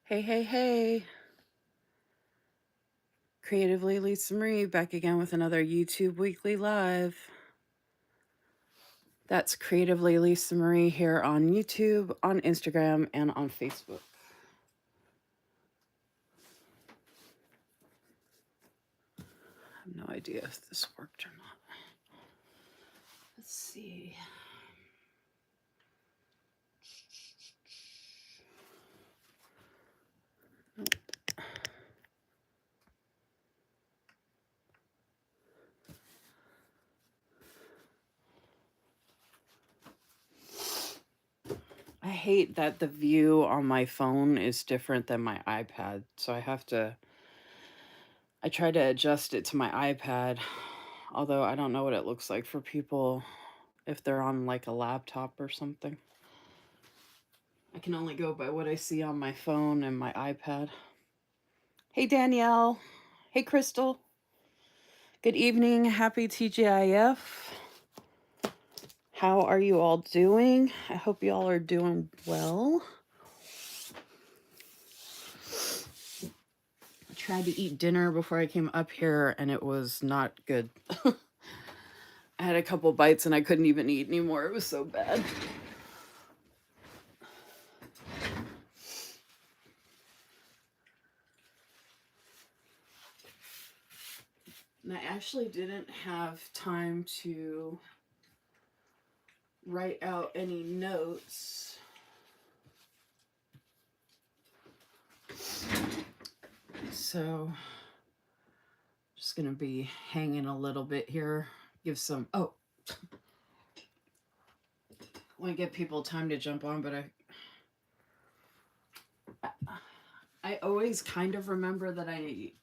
Hey, hey, hey. Creatively Lisa Marie back again with another YouTube Weekly Live. That's Creatively Lisa Marie here on YouTube, on Instagram, and on Facebook. I have no idea if this worked or not. Let's see. I hate that the view on my phone is different than my iPad, so I try to adjust it to my iPad, although I don't know what it looks like for people if they're on like a laptop or something. I can only go by what I see on my phone and my iPad. Hey, Danielle. Hey, Crystal. Good evening. Happy TGIF. How are you all doing? I hope you all are doing well. I tried to eat dinner before I came up here, and it was not good. I had a couple bites, and I couldn't even eat anymore. It was so bad. And I actually didn't have time to write out any notes. So, just gonna be hanging a little bit here. Give some, I want to give people time to jump on, but I always kind of remember that I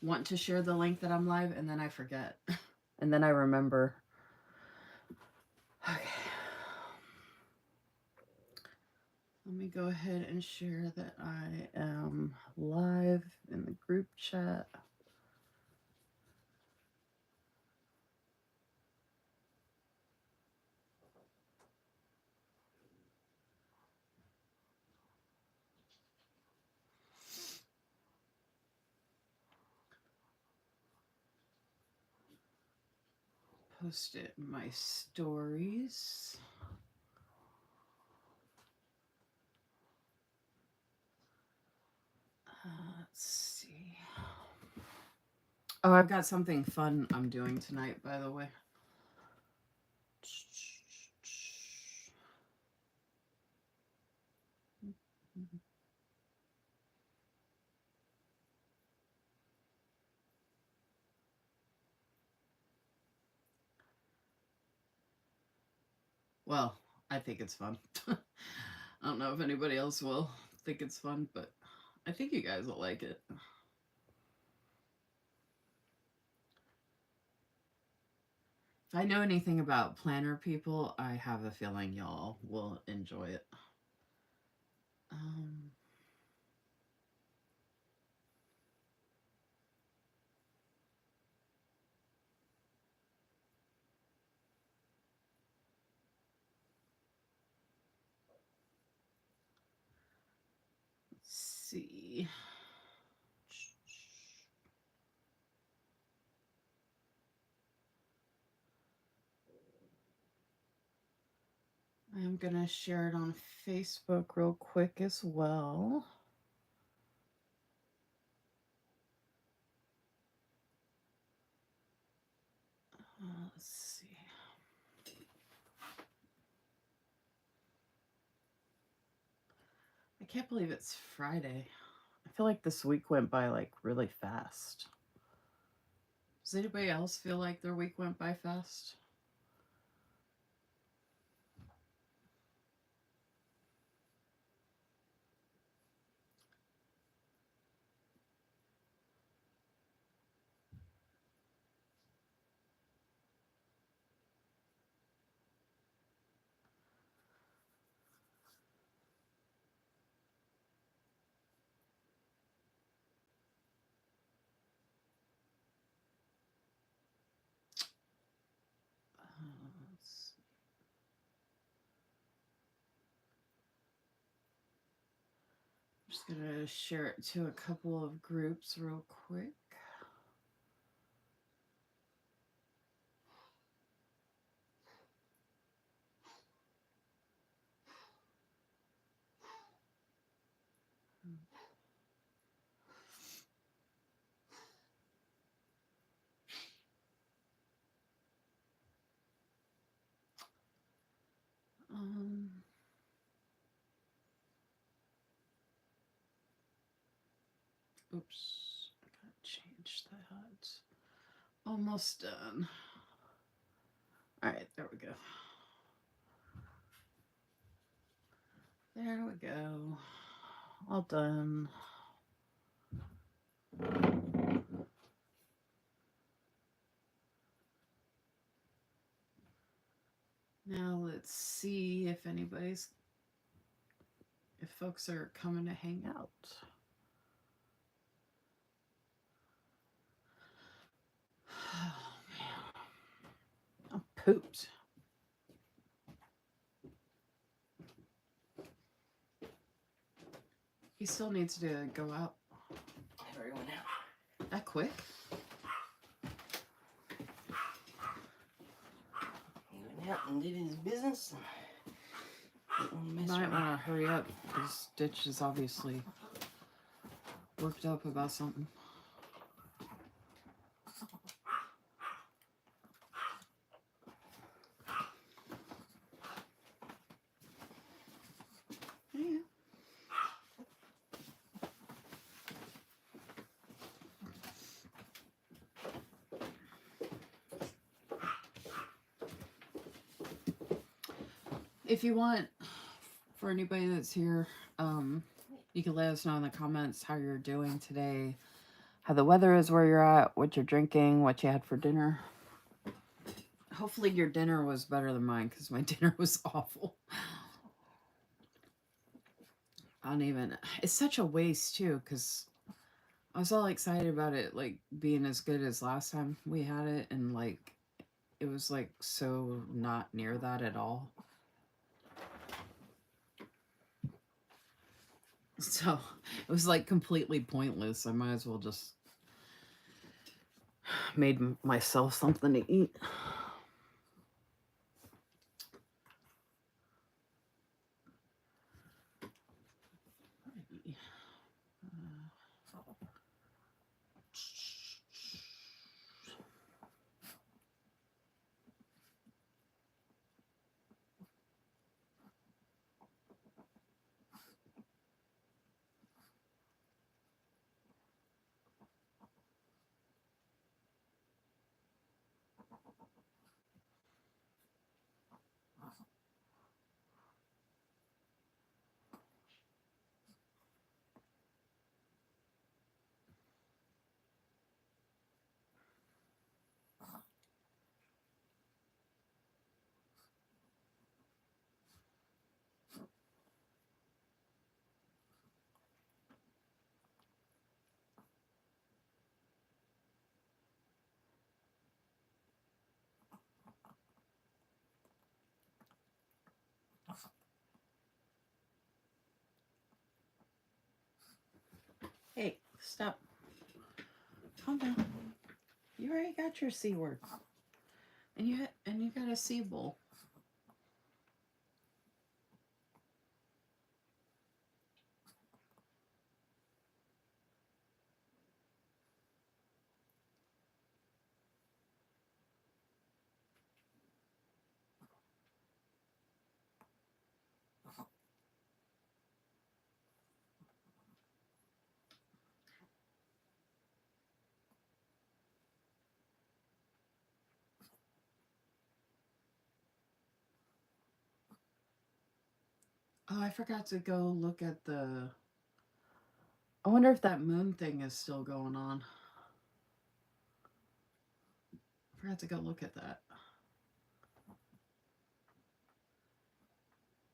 want to share the link that I'm live, and then I forget. And then I remember. Okay. Let me go ahead and share that I am live in the group chat. Post it in my stories. Let's see. Oh, I've got something fun I'm doing tonight, by the way. Well, I think it's fun. I don't know if anybody else will think it's fun, but I think you guys will like it. If I know anything about planner people, I have a feeling y'all will enjoy it. Let's see. I'm going to share it on Facebook real quick as well. Let's see. I can't believe it's Friday. I feel like this week went by like really fast. Does anybody else feel like their week went by fast? Just gonna share it to a couple of groups real quick. Oops, I gotta change that. Almost done. All right, there we go. There we go. All done. Now let's see if folks are coming to hang out. Oh, man. I'm pooped. He still needs to go out. I already went out. That quick? He went out and did his business. Might want to hurry up because Ditch is obviously worked up about something. Yeah. If you want, for anybody that's here, you can let us know in the comments how you're doing today, how the weather is where you're at, what you're drinking, what you had for dinner. Hopefully your dinner was better than mine because my dinner was awful. I don't even, it's such a waste too because I was all excited about it like being as good as last time we had it, and like it was like so not near that at all. So it was like completely pointless. I might as well just made myself something to eat. Hey, stop. Calm down. You already got your C word. And you got a C bowl. Oh, I forgot to go look at the... I wonder if that moon thing is still going on. I forgot to go look at that.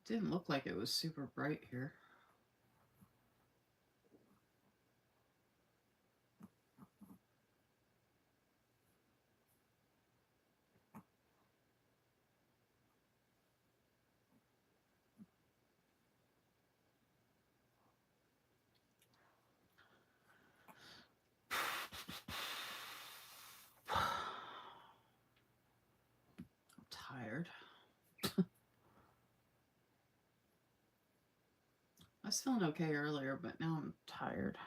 Didn't look like it was super bright here. I was feeling okay earlier, but now I'm tired.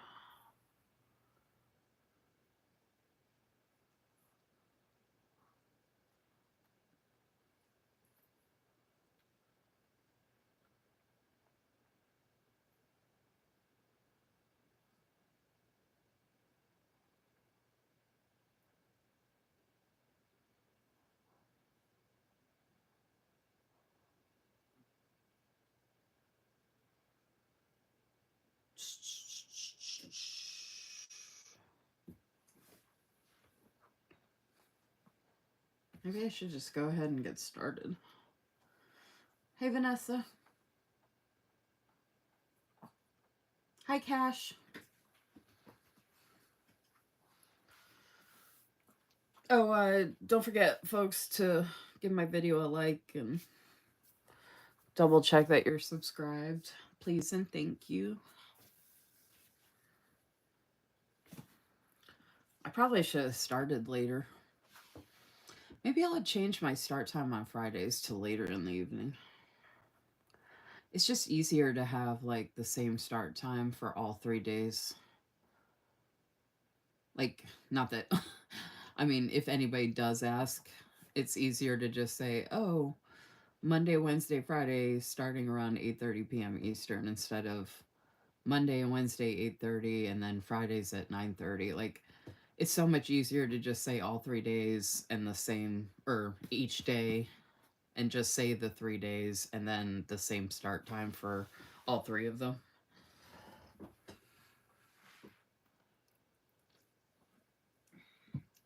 Maybe I should just go ahead and get started. Hey, Vanessa. Hi, Cash. Oh, don't forget, folks, to give my video a like and double check that you're subscribed. Please and thank you. I probably should have started later. Maybe I'll change my start time on Fridays to later in the evening. It's just easier to have like the same start time for all 3 days. Like, not that, I mean, if anybody does ask, it's easier to just say, oh, Monday, Wednesday, Friday, starting around 8:30 p.m. Eastern instead of Monday and Wednesday 8:30 and then Fridays at 9:30. Like, it's so much easier to just say all 3 days and the same, or each day, and just say the 3 days and then the same start time for all three of them.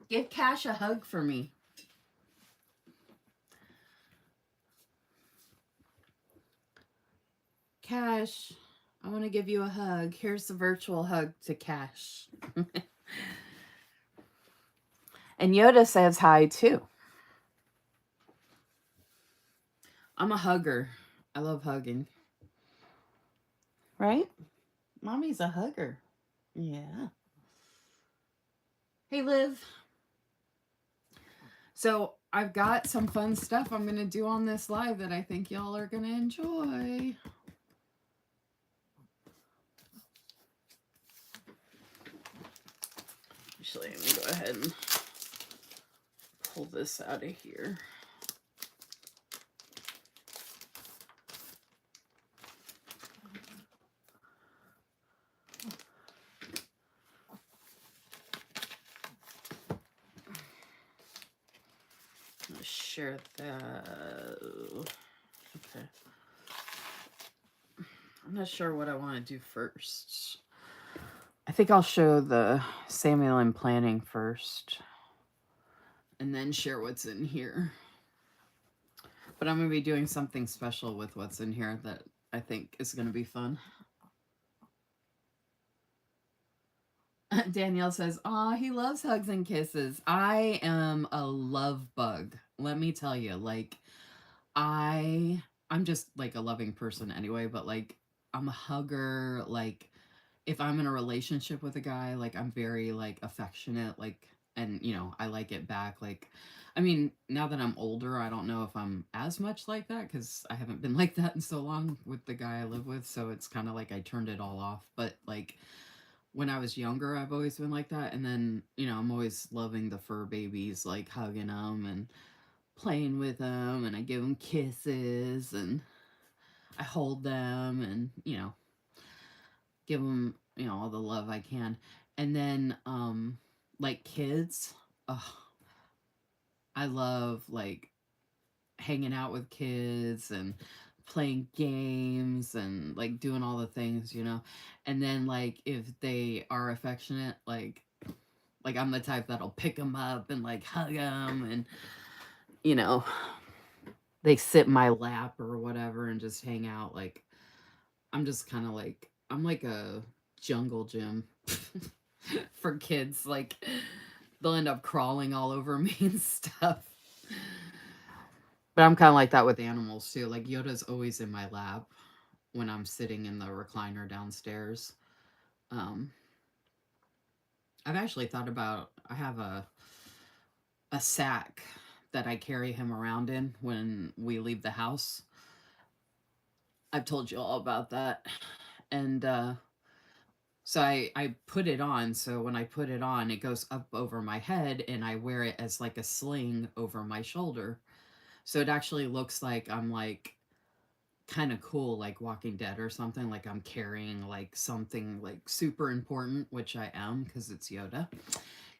Give Cash a hug for me. Cash, I want to give you a hug. Here's the virtual hug to Cash. And Yoda says hi too. I'm a hugger. I love hugging. Right? Mommy's a hugger. Yeah. Hey, Liv. So I've got some fun stuff I'm going to do on this live that I think y'all are going to enjoy. Actually, let me go ahead and pull this out of here. Let's share that. Okay. I'm not sure what I want to do first. I think I'll show the Samuel and planning first and then share what's in here. But I'm going to be doing something special with what's in here that I think is going to be fun. Danielle says, "Aw, he loves hugs and kisses." I am a love bug. Let me tell you, like, I'm just like a loving person anyway, but like, I'm a hugger. Like, if I'm in a relationship with a guy, like, I'm very like affectionate, like, and you know, I like it back. Like, I mean, now that I'm older, I don't know if I'm as much like that because I haven't been like that in so long with the guy I live with. So it's kind of like I turned it all off. But like, when I was younger, I've always been like that. And then, you know, I'm always loving the fur babies, like hugging them and playing with them. And I give them kisses and I hold them and, you know, give them, you know, all the love I can. And then, like kids, oh, I love like hanging out with kids and playing games and like doing all the things, you know. And then like if they are affectionate, like I'm the type that'll pick them up and like hug them and, you know, they sit in my lap or whatever and just hang out. Like, I'm just kind of like, I'm like a jungle gym for kids. Like, they'll end up crawling all over me and stuff. But I'm kind of like that with animals too. Like, Yoda's always in my lap when I'm sitting in the recliner downstairs. I've actually thought about, I have a sack that I carry him around in when we leave the house. I've told you all about that. And so I put it on. So when I put it on, it goes up over my head and I wear it as like a sling over my shoulder. So it actually looks like I'm like kind of cool, like Walking Dead or something. Like I'm carrying like something like super important, which I am because it's Yoda,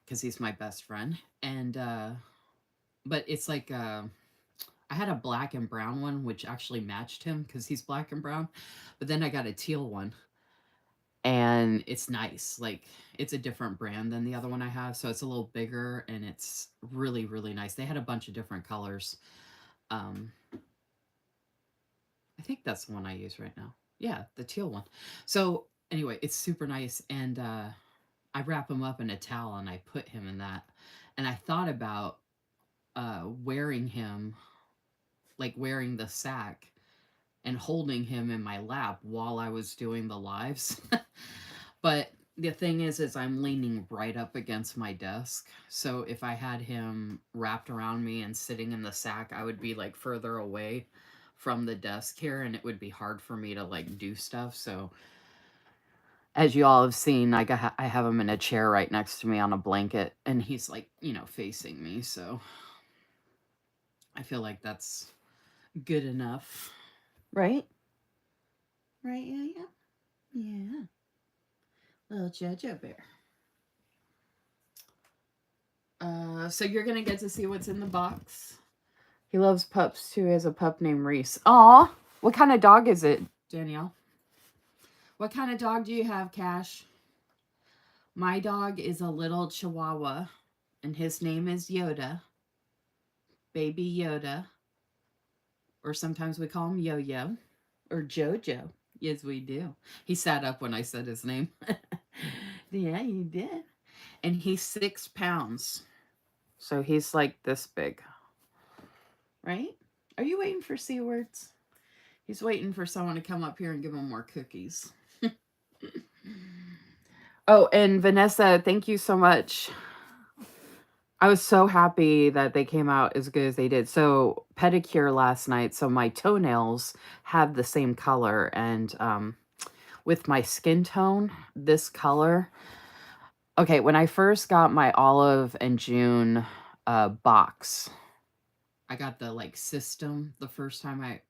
because he's my best friend. And, but it's like, I had a black and brown one, which actually matched him because he's black and brown. But then I got a teal one and it's nice. Like it's a different brand than the other one I have, so it's a little bigger and it's really really nice. They had a bunch of different colors. Um, I think that's the one I use right now. Yeah, the teal one. So anyway, it's super nice, and I wrap him up in a towel and I put him in that. And I thought about wearing him, like wearing the sack and holding him in my lap while I was doing the lives. But the thing is I'm leaning right up against my desk. So if I had him wrapped around me and sitting in the sack, I would be like further away from the desk here and it would be hard for me to like do stuff. So as you all have seen, like I have him in a chair right next to me on a blanket and he's like, facing me. So I feel like that's good enough. Right? Right, yeah, yeah. Yeah. Little Jojo Bear. So you're gonna get to see what's in the box. He loves pups too. He has a pup named Reese. Aw, what kind of dog is it, Danielle? What kind of dog do you have, Cash? My dog is a little Chihuahua, and his name is Yoda, Baby Yoda, or sometimes we call him Yo-Yo, or Jojo. Yes, we do. He sat up when I said his name. Yeah, you did. And he's 6 pounds. So he's like this big. Right? Are you waiting for C words? He's waiting for someone to come up here and give him more cookies. Oh, and Vanessa, thank you so much. I was so happy that they came out as good as they did. So, pedicure last night, so my toenails have the same color. And with my skin tone, this color. Okay, when I first got my Olive and June box, I got the like system the first time I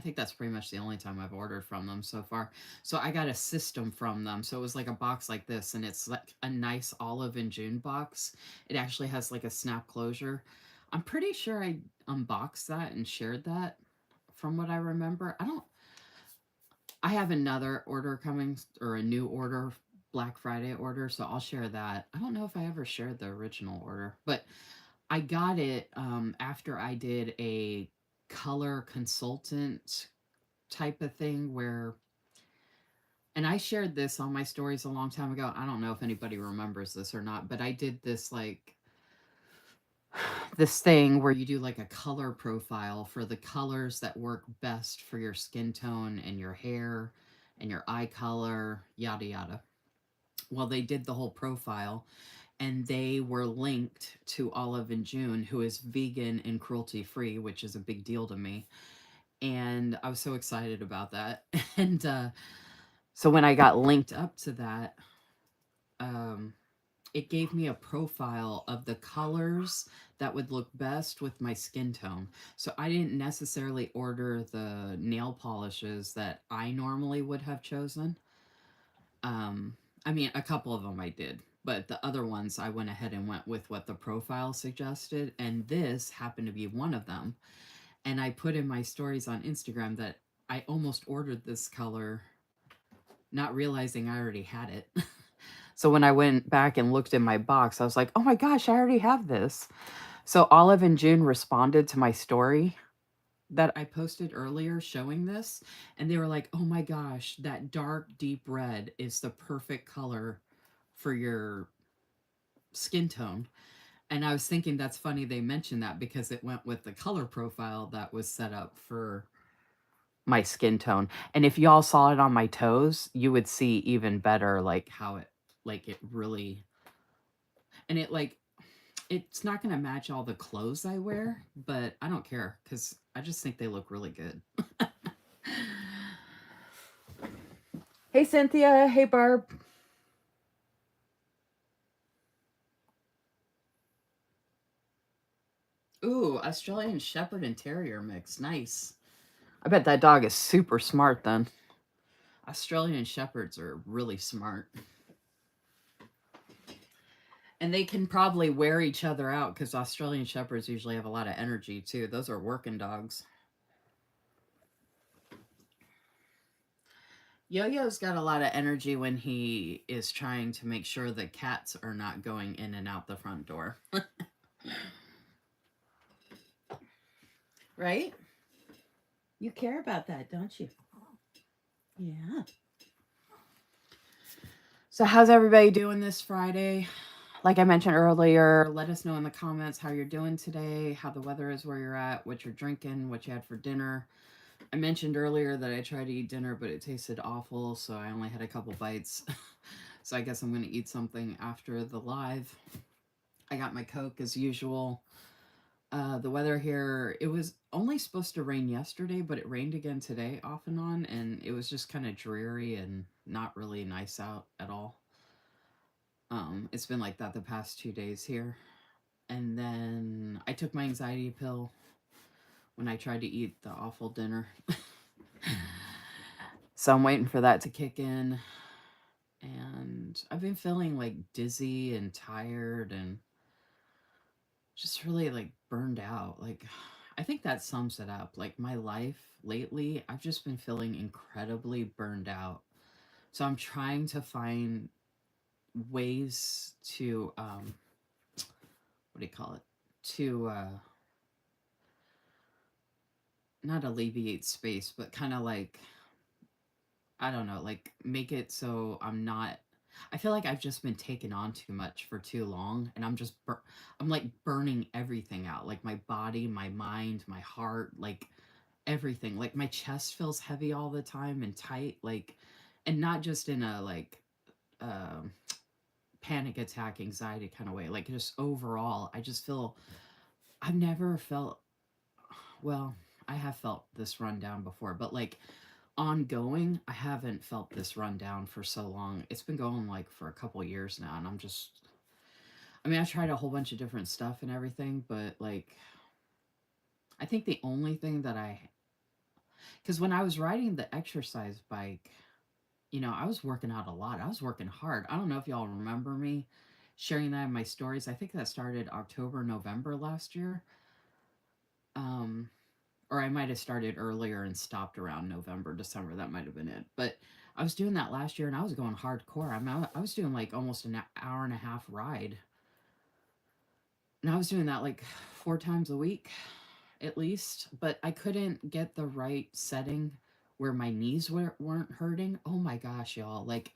think that's pretty much the only time I've ordered from them so far. So I got a system from them. So it was like a box like this and it's like a nice Olive and June box. It actually has like a snap closure. I'm pretty sure I unboxed that and shared that from what I remember. I have another order coming or a new order, Black Friday order, so I'll share that. I don't know if I ever shared the original order, but I got it after I did a color consultant type of thing where, and I shared this on my stories a long time ago. I don't know if anybody remembers this or not, but I did this like this thing where you do like a color profile for the colors that work best for your skin tone and your hair and your eye color, yada yada. Well, they did the whole profile and they were linked to Olive and June, who is vegan and cruelty free, which is a big deal to me. And I was so excited about that. And so when I got linked up to that, um, it gave me a profile of the colors that would look best with my skin tone. So I didn't necessarily order the nail polishes that I normally would have chosen. Um, I mean, a couple of them I did, but the other ones I went ahead and went with what the profile suggested, and this happened to be one of them. And I put in my stories on Instagram that I almost ordered this color, not realizing I already had it. So when I went back and looked in my box, I was like, oh my gosh, I already have this. So Olive and June responded to my story that I posted earlier showing this, and they were like, "Oh my gosh, that dark deep red is the perfect color for your skin tone." And I was thinking that's funny they mentioned that because it went with the color profile that was set up for my skin tone. And if y'all saw it on my toes, you would see even better like how it like it really and it like it's not going to match all the clothes I wear, but I don't care cuz I just think they look really good. Hey, Cynthia. Hey, Barb. Ooh, Australian Shepherd and Terrier mix. Nice. I bet that dog is super smart then. Australian Shepherds are really smart. And they can probably wear each other out because Australian Shepherds usually have a lot of energy too. Those are working dogs. Yo-Yo's got a lot of energy when he is trying to make sure the cats are not going in and out the front door. Right? You care about that, don't you? Yeah. So how's everybody doing this Friday? Like I mentioned earlier, let us know in the comments how you're doing today, how the weather is where you're at, what you're drinking, what you had for dinner. I mentioned earlier that I tried to eat dinner, but it tasted awful, so I only had a couple bites. So I guess I'm going to eat something after the live. I got my Coke as usual. The weather here, it was only supposed to rain yesterday, but it rained again today off and on, and it was just kind of dreary and not really nice out at all. It's been like that the past 2 days here. And then I took my anxiety pill when I tried to eat the awful dinner. So I'm waiting for that to kick in. And I've been feeling like dizzy and tired and just really like burned out. Like, I think that sums it up. Like, my life lately, I've just been feeling incredibly burned out. So I'm trying to find ways to, what do you call it? To, not alleviate space, but kind of like, I don't know, like make it so I'm not. I feel like I've just been taken on too much for too long, and I'm like burning everything out, like my body, my mind, my heart, like everything. Like my chest feels heavy all the time and tight, like, and not just in a like um, panic attack, anxiety kind of way. Like just overall, I just feel I've never felt well. I have felt this run down before, but like ongoing, I haven't felt this run down for so long. It's been going like for a couple years now, and I mean, I tried a whole bunch of different stuff and everything, but like, I think the only thing that because when I was riding the exercise bike, I was working out a lot. I was working hard. I don't know if y'all remember me sharing that in my stories. I think that started October, November last year. Um, or I might have started earlier and stopped around November, December. That might have been it. But I was doing that last year and I was going hardcore. I mean, I was doing like almost an hour and a half ride. And I was doing that like 4 times a week at least. But I couldn't get the right setting where my knees weren't hurting. Oh my gosh, y'all. Like,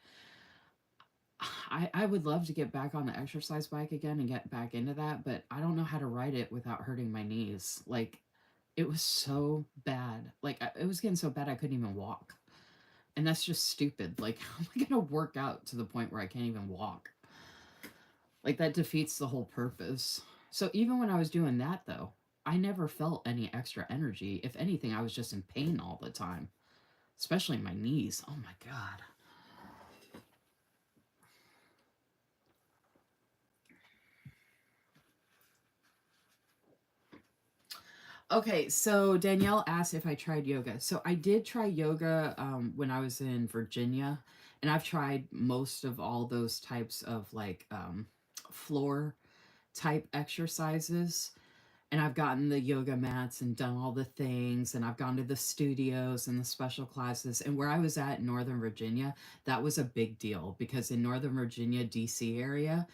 I would love to get back on the exercise bike again and get back into that, but I don't know how to ride it without hurting my knees. Like, it was so bad. Like, it was getting so bad I couldn't even walk. And that's just stupid. Like, how am I going to work out to the point where I can't even walk? Like, that defeats the whole purpose. So, even when I was doing that, though, I never felt any extra energy. If anything, I was just in pain all the time, especially my knees. Oh my God. Okay, so Danielle asked if I tried yoga. So I did try yoga when I was in Virginia, and I've tried most of all those types of like floor type exercises. And I've gotten the yoga mats and done all the things, and I've gone to the studios and the special classes. And where I was at in Northern Virginia, that was a big deal because in Northern Virginia, DC area,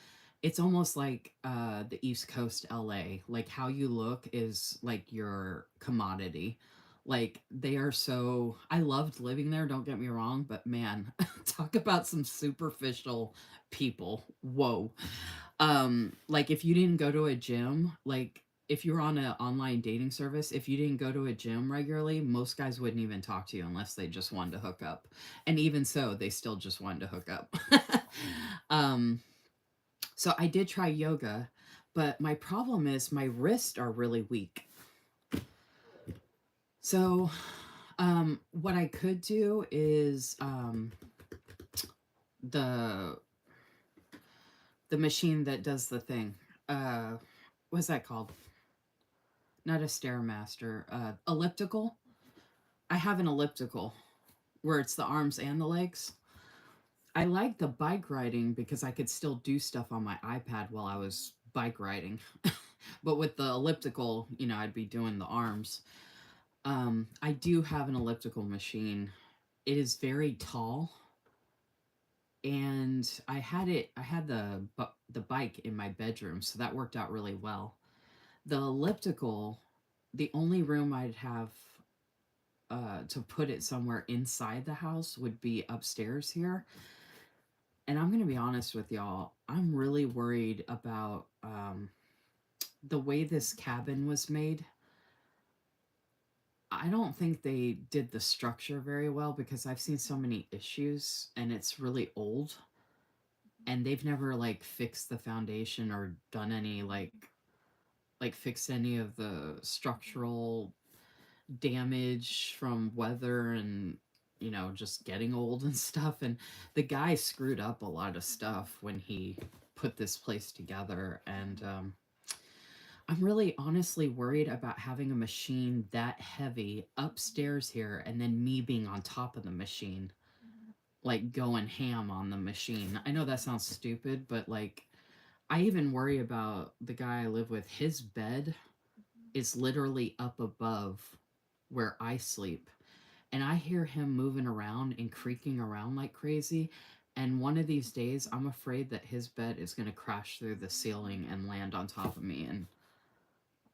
it's almost like the East Coast LA. Like how you look is like your commodity. Like they are so. I loved living there, don't get me wrong, but man, talk about some superficial people. Whoa. Like if you didn't go to a gym, like if you're on an online dating service, if you didn't go to a gym regularly, most guys wouldn't even talk to you unless they just wanted to hook up. And even so, they still just wanted to hook up. um, so I did try yoga, but my problem is my wrists are really weak. So what I could do is the the machine that does the thing. What's that called? Not a stairmaster. Elliptical. I have an elliptical where it's the arms and the legs. I like the bike riding because I could still do stuff on my iPad while I was bike riding. But with the elliptical, I'd be doing the arms. I do have an elliptical machine. It is very tall, and I had the bike in my bedroom, so that worked out really well. The elliptical, the only room I'd have to put it somewhere inside the house would be upstairs here. And I'm going to be honest with y'all, I'm really worried about the way this cabin was made. I don't think they did the structure very well because I've seen so many issues and it's really old, and they've never like fixed the foundation or done any like fixed any of the structural damage from weather and just getting old and stuff. And the guy screwed up a lot of stuff when he put this place together. And I'm really honestly worried about having a machine that heavy upstairs here and then me being on top of the machine, like going ham on the machine. I know that sounds stupid, but like I even worry about the guy I live with. His bed is literally up above where I sleep, and I hear him moving around and creaking around like crazy. And one of these days, I'm afraid that his bed is going to crash through the ceiling and land on top of me, and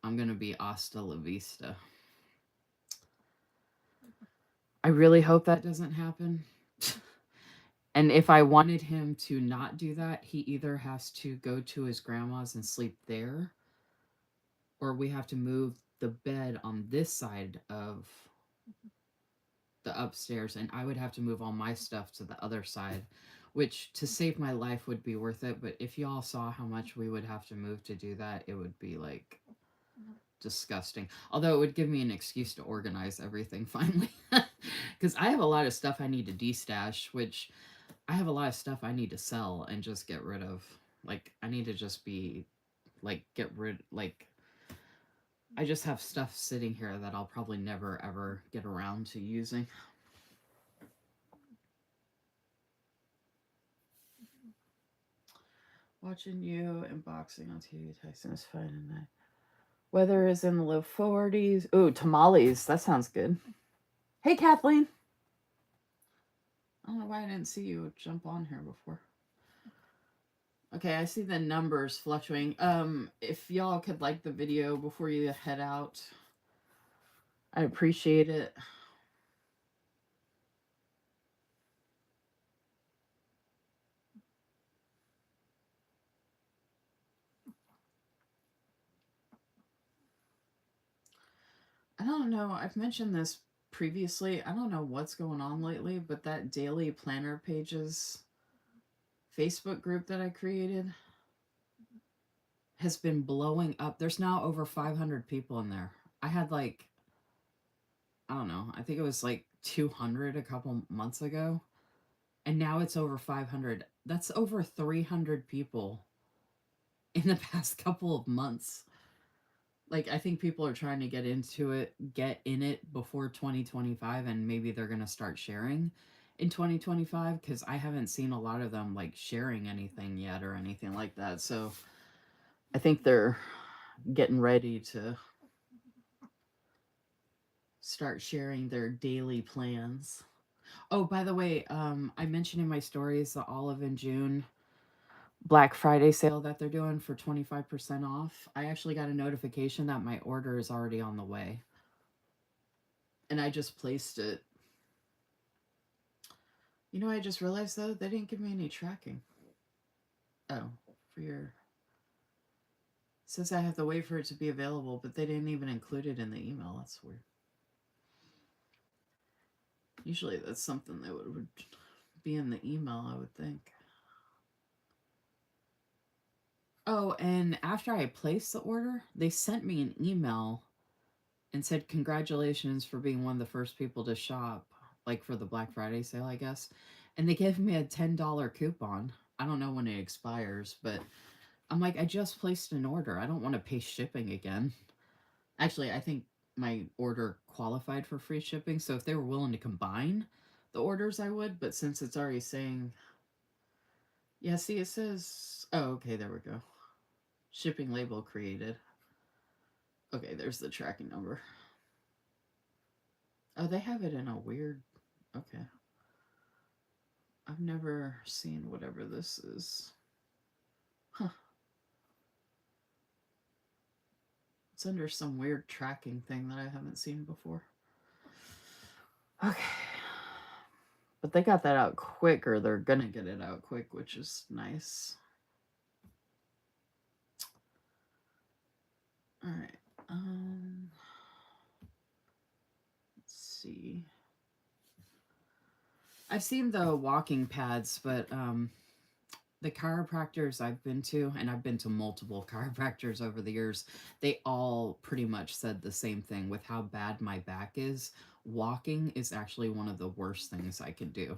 I'm going to be hasta la vista. I really hope that doesn't happen. And if I wanted him to not do that, he either has to go to his grandma's and sleep there, or we have to move the bed on this side of the upstairs, and I would have to move all my stuff to the other side, which to save my life would be worth it. But if y'all saw how much we would have to move to do that, it would be like disgusting. Although it would give me an excuse to organize everything finally. Because I have a lot of stuff I need to destash, which I have a lot of stuff I need to sell and just get rid of. Like, I need to just be like, get rid, like, I just have stuff sitting here that I'll probably never ever get around to using. Watching you and boxing on TV, Tyson is fine tonight. Weather is in the low 40s. Ooh, tamales. That sounds good. Hey, Kathleen. I don't know why I didn't see you jump on here before. Okay, I see the numbers fluctuating. If y'all could like the video before you head out, I appreciate it. I don't know. I've mentioned this previously. I don't know what's going on lately, but that daily planner pages Facebook group that I created has been blowing up. There's now over 500 people in there. I had like, I don't know, I think it was like 200 a couple months ago, and now it's over 500. That's over 300 people in the past couple of months. Like, I think people are trying to get into it, get in it before 2025, and maybe they're going to start sharing in 2025, because I haven't seen a lot of them like sharing anything yet or anything like that. So I think they're getting ready to start sharing their daily plans. Oh, by the way, I mentioned in my stories the Olive and June Black Friday sale that they're doing for 25% off. I actually got a notification that my order is already on the way. And I just placed it. I just realized though, they didn't give me any tracking. Oh, for your. It says I have to wait for it to be available, but they didn't even include it in the email. That's weird. Usually that's something that would be in the email, I would think. Oh, and after I placed the order, they sent me an email and said, "Congratulations for being one of the first people to shop, like for the Black Friday sale, I guess." And they gave me a $10 coupon. I don't know when it expires, but I'm like, I just placed an order. I don't want to pay shipping again. Actually, I think my order qualified for free shipping, so if they were willing to combine the orders, I would. But since it's already saying, yeah, see, it says, oh, okay, there we go. Shipping label created. Okay, there's the tracking number. Oh, they have it in a weird. Okay. I've never seen whatever this is. Huh. It's under some weird tracking thing that I haven't seen before. Okay. But they got that out quick, or they're gonna get it out quick, which is nice. Alright. Let's see. I've seen the walking pads, but the chiropractors I've been to, and I've been to multiple chiropractors over the years, they all pretty much said the same thing with how bad my back is. Walking is actually one of the worst things I can do.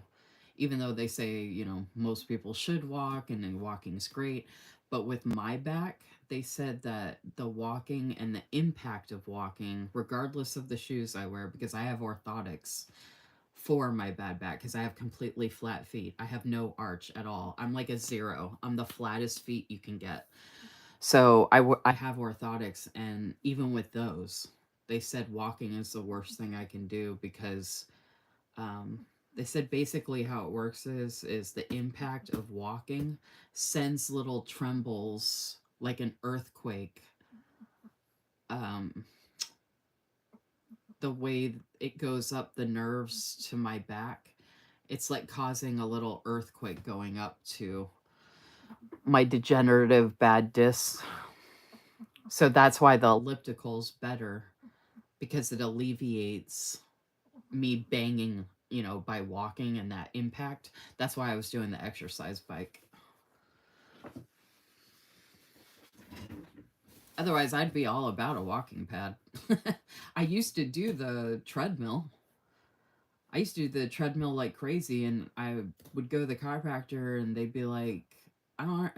Even though they say, most people should walk and then walking is great. But with my back, they said that the walking and the impact of walking, regardless of the shoes I wear, because I have orthotics, for my bad back because I have completely flat feet. I have no arch at all. I'm like a zero. I'm the flattest feet you can get. So I have orthotics, and even with those, they said walking is the worst thing I can do because um, they said basically how it works is the impact of walking sends little trembles like an earthquake. Um, the way it goes up the nerves to my back, it's like causing a little earthquake going up to my degenerative bad disc. So that's why the elliptical's better because it alleviates me banging, by walking and that impact. That's why I was doing the exercise bike. Otherwise, I'd be all about a walking pad. I used to do the treadmill. I used to do the treadmill like crazy, and I would go to the chiropractor, and they'd be like, I don't.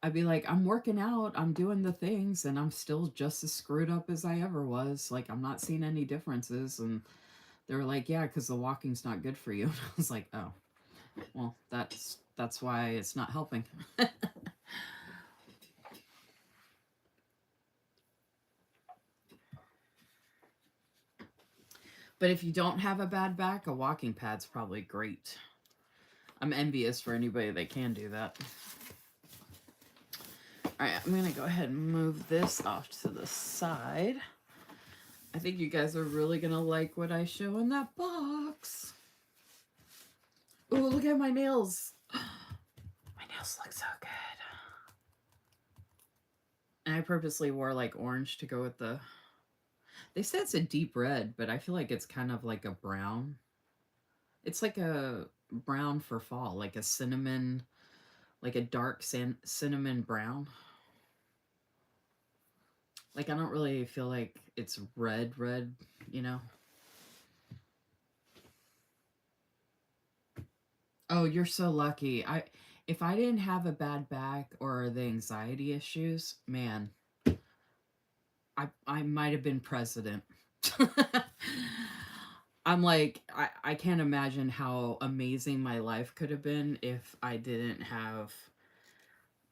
I'd be like, I'm working out, I'm doing the things, and I'm still just as screwed up as I ever was. Like, I'm not seeing any differences. And they were like, yeah, because the walking's not good for you. And I was like, oh, well, that's why it's not helping. But if you don't have a bad back, a walking pad's probably great. I'm envious for anybody that can do that. All right, I'm going to go ahead and move this off to the side. I think you guys are really going to like what I show in that box. Ooh, look at my nails. My nails look so good. And I purposely wore like orange to go with the... They said it's a deep red, but I feel like it's kind of like a brown. It's like a brown for fall, like a cinnamon, like a dark cinnamon brown. Like, I don't really feel like it's red, you know? Oh, you're so lucky. If I didn't have a bad back or the anxiety issues, man, I might have been president. I'm like, I can't imagine how amazing my life could have been if I didn't have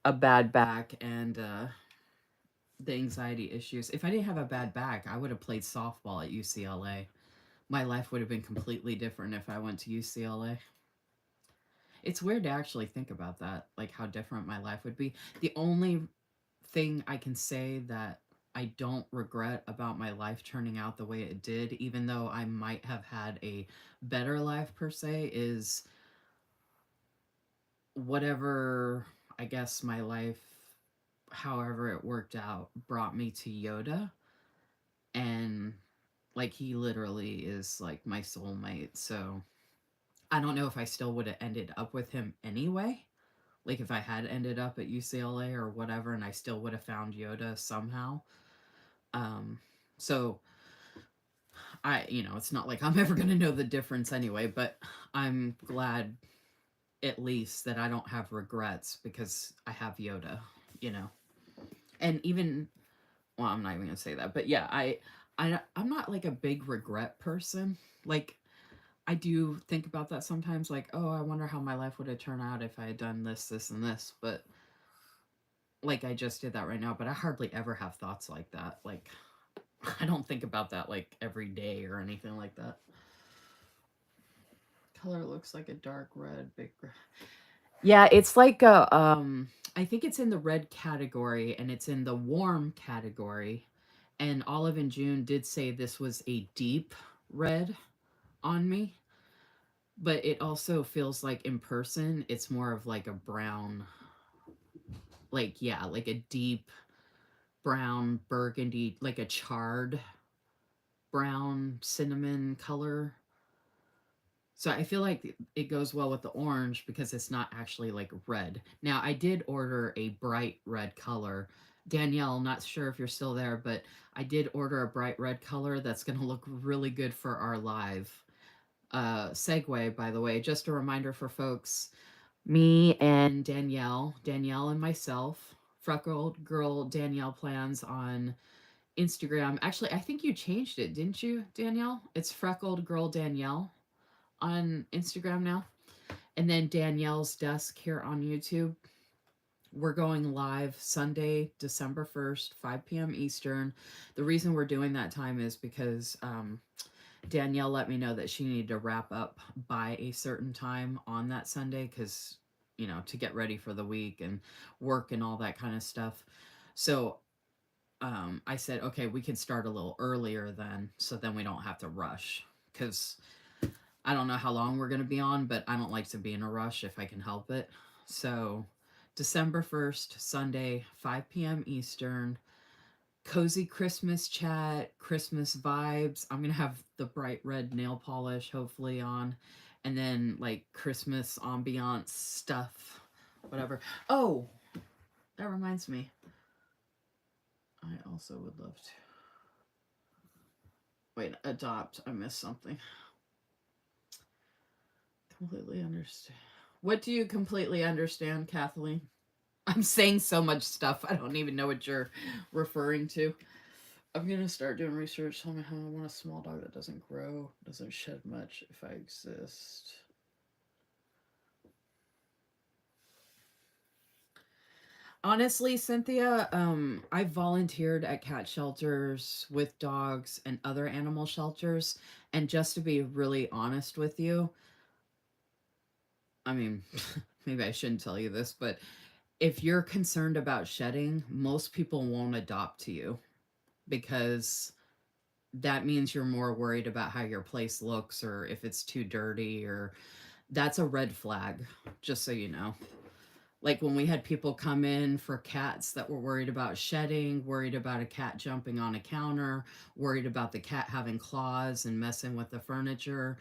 a bad back and the anxiety issues. If I didn't have a bad back, I would have played softball at UCLA. My life would have been completely different if I went to UCLA. It's weird to actually think about that, like how different my life would be. The only thing I can say that I don't regret about my life turning out the way it did, even though I might have had a better life per se, is whatever, I guess, my life, however it worked out, brought me to Yoda. And like, he literally is like my soulmate. So I don't know if I still would have ended up with him anyway. Like, if I had ended up at UCLA or whatever, and I still would have found Yoda somehow. So it's not like I'm ever going to know the difference anyway, but I'm glad at least that I don't have regrets because I have Yoda, you know. And even, well, I'm not even gonna say that, but yeah, I'm not like a big regret person. Like, I do think about that sometimes, like, oh, I wonder how my life would have turned out if I had done this, this, and this. But like, I just did that right now. But I hardly ever have thoughts like that. Like, I don't think about that like every day or anything like that. Color looks like a dark red, big. Yeah, it's like a I think it's in the red category and it's in the warm category. And Olive and June did say this was a deep red on me, but it also feels like in person it's more of like a brown, like yeah, like a deep brown burgundy, like a charred brown cinnamon color. So I feel like it goes well with the orange because it's not actually like red. Now I did order a bright red color. Danielle, not sure if you're still there, but I did order a bright red color that's going to look really good for our live segue, by the way. Just a reminder for folks, me and Danielle and myself, Freckled Girl Danielle plans on Instagram. Actually, I think you changed it, didn't you, Danielle? It's Freckled Girl Danielle on Instagram now. And then Danielle's Desk here on YouTube. We're going live Sunday, December 1st, 5 p.m. Eastern. The reason we're doing that time is because Danielle let me know that she needed to wrap up by a certain time on that Sunday because, you know, to get ready for the week and work and all that kind of stuff. So I said, okay, we can start a little earlier then, so then we don't have to rush. Because I don't know how long we're going to be on, but I don't like to be in a rush if I can help it. So December 1st, Sunday, 5 p.m. Eastern, cozy Christmas chat, Christmas vibes. I'm going to have the bright red nail polish hopefully on, and then like Christmas ambiance stuff, whatever. Oh, that reminds me. I also would love to. Wait, adopt. I missed something. Completely understand. What do you completely understand, Kathleen? I'm saying so much stuff. I don't even know what you're referring to. I'm gonna start doing research. Tell me how I want a small dog that doesn't grow, doesn't shed much if I exist. Honestly, Cynthia, I volunteered at cat shelters with dogs and other animal shelters. And just to be really honest with you, I mean, maybe I shouldn't tell you this, but if you're concerned about shedding, most people won't adopt to you because that means you're more worried about how your place looks or if it's too dirty, or that's a red flag, just so you know. Like when we had people come in for cats that were worried about shedding, worried about a cat jumping on a counter, worried about the cat having claws and messing with the furniture.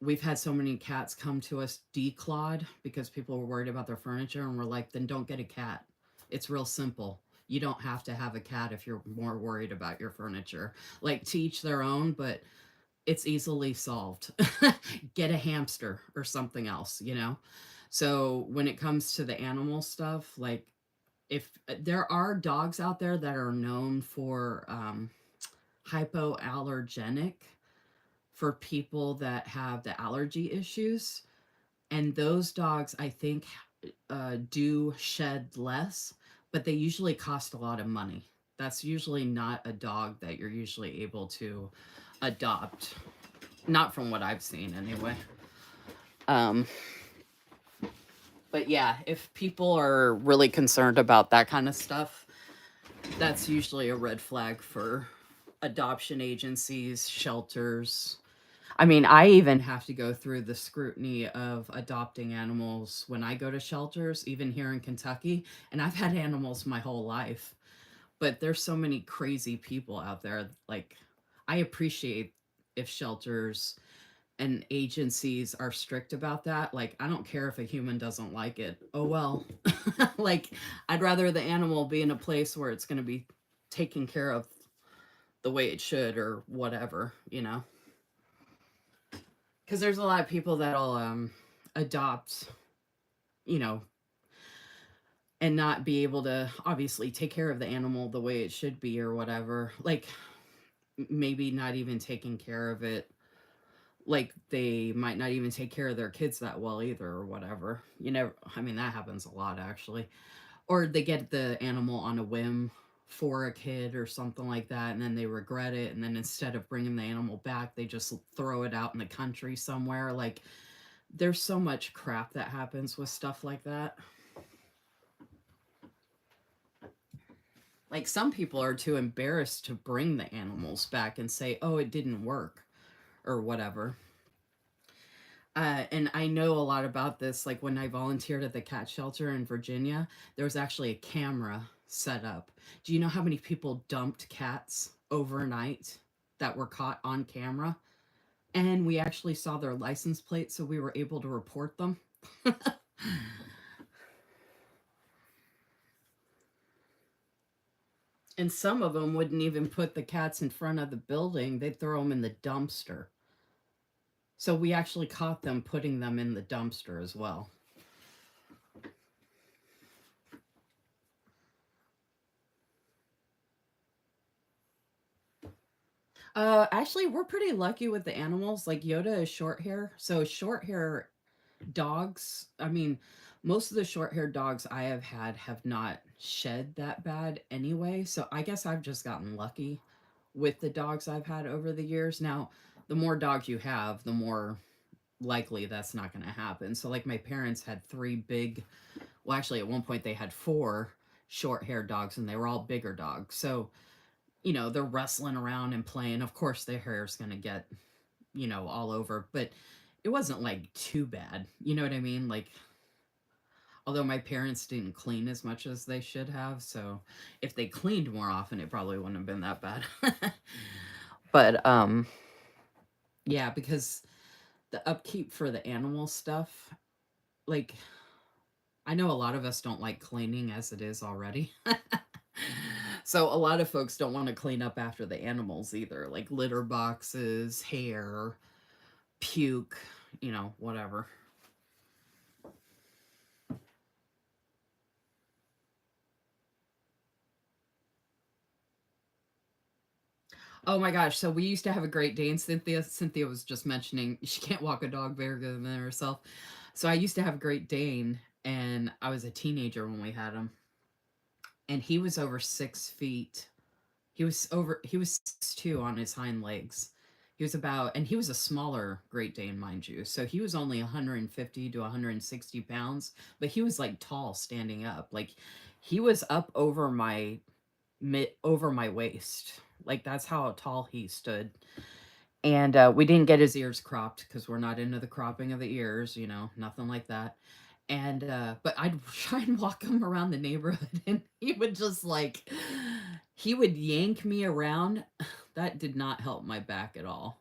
We've had so many cats come to us declawed because people were worried about their furniture, and we're like, then don't get a cat. It's real simple. You don't have to have a cat if you're more worried about your furniture. Like, to each their own, but it's easily solved. Get a hamster or something else, you know? So when it comes to the animal stuff, like, if there are dogs out there that are known for hypoallergenic, for people that have the allergy issues, and those dogs I think do shed less, but they usually cost a lot of money. That's usually not a dog that you're usually able to adopt, not from what I've seen anyway. um but yeah, if people are really concerned about that kind of stuff, that's usually a red flag for adoption agencies, shelters. I mean, I even have to go through the scrutiny of adopting animals when I go to shelters, even here in Kentucky. And I've had animals my whole life, but there's so many crazy people out there. Like, I appreciate if shelters and agencies are strict about that. Like, I don't care if a human doesn't like it. Oh, well. Like, I'd rather the animal be in a place where it's going to be taken care of the way it should or whatever, you know? Because there's a lot of people that'll adopt you know, and not be able to obviously take care of the animal the way it should be or whatever. Like maybe not even taking care of it, like they might not even take care of their kids that well either or whatever. You know, I mean that happens a lot actually. Or they get the animal on a whim for a kid or something like that and then they regret it, and then instead of bringing the animal back they just throw it out in the country somewhere. Like there's so much crap that happens with stuff like that. Like some people are too embarrassed to bring the animals back and say, "Oh, it didn't work," or whatever. And I know a lot about this. Like when I volunteered at the cat shelter in Virginia, there was actually a camera set up. Do you know how many people dumped cats overnight that were caught on camera? And we actually saw their license plates, so we were able to report them. And some of them wouldn't even put the cats in front of the building, they'd throw them in the dumpster. So we actually caught them putting them in the dumpster as well. Actually, we're pretty lucky with the animals. Like Yoda is short hair, so short hair dogs. I mean, most of the short haired dogs I have not shed that bad anyway. So I guess I've just gotten lucky with the dogs I've had over the years. Now, the more dogs you have, the more likely that's not going to happen. So, like, my parents had three big, well, actually, at one point they had four short haired dogs, and they were all bigger dogs. So, you know, they're wrestling around and playing. Of course, their hair is going to get, you know, all over, but it wasn't like too bad. You know what I mean? Like, although my parents didn't clean as much as they should have. So if they cleaned more often, it probably wouldn't have been that bad. But, yeah, because the upkeep for the animal stuff, like, I know a lot of us don't like cleaning as it is already. So a lot of folks don't want to clean up after the animals either, like litter boxes, hair, puke, you know, whatever. Oh my gosh, so we used to have a Great Dane, Cynthia. Cynthia was just mentioning she can't walk a dog very good than herself. So I used to have a Great Dane, and I was a teenager when we had him, and he was over 6 feet. He was 6'2" on his hind legs. He was about, and he was a smaller Great Dane, mind you. So he was only 150 to 160 pounds, but he was like tall standing up. Like he was up over my over my waist. Like that's how tall he stood. And we didn't get his ears cropped because we're not into the cropping of the ears, you know, nothing like that. And but I'd try and walk him around the neighborhood, and he would just like he would yank me around. That did not help my back at all.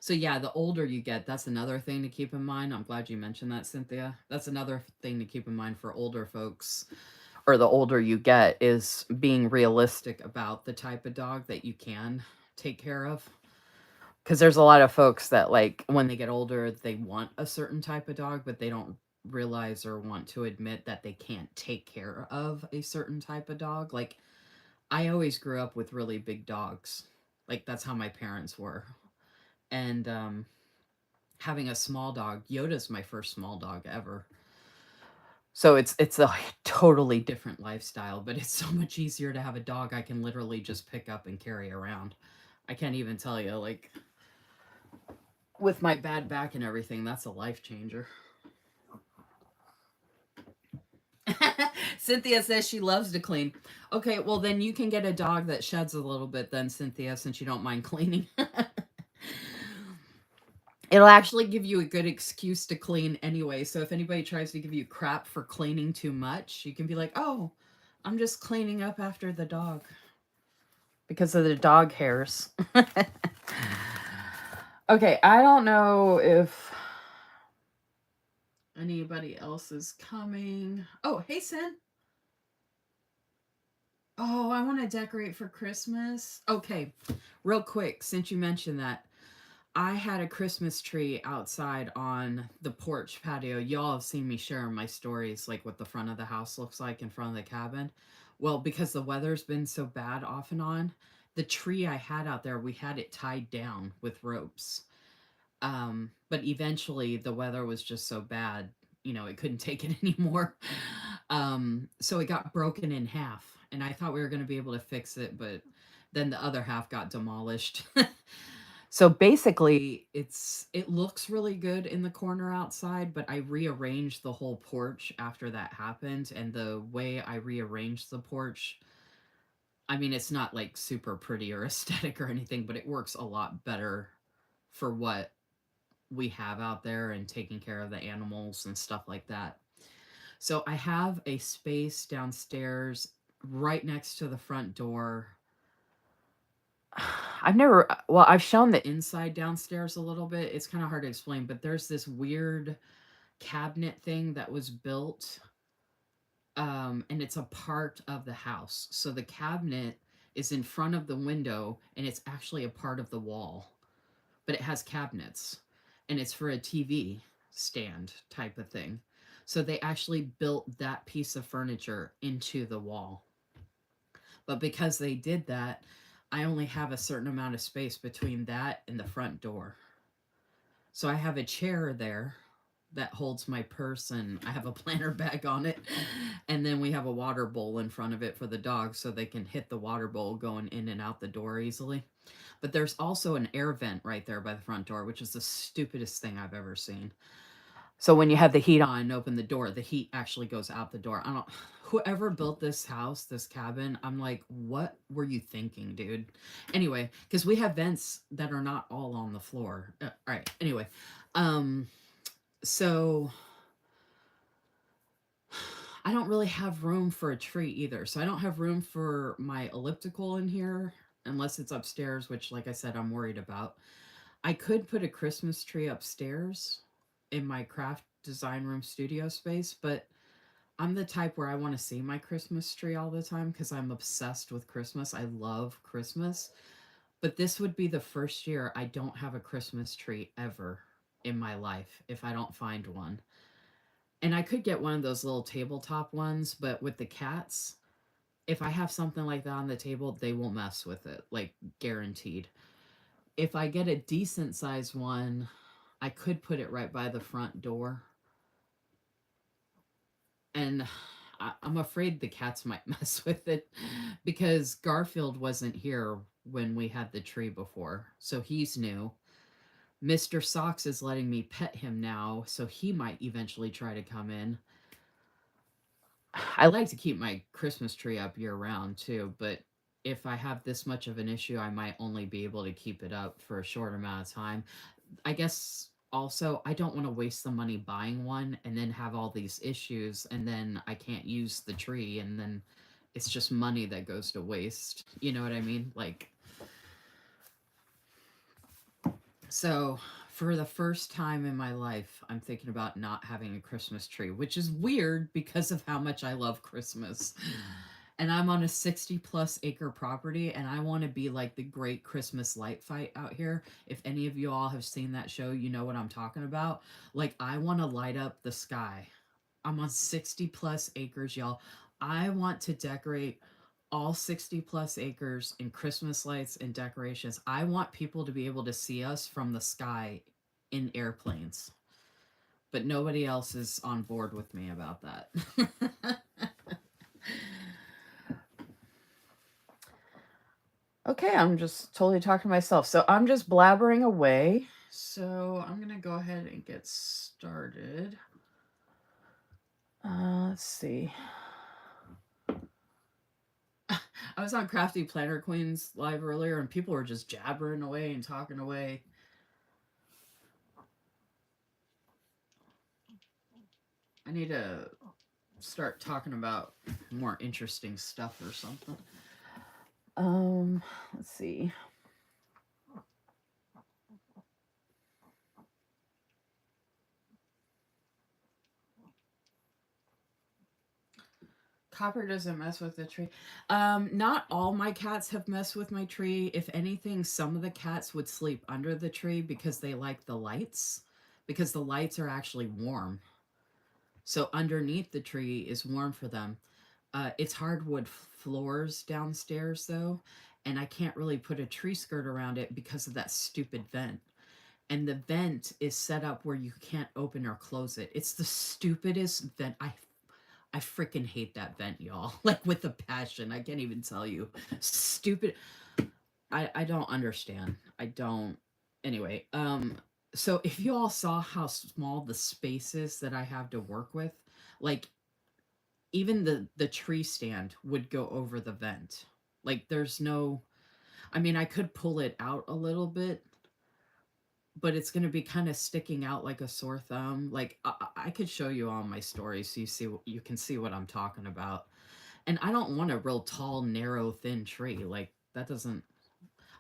So yeah, the older you get, that's another thing to keep in mind. I'm glad you mentioned that, Cynthia. That's another thing to keep in mind for older folks, or the older you get, is being realistic about the type of dog that you can take care of. Because there's a lot of folks that, like, when they get older, they want a certain type of dog, but they don't realize or want to admit that they can't take care of a certain type of dog. Like, I always grew up with really big dogs. Like, that's how my parents were. And having a small dog, Yoda's my first small dog ever. So it's a totally different lifestyle, but it's so much easier to have a dog I can literally just pick up and carry around. I can't even tell you, like, with my bad back and everything, that's a life changer. Cynthia says she loves to clean. Okay, well then you can get a dog that sheds a little bit then, Cynthia, since you don't mind cleaning. It'll actually give you a good excuse to clean anyway. So if anybody tries to give you crap for cleaning too much, you can be like, "Oh, I'm just cleaning up after the dog because of the dog hairs." Okay, I don't know if anybody else is coming. Oh, hey, Sin. Oh, I want to decorate for Christmas. Okay, real quick, since you mentioned that, I had a Christmas tree outside on the porch patio. Y'all have seen me sharing my stories, like what the front of the house looks like in front of the cabin. Well, because the weather's been so bad off and on, the tree I had out there, we had it tied down with ropes. But eventually the weather was just so bad, it couldn't take it anymore. So it got broken in half, and I thought we were going to be able to fix it, but then the other half got demolished. So basically, it looks really good in the corner outside, but I rearranged the whole porch after that happened, and the way I rearranged the porch, I mean, it's not like super pretty or aesthetic or anything, but it works a lot better for what we have out there and taking care of the animals and stuff like that. So I have a space downstairs right next to the front door. I've shown the inside downstairs a little bit. It's kind of hard to explain, but there's this weird cabinet thing that was built, and it's a part of the house. So the cabinet is in front of the window, and it's actually a part of the wall, but it has cabinets, and it's for a TV stand type of thing. So they actually built that piece of furniture into the wall. But because they did that, I only have a certain amount of space between that and the front door. So I have a chair there that holds my purse, and I have a planter bag on it. And then we have a water bowl in front of it for the dogs so they can hit the water bowl going in and out the door easily. But there's also an air vent right there by the front door, which is the stupidest thing I've ever seen. So when you have the heat on and open the door, the heat actually goes out the door. I don't Whoever built this house, this cabin, I'm like, what were you thinking, dude? Anyway, because we have vents that are not all on the floor. All right. Anyway, um, so I don't really have room for a tree either. So I don't have room for my elliptical in here unless it's upstairs, which, like I said, I'm worried about. I could put a Christmas tree upstairs in my craft design room studio space, but I'm the type where I want to see my Christmas tree all the time because I'm obsessed with Christmas. I love Christmas. But this would be the first year I don't have a Christmas tree ever in my life if I don't find one. And I could get one of those little tabletop ones, but with the cats, if I have something like that on the table, they will mess with it, like guaranteed. If I get a decent sized one, I could put it right by the front door. And I'm afraid the cats might mess with it because Garfield wasn't here when we had the tree before. So he's new. Mr. Socks is letting me pet him now, so he might eventually try to come in. I like to keep my Christmas tree up year round too, but if I have this much of an issue, I might only be able to keep it up for a short amount of time. I guess also I don't want to waste the money buying one and then have all these issues and then I can't use the tree and then it's just money that goes to waste. You know what I mean? Like, so for the first time in my life, I'm thinking about not having a Christmas tree, which is weird because of how much I love Christmas. And I'm on a 60 plus acre property and I want to be like the great Christmas light fight out here. If any of you all have seen that show, you know what I'm talking about. Like, I want to light up the sky. I'm on 60 plus acres, y'all. I want to decorate all 60 plus acres in Christmas lights and decorations. I want people to be able to see us from the sky in airplanes. But nobody else is on board with me about that. Okay, I'm just totally talking to myself. So I'm just blabbering away. So I'm going to go ahead and get started. Let's see. I was on Crafty Planner Queens live earlier and people were just jabbering away and talking away. I need to start talking about more interesting stuff or something. Let's see. Copper doesn't mess with the tree. Not all my cats have messed with my tree. If anything, some of the cats would sleep under the tree because they like the lights, because the lights are actually warm. So underneath the tree is warm for them. It's hardwood floors downstairs though, and I can't really put a tree skirt around it because of that stupid vent. And the vent is set up where you can't open or close it. It's the stupidest vent. I freaking hate that vent, y'all. Like with a passion. I can't even tell you. Stupid. I don't understand. I don't. Anyway, so if you all saw how small the space is that I have to work with, like even the tree stand would go over the vent. Like there's no, I mean I could pull it out a little bit, but it's going to be kind of sticking out like a sore thumb. Like I could show you all my stories so you can see what I'm talking about. And I don't want a real tall, narrow, thin tree. Like that doesn't.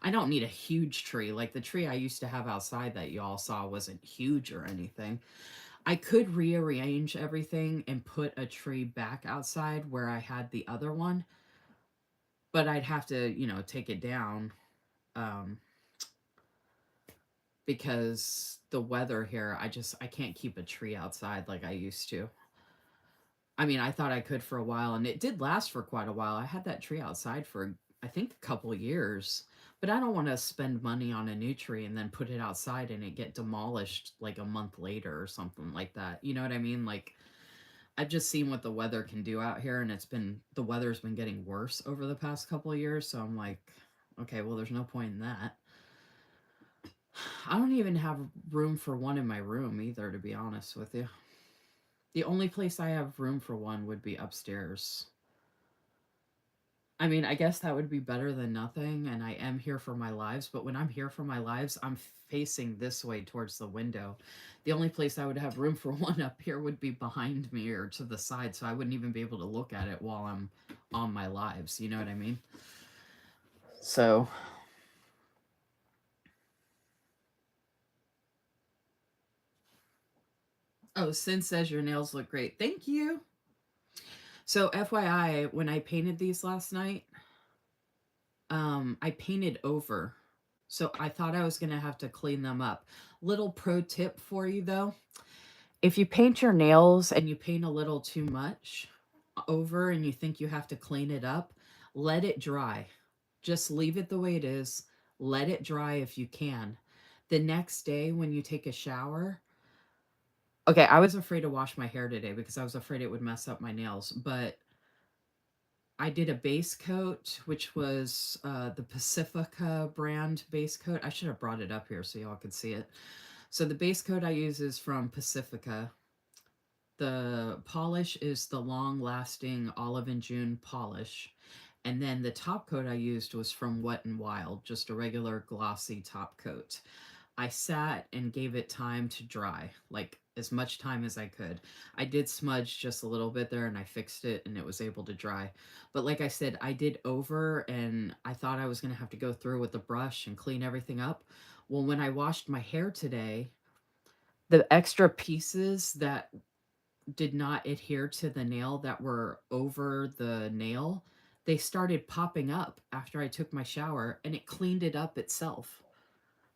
I don't need a huge tree. Like the tree I used to have outside that y'all saw wasn't huge or anything. I could rearrange everything and put a tree back outside where I had the other one, but I'd have to, take it down. Um, because the weather here, I can't keep a tree outside like I used to. I mean, I thought I could for a while, and it did last for quite a while. I had that tree outside for I think a couple of years, but I don't want to spend money on a new tree and then put it outside and it get demolished like a month later or something like that. You know what I mean? Like I've just seen what the weather can do out here, and the weather's been getting worse over the past couple of years. So I'm like, okay, well, there's no point in that. I don't even have room for one in my room either, to be honest with you. The only place I have room for one would be upstairs. I mean, I guess that would be better than nothing, and I am here for my lives, but when I'm here for my lives, I'm facing this way towards the window. The only place I would have room for one up here would be behind me or to the side, so I wouldn't even be able to look at it while I'm on my lives. You know what I mean? So, oh, Sin says your nails look great. Thank you. So, FYI, when I painted these last night, I painted over. So I thought I was going to have to clean them up. Little pro tip for you though. If you paint your nails and you paint a little too much over and you think you have to clean it up, let it dry. Just leave it the way it is. Let it dry if you can. The next day when you take a shower, okay, I was afraid to wash my hair today because I was afraid it would mess up my nails, but I did a base coat, which was the Pacifica brand base coat. I should have brought it up here so y'all could see it. So the base coat I use is from Pacifica. The polish is the long-lasting Olive and June polish. And then the top coat I used was from Wet n Wild, just a regular glossy top coat. I sat and gave it time to dry, like as much time as I could. I did smudge just a little bit there and I fixed it and it was able to dry. But like I said, I did over and I thought I was going to have to go through with the brush and clean everything up. Well, when I washed my hair today, the extra pieces that did not adhere to the nail that were over the nail, they started popping up after I took my shower and it cleaned it up itself.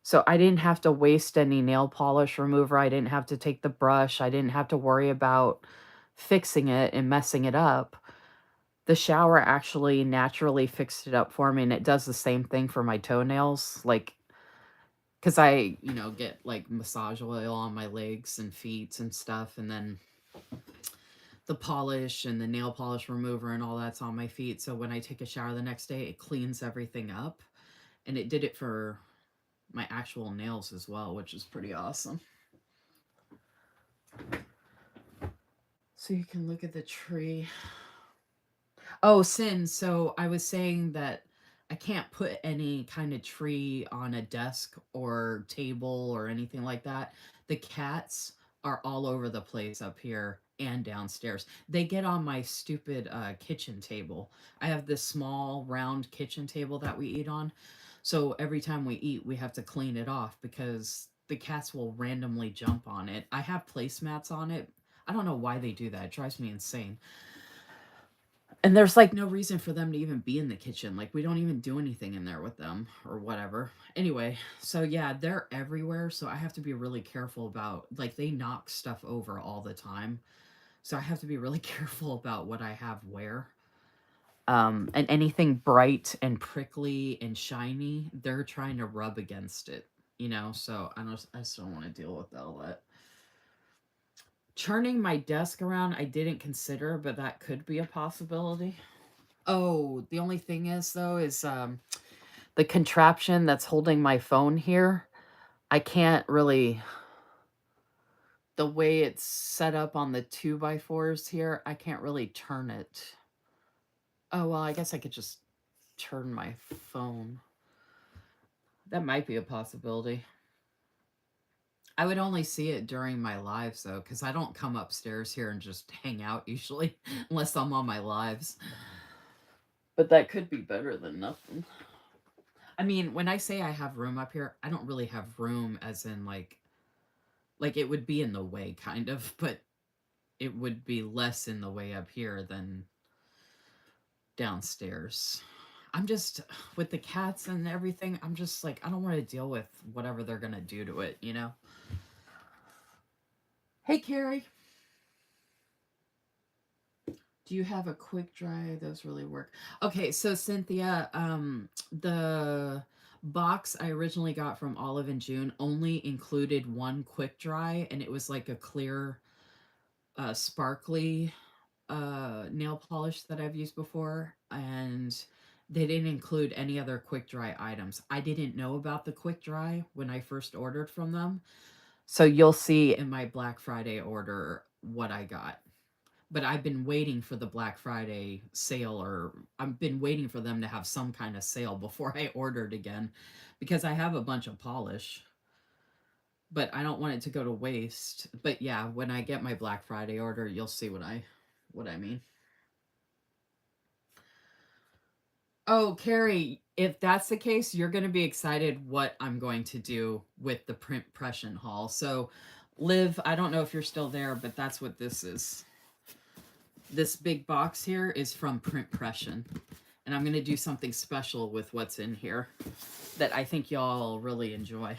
So I didn't have to waste any nail polish remover. I didn't have to take the brush. I didn't have to worry about fixing it and messing it up. The shower actually naturally fixed it up for me, and it does the same thing for my toenails. Like, because I, get like massage oil on my legs and feet and stuff, and then the polish and the nail polish remover and all that's on my feet. So when I take a shower the next day, it cleans everything up. And it did it for my actual nails as well, which is pretty awesome. So you can look at the tree. Oh, Sin. So I was saying that I can't put any kind of tree on a desk or table or anything like that. The cats are all over the place up here and downstairs. They get on my stupid kitchen table. I have this small round kitchen table that we eat on. So every time we eat, we have to clean it off because the cats will randomly jump on it. I have placemats on it. I don't know why they do that. It drives me insane. And there's like no reason for them to even be in the kitchen. Like we don't even do anything in there with them or whatever. Anyway, so yeah, they're everywhere. So I have to be really careful about, like, they knock stuff over all the time. So I have to be really careful about what I have where. And anything bright and prickly and shiny, they're trying to rub against it, you know? So I just don't want to deal with all that. Turning my desk around, I didn't consider, but that could be a possibility. Oh, the only thing is though is the contraption that's holding my phone here. I can't really, the way it's set up on the 2x4s here, I can't really turn it. Oh well, I guess I could just turn my phone. That might be a possibility. I would only see it during my lives though, because I don't come upstairs here and just hang out usually, unless I'm on my lives. But that could be better than nothing. I mean, when I say I have room up here, I don't really have room as in like it would be in the way kind of, but it would be less in the way up here than downstairs. I'm just, with the cats and everything, I'm just like, I don't want to deal with whatever they're going to do to it, you know? Hey, Carrie. Do you have a quick dry? Those really work. Okay, so Cynthia, the box I originally got from Olive and June only included one quick dry, and it was like a clear, sparkly nail polish that I've used before, and they didn't include any other quick dry items. I didn't know about the quick dry when I first ordered from them. So you'll see in my Black Friday order what I got. But I've been waiting for the Black Friday sale, or I've been waiting for them to have some kind of sale before I ordered again, because I have a bunch of polish, but I don't want it to go to waste. But yeah, when I get my Black Friday order, you'll see what I mean. Oh, Carrie, if that's the case, you're going to be excited what I'm going to do with the print pression haul. So, Liv, I don't know if you're still there, but that's what this is. This big box here is from Print Pression. And I'm going to do something special with what's in here that I think y'all really enjoy.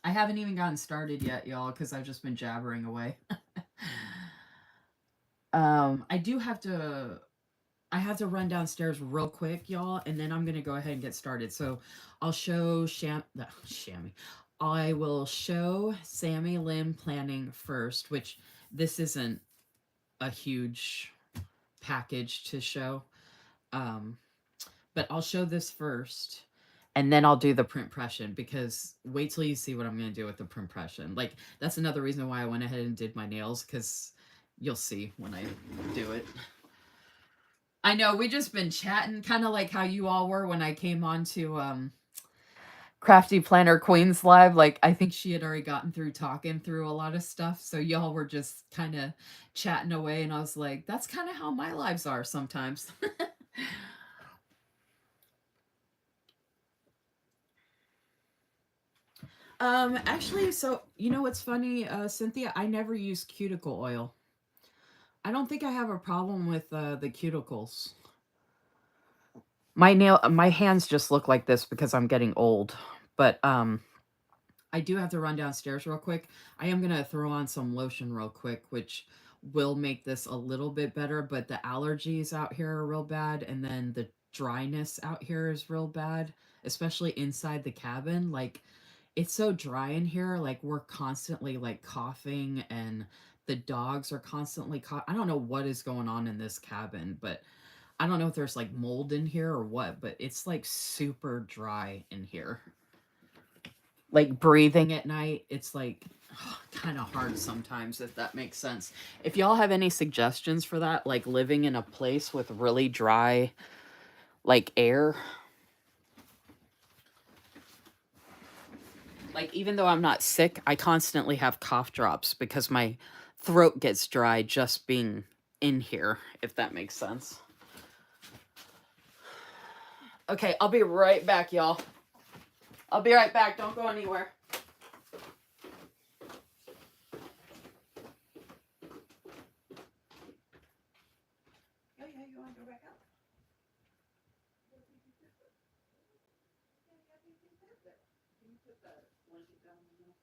I haven't even gotten started yet, y'all, because I've just been jabbering away. I do have to... I have to run downstairs real quick, y'all, and then I'm going to go ahead and get started. So I'll show I will show Sammy Lynn planning first, which this isn't a huge package to show. But I'll show this first, and then I'll do the print pression, because wait till you see what I'm going to do with the print pression. Like, that's another reason why I went ahead and did my nails, because you'll see when I do it. I know, we just been chatting, kind of like how you all were when I came on to Crafty Planner Queens Live. Like, I think she had already gotten through talking through a lot of stuff, so y'all were just kind of chatting away, and I was like, that's kind of how my lives are sometimes. Actually, so you know what's funny, Cynthia? I never use cuticle oil. I don't think I have a problem with the cuticles. My hands just look like this because I'm getting old. But I do have to run downstairs real quick. I am gonna throw on some lotion real quick, which will make this a little bit better. But the allergies out here are real bad, and then the dryness out here is real bad, especially inside the cabin. Like, it's so dry in here. Like, we're constantly like coughing, and the dogs are constantly I don't know what is going on in this cabin, but I don't know if there's like mold in here or what, but it's like super dry in here. Like, breathing at night, it's like kind of hard sometimes, if that makes sense. If y'all have any suggestions for that, like living in a place with really dry like air, like, even though I'm not sick, I constantly have cough drops because my throat gets dry just being in here, if that makes sense. Okay, I'll be right back, y'all. I'll be right back. Don't go anywhere. Yeah, yeah, you want to go back up? Can you put the blanket down in the middle?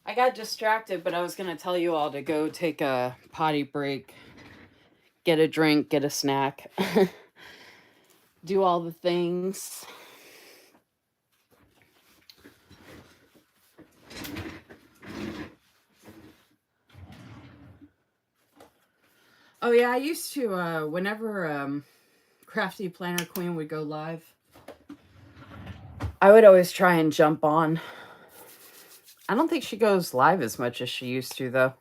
I got distracted, but I was going to tell you all to go take a potty break, get a drink, get a snack, do all the things. Oh, yeah, I used to, whenever Crafty Planner Queen would go live, I would always try and jump on. I don't think she goes live as much as she used to, though.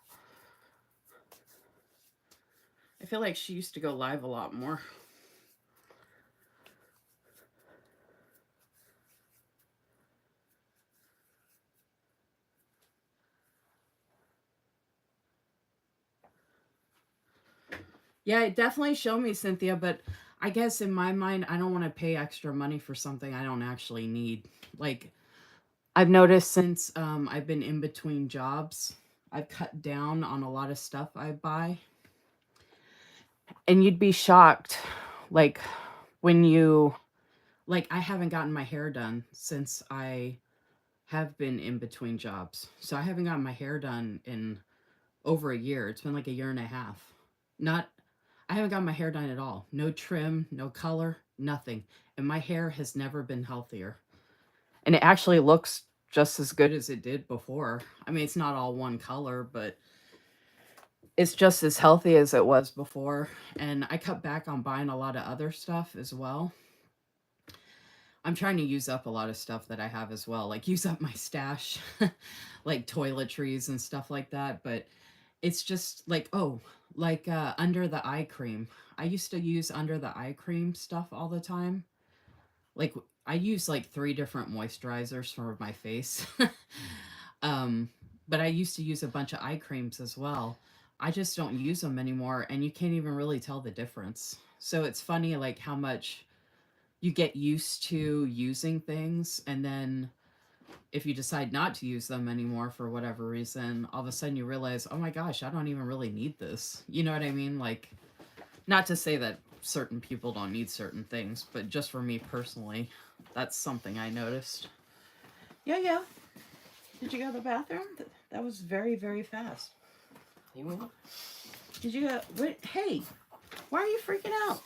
I feel like she used to go live a lot more. Yeah, it definitely showed me, Cynthia, but I guess in my mind, I don't want to pay extra money for something I don't actually need. Like, I've noticed since I've been in between jobs, I've cut down on a lot of stuff I buy. And you'd be shocked, like, when you, like, I haven't gotten my hair done since I have been in between jobs. So I haven't gotten my hair done in over a year. It's been like a year and a half. Not, I haven't gotten my hair done at all. No trim, no color, nothing. And my hair has never been healthier. And it actually looks just as good as it did before. I mean, it's not all one color, but it's just as healthy as it was before. And I cut back on buying a lot of other stuff as well. I'm trying to use up a lot of stuff that I have as well, like use up my stash, like toiletries and stuff like that. But it's just like, oh, like under the eye cream. I used to use under the eye cream stuff all the time. Like I use like 3 different moisturizers for my face. um, but I used to use a bunch of eye creams as well. I just don't use them anymore, and you can't even really tell the difference. So it's funny, like how much you get used to using things, and then if you decide not to use them anymore for whatever reason, all of a sudden you realize, oh my gosh, I don't even really need this. You know what I mean? Like, not to say that certain people don't need certain things, but just for me personally, that's something I noticed. Yeah, yeah. Did you go to the bathroom? That was very, very fast. You will? Did you go? What? Hey, why are you freaking out?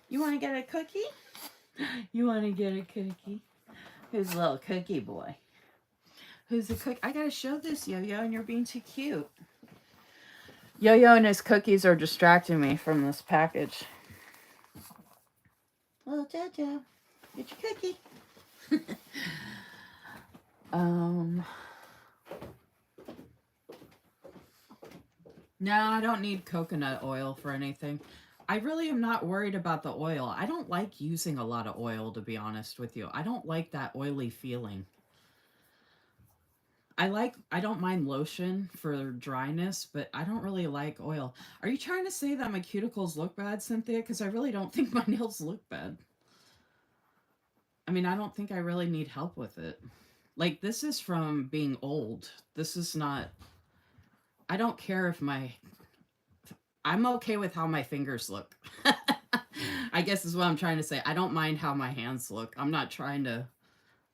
You want to get a cookie? You want to get a cookie? Who's a little cookie boy? Who's the cook? I gotta show this, Yo-Yo, and you're being too cute. Yo-Yo and his cookies are distracting me from this package. Little Jojo, get your cookie. No, I don't need coconut oil for anything. I really am not worried about the oil. I don't like using a lot of oil, to be honest with you. I don't like that oily feeling. I don't mind lotion for dryness, but I don't really like oil. Are you trying to say that my cuticles look bad, Cynthia? Because I really don't think my nails look bad. I mean, I don't think I really need help with it. Like, this is from being old. This is not. I don't care if my. I'm okay with how my fingers look. I guess is what I'm trying to say. I don't mind how my hands look. I'm not trying to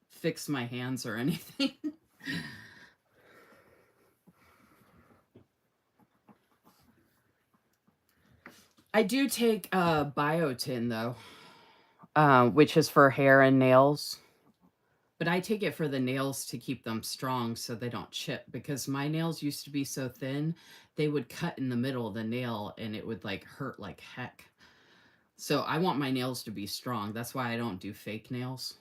fix my hands or anything. I do take biotin though, which is for hair and nails. But I take it for the nails to keep them strong so they don't chip, because my nails used to be so thin, they would cut in the middle of the nail and it would like hurt like heck. So I want my nails to be strong. That's why I don't do fake nails.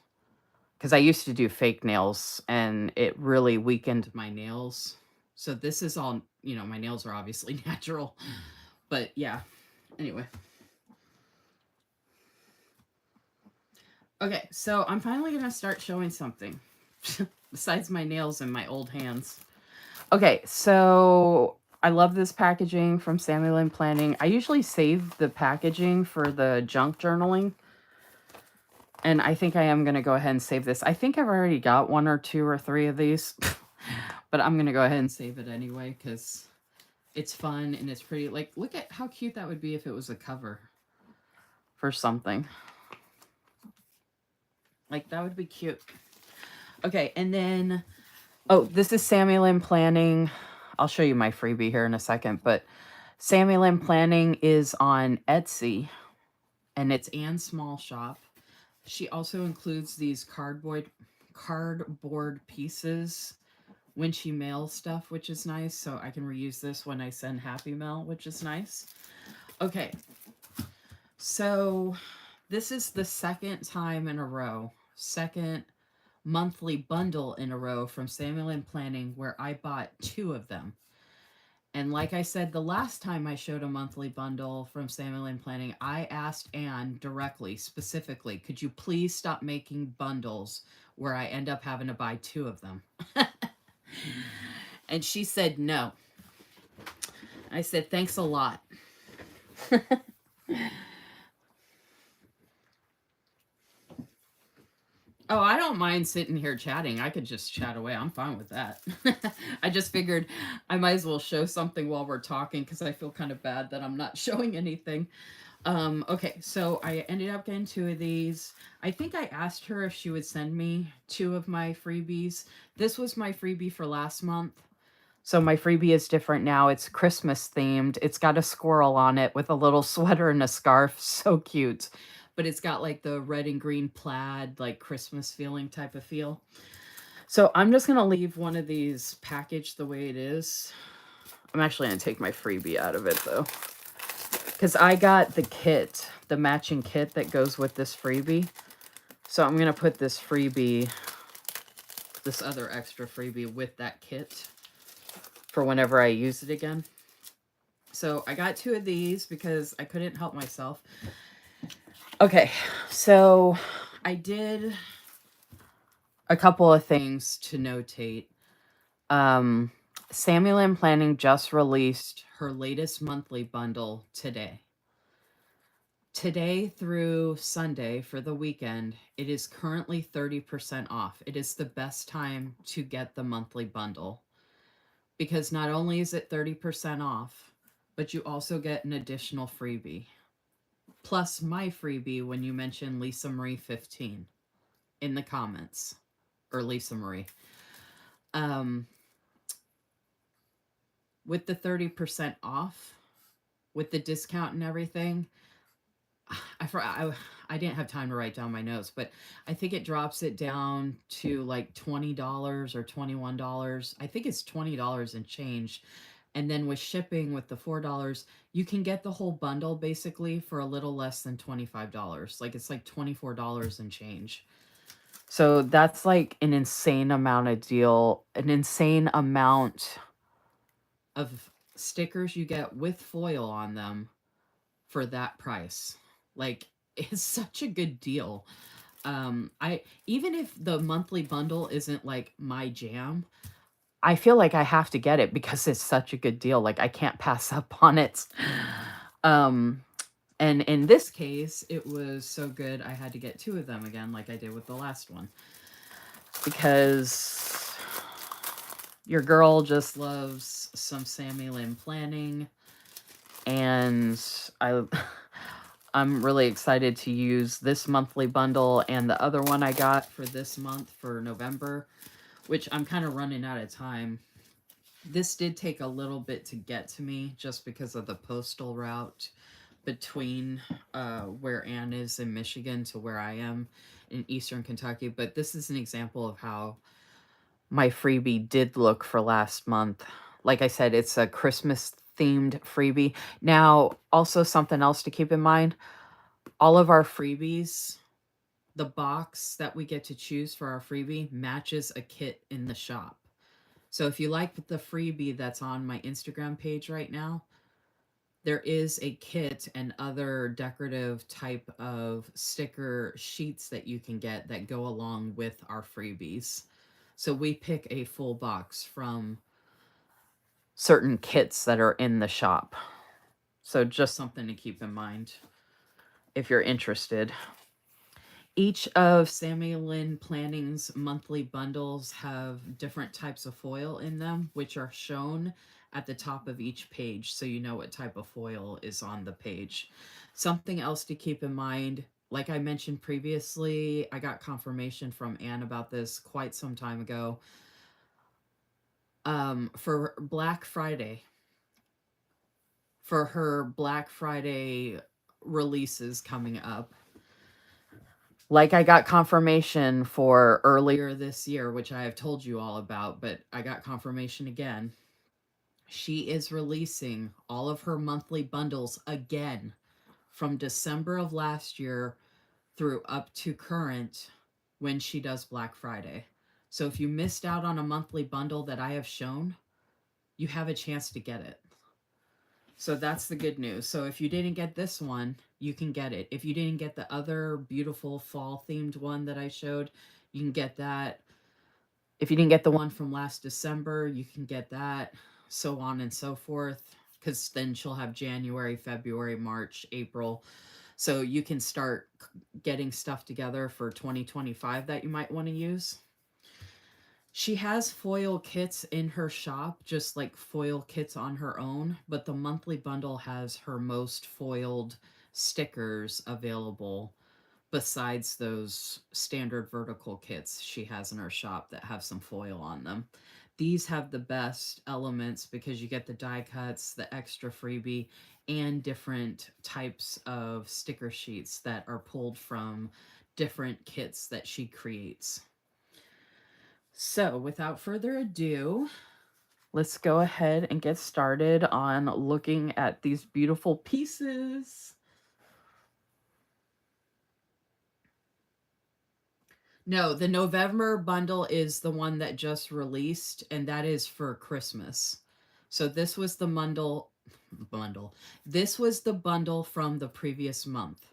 Because I used to do fake nails and it really weakened my nails. So this is all, my nails are obviously natural. But yeah, anyway. Okay, so I'm finally going to start showing something besides my nails and my old hands. Okay, so I love this packaging from Samuel and Planning. I usually save the packaging for the junk journaling. And I think I am going to go ahead and save this. I think I've already got 1 or 2 or 3 of these. But I'm going to go ahead and save it anyway because it's fun and it's pretty. Like, look at how cute that would be if it was a cover for something. Like, that would be cute. Okay, and then, oh, this is Samuel and Planning. I'll show you my freebie here in a second, but Samuel and Planning is on Etsy, and it's Anne's Small Shop. She also includes these cardboard pieces when she mails stuff, which is nice. So I can reuse this when I send Happy Mail, which is nice. Okay, so this is the second time in a row, second monthly bundle in a row from Samuel and Planning where I bought 2 of them. And like I said, the last time I showed a monthly bundle from Samuel and Planning, I asked Anne directly, specifically, could you please stop making bundles where I end up having to buy 2 of them? And she said no. I said, thanks a lot. Oh, I don't mind sitting here chatting. I could just chat away. I'm fine with that. I just figured I might as well show something while we're talking because I feel kind of bad that I'm not showing anything. Okay, so I ended up getting 2 of these. I think I asked her if she would send me 2 of my freebies. This was my freebie for last month. So my freebie is different now. It's Christmas themed. It's got a squirrel on it with a little sweater and a scarf. So cute. But it's got like the red and green plaid, like Christmas feeling type of feel. So I'm just going to leave one of these packaged the way it is. I'm actually going to take my freebie out of it though, because I got the kit, the matching kit that goes with this freebie. So I'm going to put this freebie, this other extra freebie with that kit for whenever I use it again. So I got 2 of these because I couldn't help myself. Okay, so I did a couple of things to notate. Samuel and Planning just released her latest monthly bundle today. Today through Sunday for the weekend, it is currently 30% off. It is the best time to get the monthly bundle because not only is it 30% off, but you also get an additional freebie. Plus my freebie when you mention Lisa Marie 15 in the comments, or Lisa Marie. With the 30% off, with the discount and everything, I didn't have time to write down my notes, but I think it drops it down to like $20 or $21. I think it's $20 and change. And then with shipping with the $4, you can get the whole bundle basically for a little less than $25. Like it's like $24 and change. So that's like an insane amount of deal, an insane amount of stickers you get with foil on them for that price. Like it's such a good deal. I even if the monthly bundle isn't like my jam, I feel like I have to get it because it's such a good deal. Like I can't pass up on it. Um, and in this case, it was so good I had to get 2 of them again, like I did with the last one, because your girl just loves some Sammy Lynn planning, and I I'm really excited to use this monthly bundle and the other one I got for this month for November, which I'm kind of running out of time. This did take a little bit to get to me just because of the postal route between where Anne is in Michigan to where I am in Eastern Kentucky. But this is an example of how my freebie did look for last month. Like I said, it's a Christmas themed freebie. Now, also something else to keep in mind, all of our freebies, the box that we get to choose for our freebie matches a kit in the shop. So if you like the freebie that's on my Instagram page right now, there is a kit and other decorative type of sticker sheets that you can get that go along with our freebies. So we pick a full box from certain kits that are in the shop. So just something to keep in mind if you're interested. Each of Sammy Lynn Planning's monthly bundles have different types of foil in them, which are shown at the top of each page so you know what type of foil is on the page. Something else to keep in mind, like I mentioned previously, I got confirmation from Anne about this quite some time ago. For Black Friday, for her Black Friday releases coming up, like I got confirmation for earlier this year, which I have told you all about, but I got confirmation again. She is releasing all of her monthly bundles again from December of last year through up to current when she does Black Friday. So if you missed out on a monthly bundle that I have shown, you have a chance to get it. So that's the good news. So if you didn't get this one, you can get it. If you didn't get the other beautiful fall themed one that I showed, you can get that. If you didn't get the one from last December, you can get that, so on and so forth. Because then she'll have January, February, March, April. So you can start getting stuff together for 2025 that you might want to use. She has foil kits in her shop, just like foil kits on her own, but the monthly bundle has her most foiled stickers available besides those standard vertical kits she has in her shop that have some foil on them. These have the best elements because you get the die cuts, the extra freebie, and different types of sticker sheets that are pulled from different kits that she creates. So, without further ado, let's go ahead and get started on looking at these beautiful pieces. No, the November bundle is the one that just released, and that is for Christmas. So this was the bundle. This was the bundle from the previous month.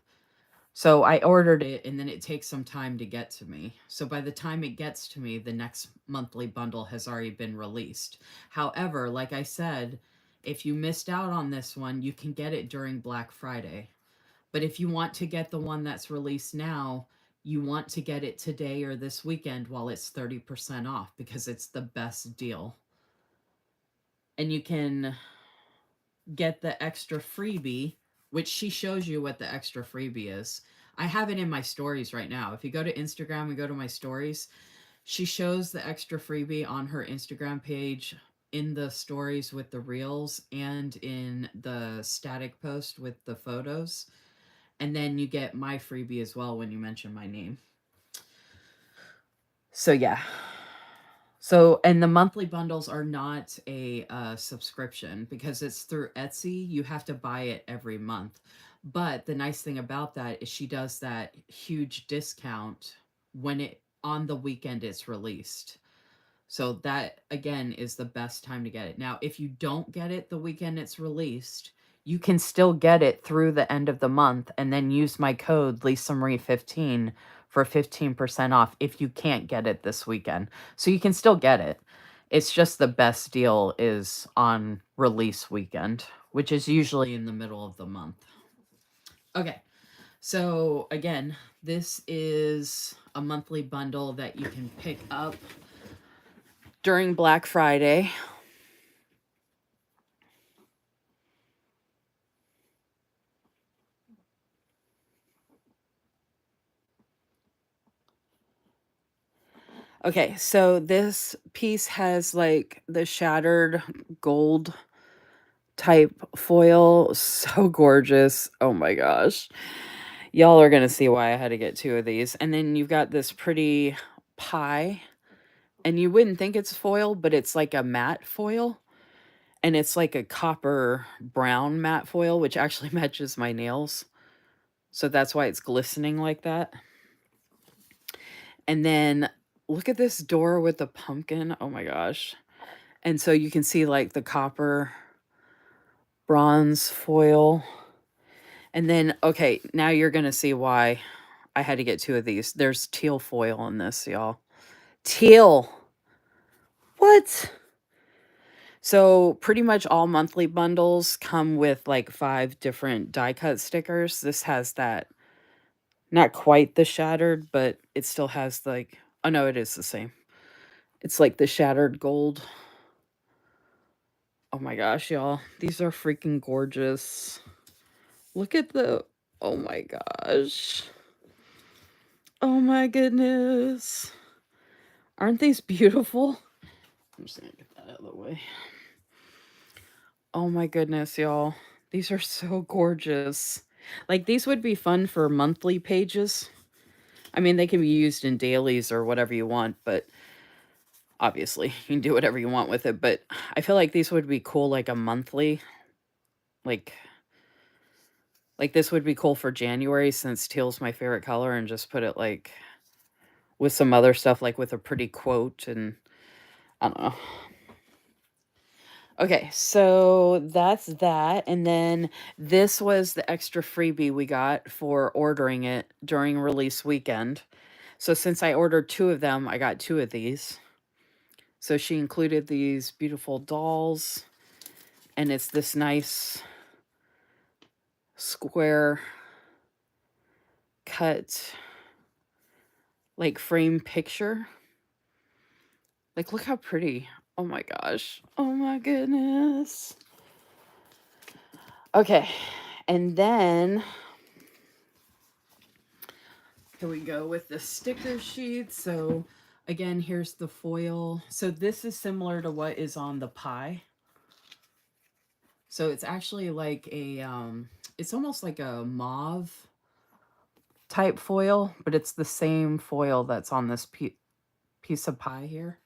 So I ordered it and then it takes some time to get to me. So by the time it gets to me, the next monthly bundle has already been released. However, like I said, if you missed out on this one, you can get it during Black Friday. But if you want to get the one that's released now, you want to get it today or this weekend while it's 30% off because it's the best deal. And you can get the extra freebie, which she shows you what the extra freebie is. I have it in my stories right now. If you go to Instagram and go to my stories, she shows the extra freebie on her Instagram page in the stories with the reels and in the static post with the photos. And then you get my freebie as well when you mention my name. So yeah. So, and the monthly bundles are not a subscription because it's through Etsy. You have to buy it every month. But the nice thing about that is she does that huge discount when it on the weekend it's released. So that again is the best time to get it. Now, if you don't get it the weekend it's released, you can still get it through the end of the month and then use my code LisaMarie15 for 15% off if you can't get it this weekend. So you can still get it. It's just the best deal is on release weekend, which is usually in the middle of the month. Okay. So again, this is a monthly bundle that you can pick up during Black Friday. Okay, so this piece has like the shattered gold type foil. So gorgeous. Oh my gosh. Y'all are going to see why I had to get two of these. And then you've got this pretty pie. And you wouldn't think it's foil, but it's like a matte foil. And it's like a copper brown matte foil, which actually matches my nails. So that's why it's glistening like that. And then look at this door with the pumpkin. Oh my gosh. And so you can see like the copper bronze foil. And then, okay, now you're going to see why I had to get two of these. There's teal foil in this, y'all. Teal. What? So pretty much all monthly bundles come with like 5 different die cut stickers. This has that, not quite the shattered, but it still has like, oh no, it is the same. It's like the shattered gold. Oh my gosh, y'all. These are freaking gorgeous. Look at the, oh my gosh. Oh my goodness. Aren't these beautiful? I'm just gonna get that out of the way. Oh my goodness, y'all. These are so gorgeous. Like, these would be fun for monthly pages. I mean, they can be used in dailies or whatever you want, but obviously, you can do whatever you want with it. But I feel like these would be cool, like a monthly. Like this would be cool for January since teal's my favorite color, and just put it like with some other stuff, like with a pretty quote, and I don't know. Okay, so that's that. And then this was the extra freebie we got for ordering it during release weekend. So since I ordered 2 of them, I got 2 of these. So she included these beautiful dolls, and it's this nice square cut, like frame picture. Like, look how pretty. Oh my gosh. Oh my goodness. Okay, and then here we go with the sticker sheet. So again, here's the foil. So this is similar to what is on the pie. So it's actually like a, it's almost like a mauve type foil, but it's the same foil that's on this piece of pie here.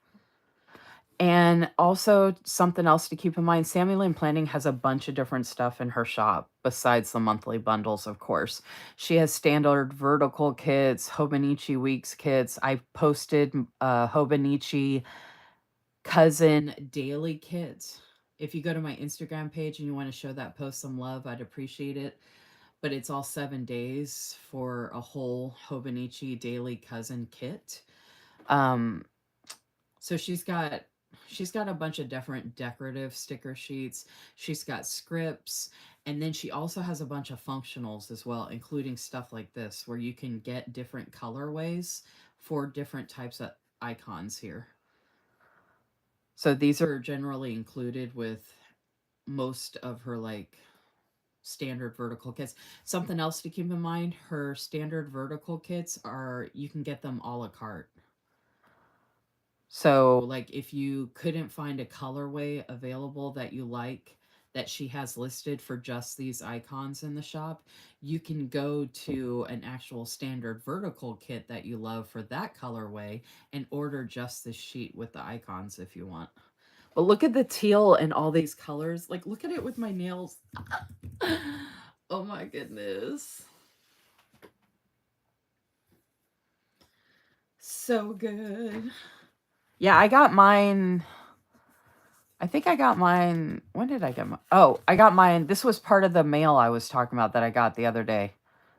And also something else to keep in mind, Sammy Lynn Planning has a bunch of different stuff in her shop besides the monthly bundles, of course. She has standard vertical kits, Hobonichi Weeks kits. I posted Hobonichi cousin daily kits. If you go to my Instagram page and you want to show that post some love, I'd appreciate it. But it's all 7 days for a whole Hobonichi daily cousin kit. So she's got a bunch of different decorative sticker sheets. She's got scripts, and then she also has a bunch of functionals as well, including stuff like this where you can get different colorways for different types of icons here. So these are generally included with most of her like standard vertical kits. Something else to keep in mind, her standard vertical kits are, you can get them a la carte. So, like, if you couldn't find a colorway available that you like that she has listed for just these icons in the shop, you can go to an actual standard vertical kit that you love for that colorway and order just this sheet with the icons if you want. But look at the teal and all these colors. Like, look at it with my nails. Oh my goodness. So good. Yeah, I got mine. I think I got mine. When did I get mine? Oh, I got mine. This was part of the mail I was talking about that I got the other day.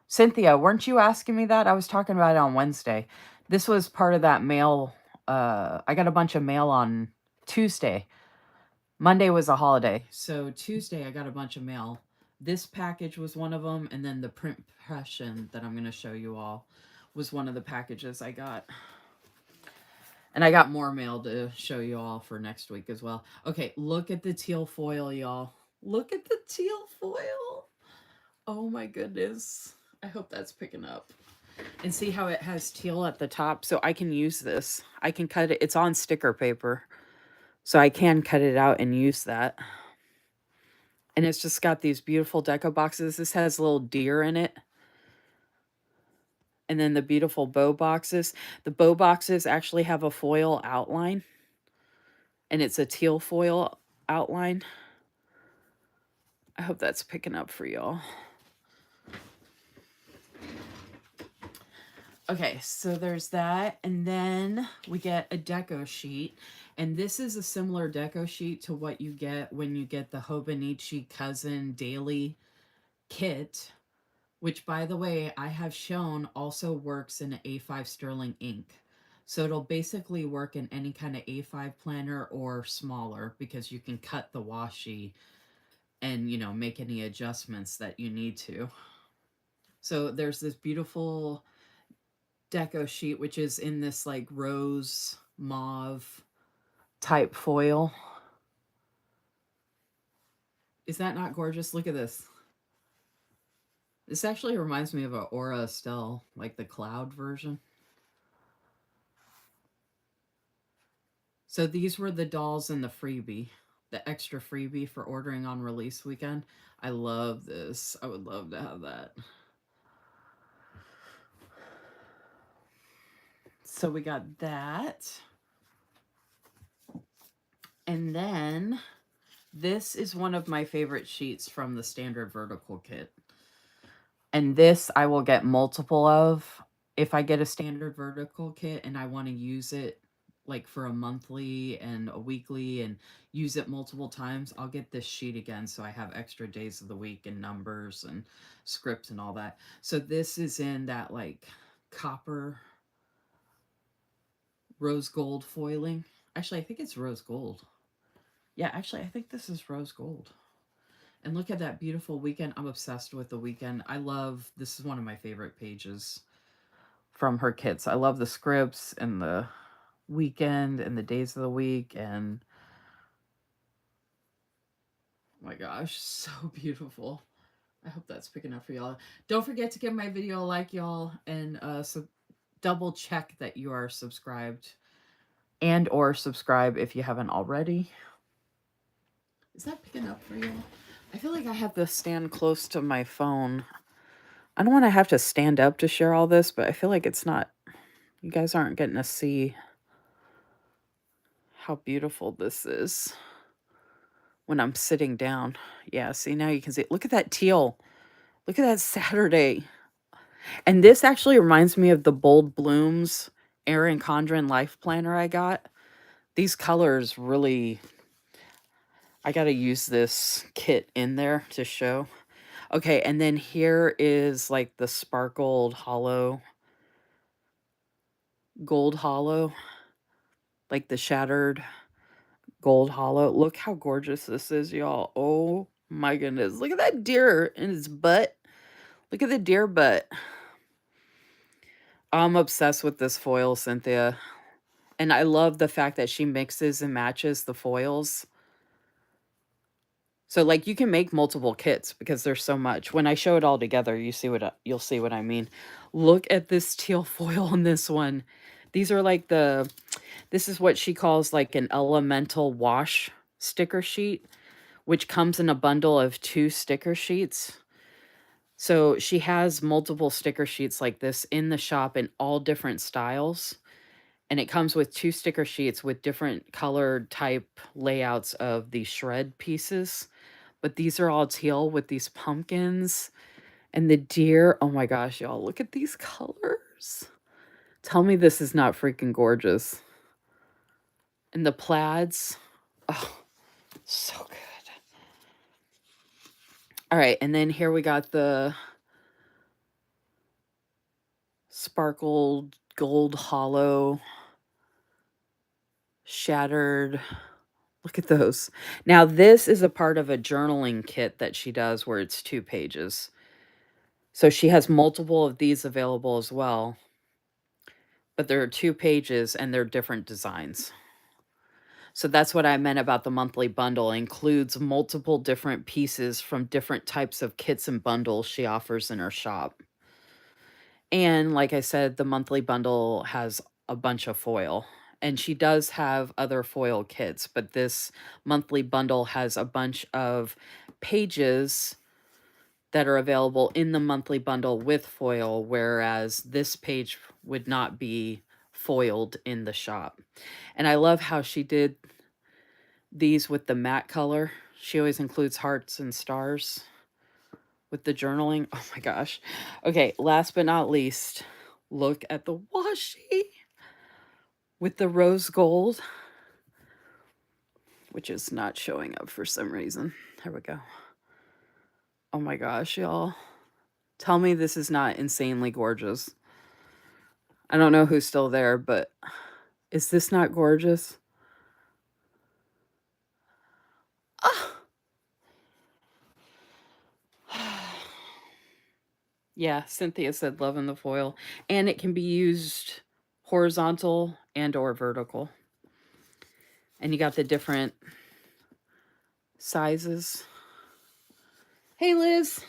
Cynthia, weren't you asking me that? I was talking about it on Wednesday. This was part of that mail. I got a bunch of mail on Tuesday. Monday was a holiday. So Tuesday I got a bunch of mail. This package was one of them, and then the print impression that I'm going to show you all was one of the packages I got. And I got more mail to show you all for next week as well. Okay, look at the teal foil, y'all. Look at the teal foil. Oh my goodness. I hope that's picking up. And see how it has teal at the top? So I can use this. I can cut it. It's on sticker paper. So I can cut it out and use that. And it's just got these beautiful deco boxes. This has a little deer in it. And then the beautiful bow boxes. The bow boxes actually have a foil outline. And it's a teal foil outline. I hope that's picking up for y'all. Okay, so there's that. And then we get a deco sheet. And this is a similar deco sheet to what you get when you get the Hobonichi Cousin Daily kit, which, by the way, I have shown also works in A5 Sterling ink. So it'll basically work in any kind of A5 planner or smaller, because you can cut the washi and, you know, make any adjustments that you need to. So there's this beautiful deco sheet, which is in this like rose mauve type foil. Is that not gorgeous? Look at this. This actually reminds me of a Aura Estelle, like the cloud version. So these were the dolls in the freebie, the extra freebie for ordering on release weekend. I love this. I would love to have that. So we got that. And then this is one of my favorite sheets from the standard vertical kit. And this I will get multiple of if I get a standard vertical kit and I want to use it like for a monthly and a weekly and use it multiple times. I'll get this sheet again so I have extra days of the week and numbers and scripts and all that. So this is in that like copper rose gold foiling. Actually, I think it's rose gold. Yeah, actually, I think this is rose gold. And look at that beautiful weekend. I'm obsessed with the weekend. I love, this is one of my favorite pages from her kits. I love the scripts and the weekend and the days of the week. And oh my gosh, so beautiful. I hope that's picking up for y'all. Don't forget to give my video a like, y'all, and so double check that you are subscribed and or subscribe if you haven't already. Is that picking up for y'all? I feel like I have to stand close to my phone. I don't want to have to stand up to share all this, but I feel like it's not, you guys aren't getting to see how beautiful this is when I'm sitting down. Yeah, see, now you can see. Look at that teal. Look at that Saturday. And this actually reminds me of the Bold Blooms Erin Condren Life Planner I got. These colors really, I got to use this kit in there to show. Okay, and then here is like the sparkled hollow, gold hollow, like the shattered gold hollow. Look how gorgeous this is, y'all. Oh my goodness. Look at that deer in his butt. Look at the deer butt. I'm obsessed with this foil, Cynthia. And I love the fact that she mixes and matches the foils. So like you can make multiple kits because there's so much. When I show it all together, you'll see what I mean. Look at this teal foil on this one. These are like this is what she calls like an elemental wash sticker sheet, which comes in a bundle of 2 sticker sheets. So she has multiple sticker sheets like this in the shop in all different styles. And it comes with 2 sticker sheets with different colored type layouts of the shred pieces. But these are all teal with these pumpkins and the deer. Oh my gosh, y'all, look at these colors. Tell me this is not freaking gorgeous. And the plaids. Oh, so good. All right, and then here we got the sparkled gold hollow shattered Look at those. Now, this is a part of a journaling kit that she does where it's 2 pages. So she has multiple of these available as well, but there are 2 pages and they're different designs. So that's what I meant about the monthly bundle. It includes multiple different pieces from different types of kits and bundles she offers in her shop. And like I said, the monthly bundle has a bunch of foil. And she does have other foil kits, but this monthly bundle has a bunch of pages that are available in the monthly bundle with foil, whereas this page would not be foiled in the shop. And I love how she did these with the matte color. She always includes hearts and stars with the journaling. Oh my gosh. Okay, last but not least, look at the washi with the rose gold, which is not showing up for some reason. There we go. Oh my gosh, y'all. Tell me this is not insanely gorgeous. I don't know who's still there, but is this not gorgeous? Ah! Yeah, Cynthia said love in the foil. And it can be used horizontal and or vertical. And you got the different sizes. Hey, Liz.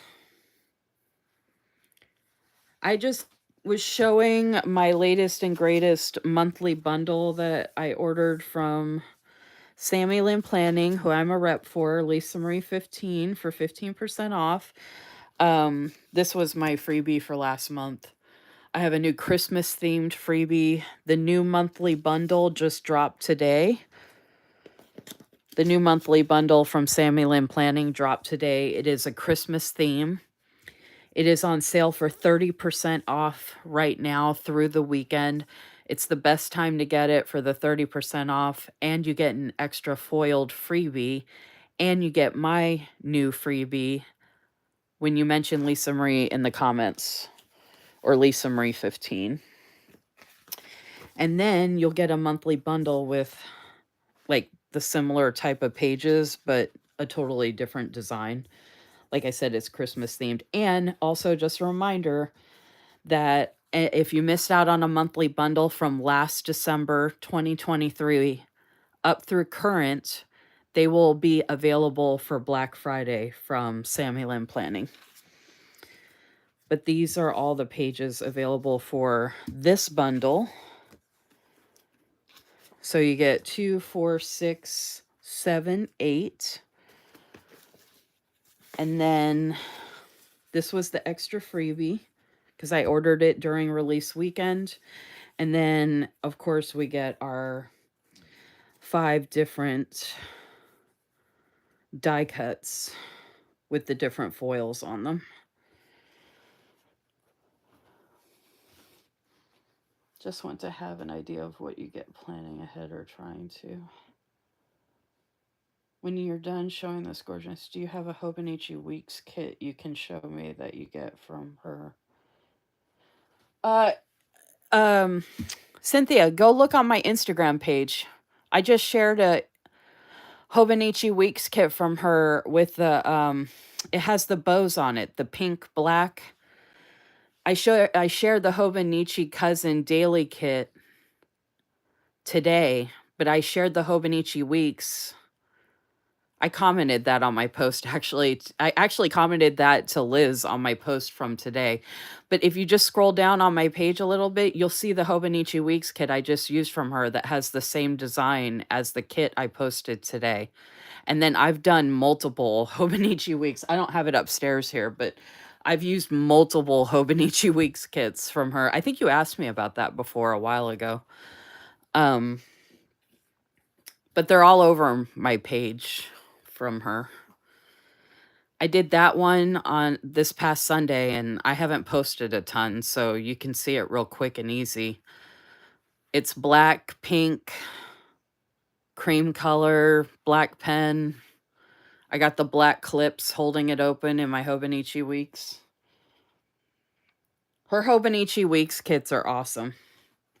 I just was showing my latest and greatest monthly bundle that I ordered from Sammy Lynn Planning, who I'm a rep for, Lisa Marie 15 for 15% off. This was my freebie for last month. I have a new Christmas themed freebie. The new monthly bundle just dropped today. The new monthly bundle from Sammy Lynn Planning dropped today. It is a Christmas theme. It is on sale for 30% off right now through the weekend. It's the best time to get it for the 30% off, and you get an extra foiled freebie, and you get my new freebie when you mention Lisa Marie in the comments, or Lisa Marie 15. And then you'll get a monthly bundle with like the similar type of pages, but a totally different design. Like I said, it's Christmas themed. And also just a reminder that if you missed out on a monthly bundle from last December 2023 up through current, they will be available for Black Friday from Sammy Lynn Planning. But these are all the pages available for this bundle. So you get 2, 4, 6, 7, 8. And then this was the extra freebie because I ordered it during release weekend. And then, of course, we get our 5 different die cuts with the different foils on them. Just want to have an idea of what you get planning ahead or trying to. When you're done showing this gorgeous, do you have a Hobonichi Weeks kit you can show me that you get from her? Cynthia, go look on my Instagram page. I just shared a Hobonichi Weeks kit from her with the it has the bows on it, the pink black. I shared the Hobonichi Cousin Daily kit today, but I shared the Hobonichi Weeks. I commented that on my post, actually. I actually commented that to Liz on my post from today. But if you just scroll down on my page a little bit, you'll see the Hobonichi Weeks kit I just used from her that has the same design as the kit I posted today. And then I've done multiple Hobonichi Weeks. I don't have it upstairs here, but I've used multiple Hobonichi Weeks kits from her. I think you asked me about that before a while ago. But they're all over my page from her. I did that one on this past Sunday, and I haven't posted a ton, so you can see it real quick and easy. It's black, pink, cream color, black pen. I got the black clips holding it open in my Hobonichi Weeks. Her Hobonichi Weeks kits are awesome.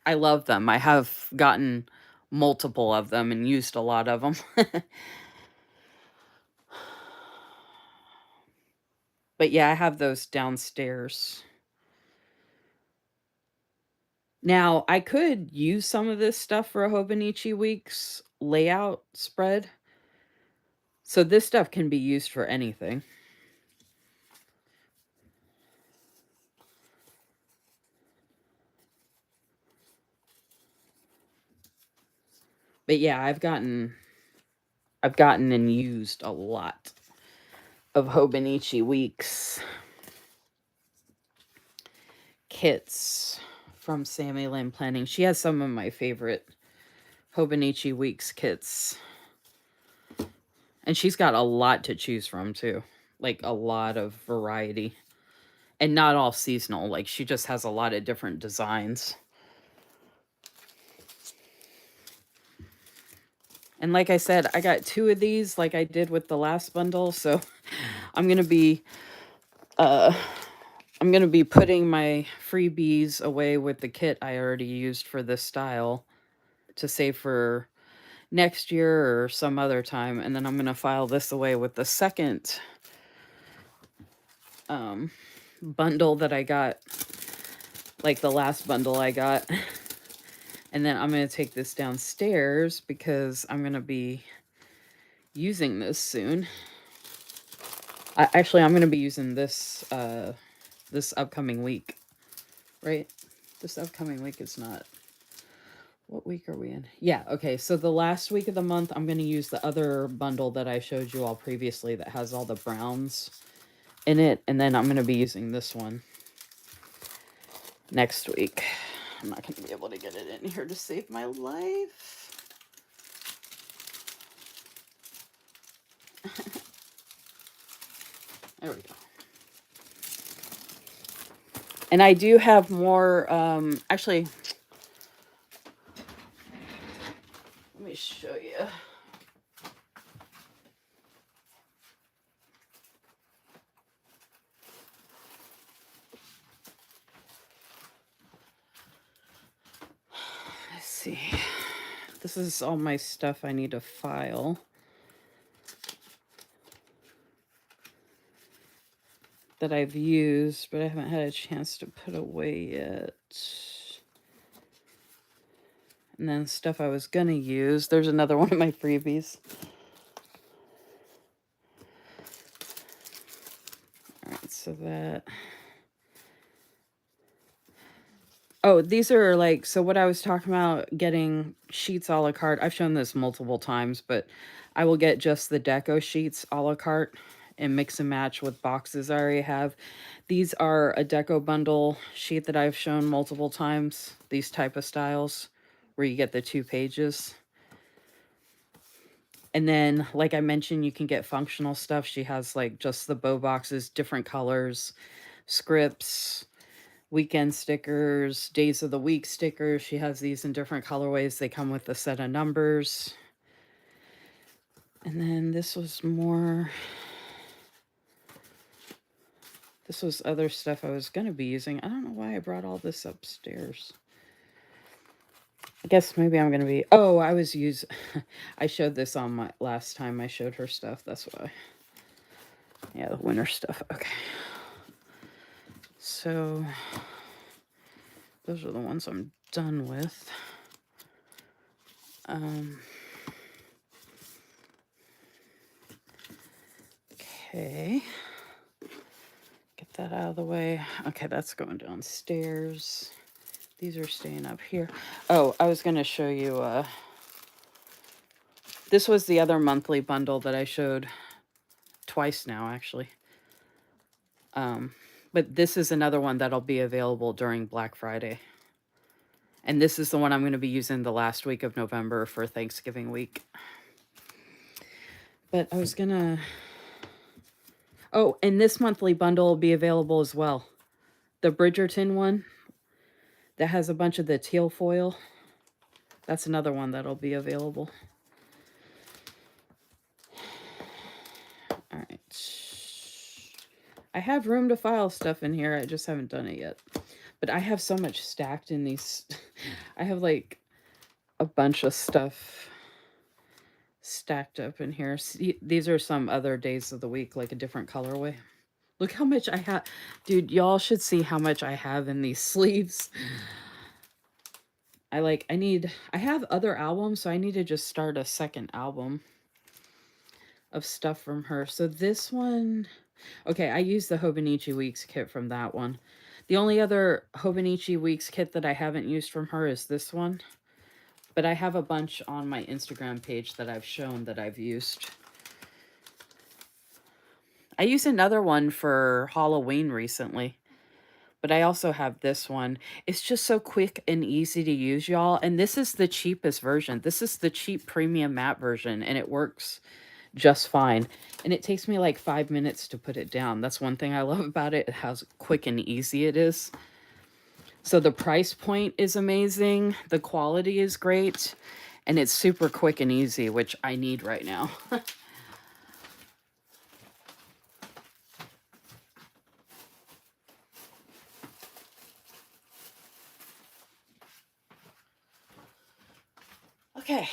I love them. I have gotten multiple of them and used a lot of them. But yeah, I have those downstairs. Now, I could use some of this stuff for a Hobonichi Weeks layout spread. So this stuff can be used for anything. But yeah, I've gotten and used a lot of Hobonichi Weeks kits from Sammy Lynn Planning. She has some of my favorite Hobonichi Weeks kits. And she's got a lot to choose from too. Like a lot of variety. And not all seasonal. Like she just has a lot of different designs. And like I said, I got 2 of these like I did with the last bundle, so I'm going to be putting my freebies away with the kit I already used for this style to save for next year or some other time, and then I'm going to file this away with the second bundle that I got, like the last bundle I got. And then I'm going to take this downstairs because I'm going to be using this soon. Actually, I'm going to be using this this upcoming week, right? This upcoming week is not... What week are we in? Yeah, okay. So the last week of the month, I'm going to use the other bundle that I showed you all previously that has all the browns in it. And then I'm going to be using this one next week. I'm not going to be able to get it in here to save my life. There we go. And I do have more, actually, let me show you. Let's see. This is all my stuff I need to file that I've used, but I haven't had a chance to put away yet. And then stuff I was gonna use. There's another one of my freebies. Alright, so that... Oh, these are like... So what I was talking about, getting sheets a la carte. I've shown this multiple times, but I will get just the deco sheets a la carte and mix and match with boxes I already have. These are a deco bundle sheet that I've shown multiple times. These type of styles where you get the 2 pages. And then, like I mentioned, you can get functional stuff. She has like just the bow boxes, different colors, scripts, weekend stickers, days of the week stickers. She has these in different colorways. They come with a set of numbers. And then this was more... This was other stuff I was going to be using. I don't know why I brought all this upstairs. I guess maybe I'm going to be... Oh, I was using... I showed this on my... Last time I showed her stuff. That's why. Yeah, the winter stuff. Okay. So... Those are the ones I'm done with. Okay. Get that out of the way. Okay, that's going downstairs. These are staying up here. Oh, I was going to show you... This was the other monthly bundle that I showed twice now, actually. But this is another one that'll be available during Black Friday. And this is the one I'm going to be using the last week of November for Thanksgiving week. But I was going to... Oh, and this monthly bundle will be available as well. The Bridgerton one that has a bunch of the teal foil. That's another one that'll be available. All right. I have room to file stuff in here. I just haven't done it yet. But I have so much stacked in these. I have like a bunch of stuff stacked up in here. See, these are some other days of the week, like a different colorway. Look how much I have. Dude, y'all should see how much I have in these sleeves. I have other albums, so I need to just start a second album of stuff from her. So this one, okay, I used the Hobonichi Weeks kit from that one. The only other Hobonichi Weeks kit that I haven't used from her is this one. But I have a bunch on my Instagram page that I've shown that I've used. I used another one for Halloween recently. But I also have this one. It's just so quick and easy to use, y'all. And this is the cheapest version. This is the cheap premium matte version, and it works just fine. And it takes me like 5 minutes to put it down. That's one thing I love about it, how quick and easy it is. So the price point is amazing. The quality is great. And it's super quick and easy, which I need right now. Okay,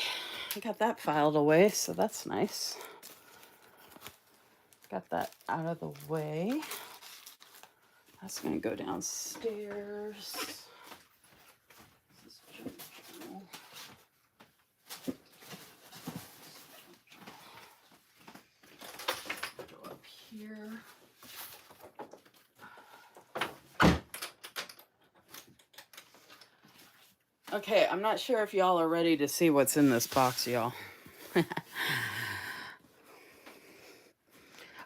I got that filed away, so that's nice. Got that out of the way. That's gonna go downstairs. This is junk journal. Go up here. Okay, I'm not sure if y'all are ready to see what's in this box, y'all.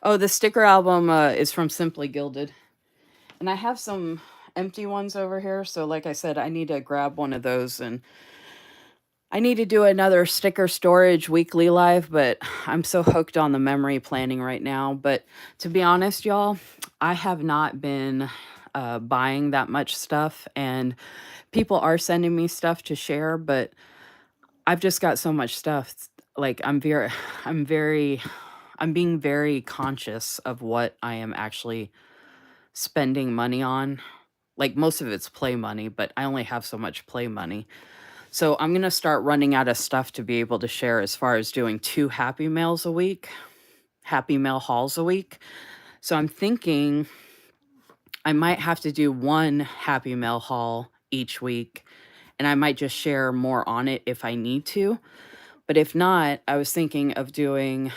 Oh, the sticker album is from Simply Gilded. And I have some empty ones over here. So like I said, I need to grab one of those. And I need to do another sticker storage weekly live. But I'm so hooked on the memory planning right now. But to be honest, y'all, I have not been buying that much stuff. And people are sending me stuff to share. But I've just got so much stuff. Like I'm being very conscious of what I am actually spending money on. Like most of it's play money, but I only have so much play money. So I'm going to start running out of stuff to be able to share as far as doing 2 Happy Mails a week, Happy Mail hauls a week. So I'm thinking I might have to do 1 Happy Mail haul each week, and I might just share more on it if I need to. But if not, I was thinking of doing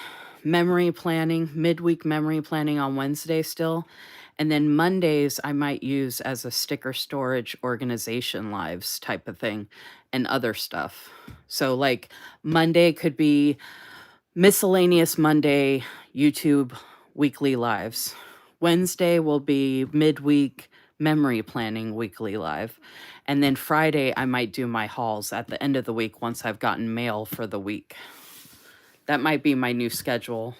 memory planning, midweek memory planning on Wednesday still. And then Mondays, I might use as a sticker storage organization lives type of thing and other stuff. So, like, Monday could be miscellaneous Monday YouTube weekly lives. Wednesday will be midweek memory planning weekly live. And then Friday, I might do my hauls at the end of the week once I've gotten mail for the week. That might be my new schedule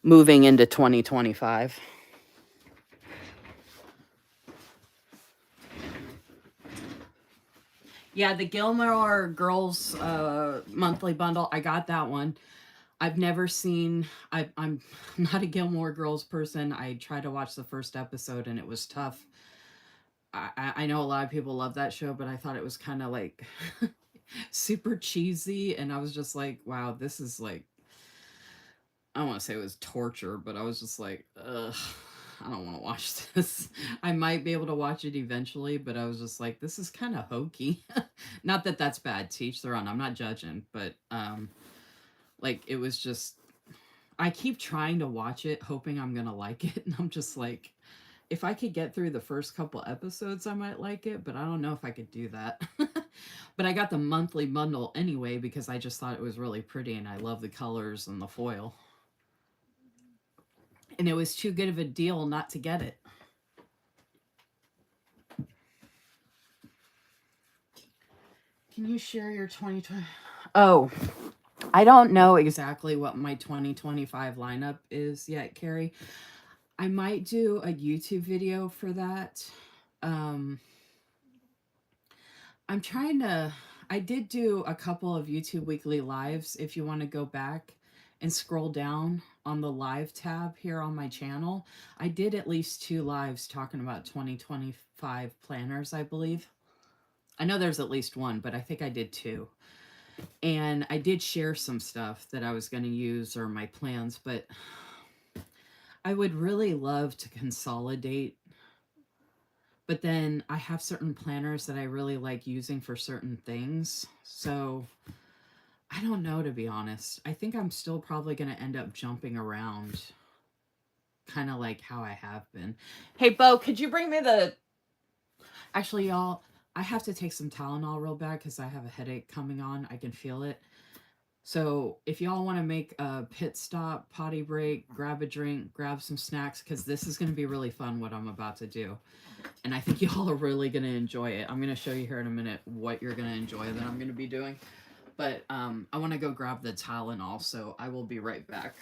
moving into 2025. Yeah, the Gilmore Girls monthly bundle, I got that one. I've never seen, I'm not a Gilmore Girls person. I tried to watch the first episode and it was tough. I know a lot of people love that show, but I thought it was kind of like super cheesy. And I was just like, wow, this is like, I don't want to say it was torture, but I was just like, ugh, I don't want to watch this. I might be able to watch it eventually, but I was just like, this is kind of hokey. Not that that's bad, to each their own. I'm not judging, but like it was just, I keep trying to watch it, hoping I'm gonna like it, and I'm just like, if I could get through the first couple episodes, I might like it, but I don't know if I could do that. But I got the monthly bundle anyway because I just thought it was really pretty and I love the colors and the foil. And it was too good of a deal not to get it. Can you share your 2020? Oh, I don't know exactly what my 2025 lineup is yet, Carrie. I might do a YouTube video for that. I'm trying to, I did do a couple of YouTube weekly lives. If you want to go back and scroll down on the live tab here on my channel, I did at least 2 lives talking about 2025 planners, I believe. I know there's at least one, but I think I did two. And I did share some stuff that I was going to use or my plans, but I would really love to consolidate. But then I have certain planners that I really like using for certain things. So I don't know, to be honest. I think I'm still probably going to end up jumping around, kind of like how I have been. Hey, Bo, could you bring me the. Actually, y'all, I have to take some Tylenol real bad because I have a headache coming on. I can feel it. So if y'all want to make a pit stop, potty break, grab a drink, grab some snacks, because this is going to be really fun what I'm about to do. And I think y'all are really going to enjoy it. I'm going to show you here in a minute what you're going to enjoy that I'm going to be doing. But I want to go grab the Tylenol, so I will be right back.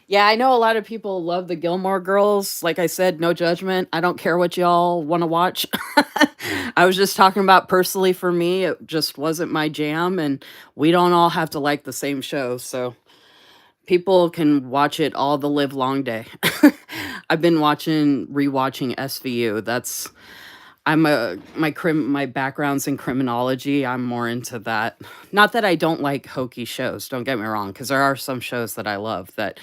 Yeah, I know a lot of people love the Gilmore Girls. Like I said, no judgment. I don't care what y'all want to watch. I was just talking about personally for me, it just wasn't my jam, and we don't all have to like the same show. So people can watch it all the live long day. I've been rewatching SVU. My background's in criminology. I'm more into that. Not that I don't like hokey shows, don't get me wrong, because there are some shows that I love that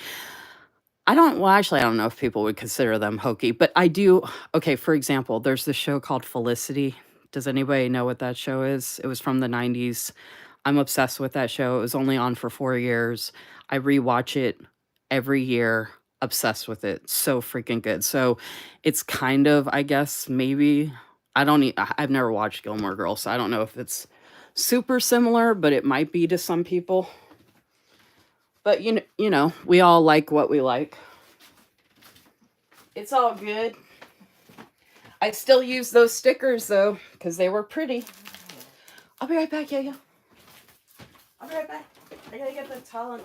I don't know if people would consider them hokey, but I do. Okay, for example, there's this show called Felicity. Does anybody know what that show is? It was from the 90s. I'm obsessed with that show. It was only on for 4 years. I rewatch it every year, obsessed with it. So freaking good. So it's kind of, I guess, maybe, I've never watched Gilmore Girls, so I don't know if it's super similar, but it might be to some people. But we all like what we like. It's all good. I still use those stickers though, because they were pretty. I'll be right back, yeah. I'll be right back. I gotta get the Tylenol.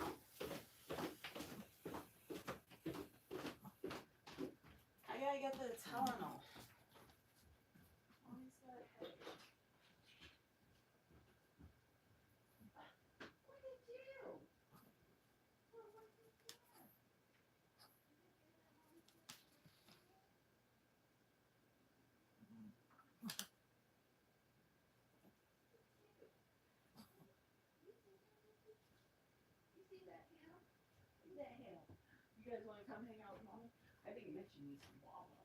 I gotta get the Tylenol. You guys want to come hang out with Mommy? I think Mitchie needs some water.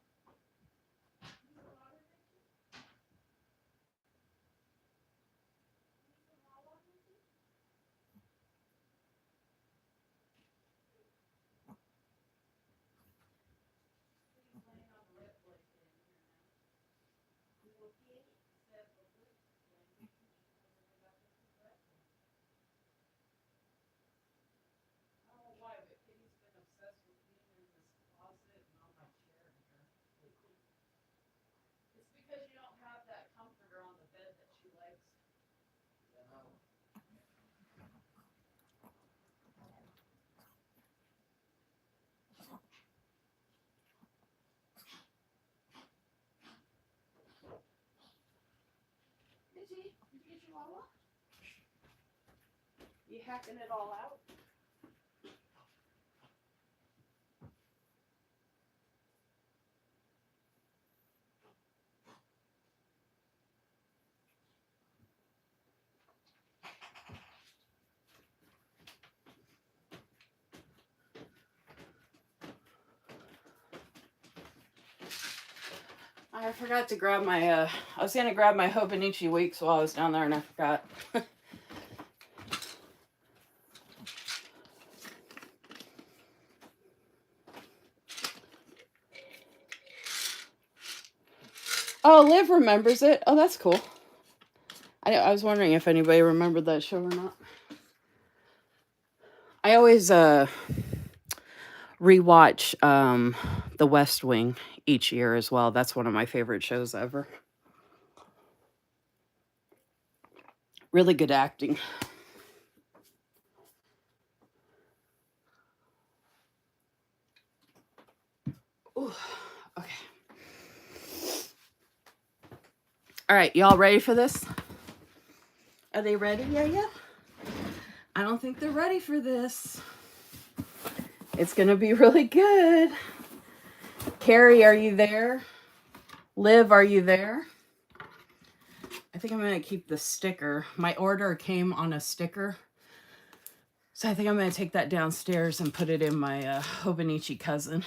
It's because you don't have that comforter on the bed that she likes. Mitchie, did you get your water? You hacking it all out? I forgot to grab my, I was going to grab my Hobonichi Weeks while I was down there and I forgot. Oh, Liv remembers it. Oh, that's cool. I was wondering if anybody remembered that show or not. I always rewatch The West Wing each year as well. That's one of my favorite shows ever. Really good acting. Ooh, okay. All right, y'all ready for this? Are they ready? Yeah. I don't think they're ready for this. It's gonna be really good. Carrie, are you there? Liv, are you there? I think I'm going to keep the sticker. My order came on a sticker. So I think I'm going to take that downstairs and put it in my Hobonichi cousin.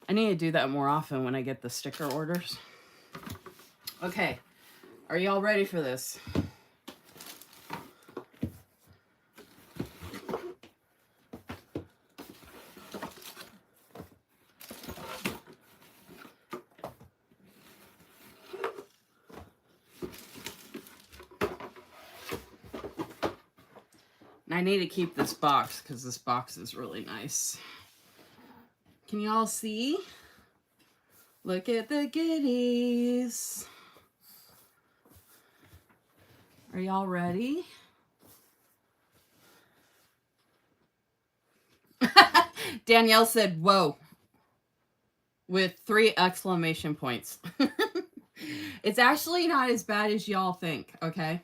I need to do that more often when I get the sticker orders. Okay. Are y'all ready for this? I need to keep this box because this box is really nice. Can y'all see? Look at the goodies. Are y'all ready? Danielle said, whoa, with 3 exclamation points. It's actually not as bad as y'all think, okay?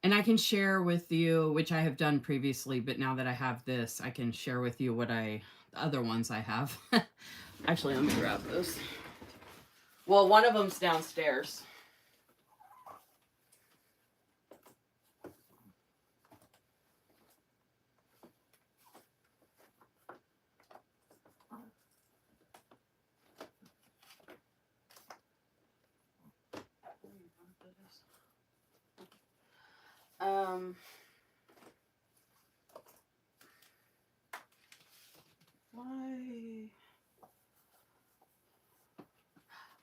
And I can share with you, which I have done previously, but now that I have this, I can share with you what the other ones I have. Actually, let me grab those. Well, one of them's downstairs. Why?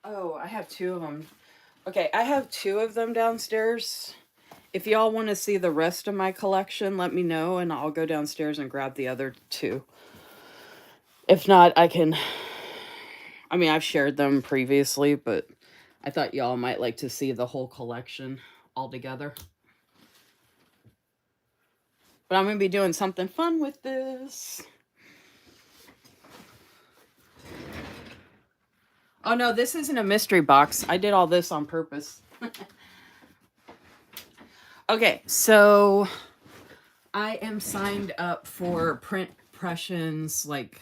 Oh, I have 2 of them. Okay, I have 2 of them downstairs. If y'all want to see the rest of my collection, let me know and I'll go downstairs and grab the other 2. If not, I mean, I've shared them previously, but I thought y'all might like to see the whole collection all together. But I'm going to be doing something fun with this. Oh no, this isn't a mystery box. I did all this on purpose. Okay, so I am signed up for print impressions, like,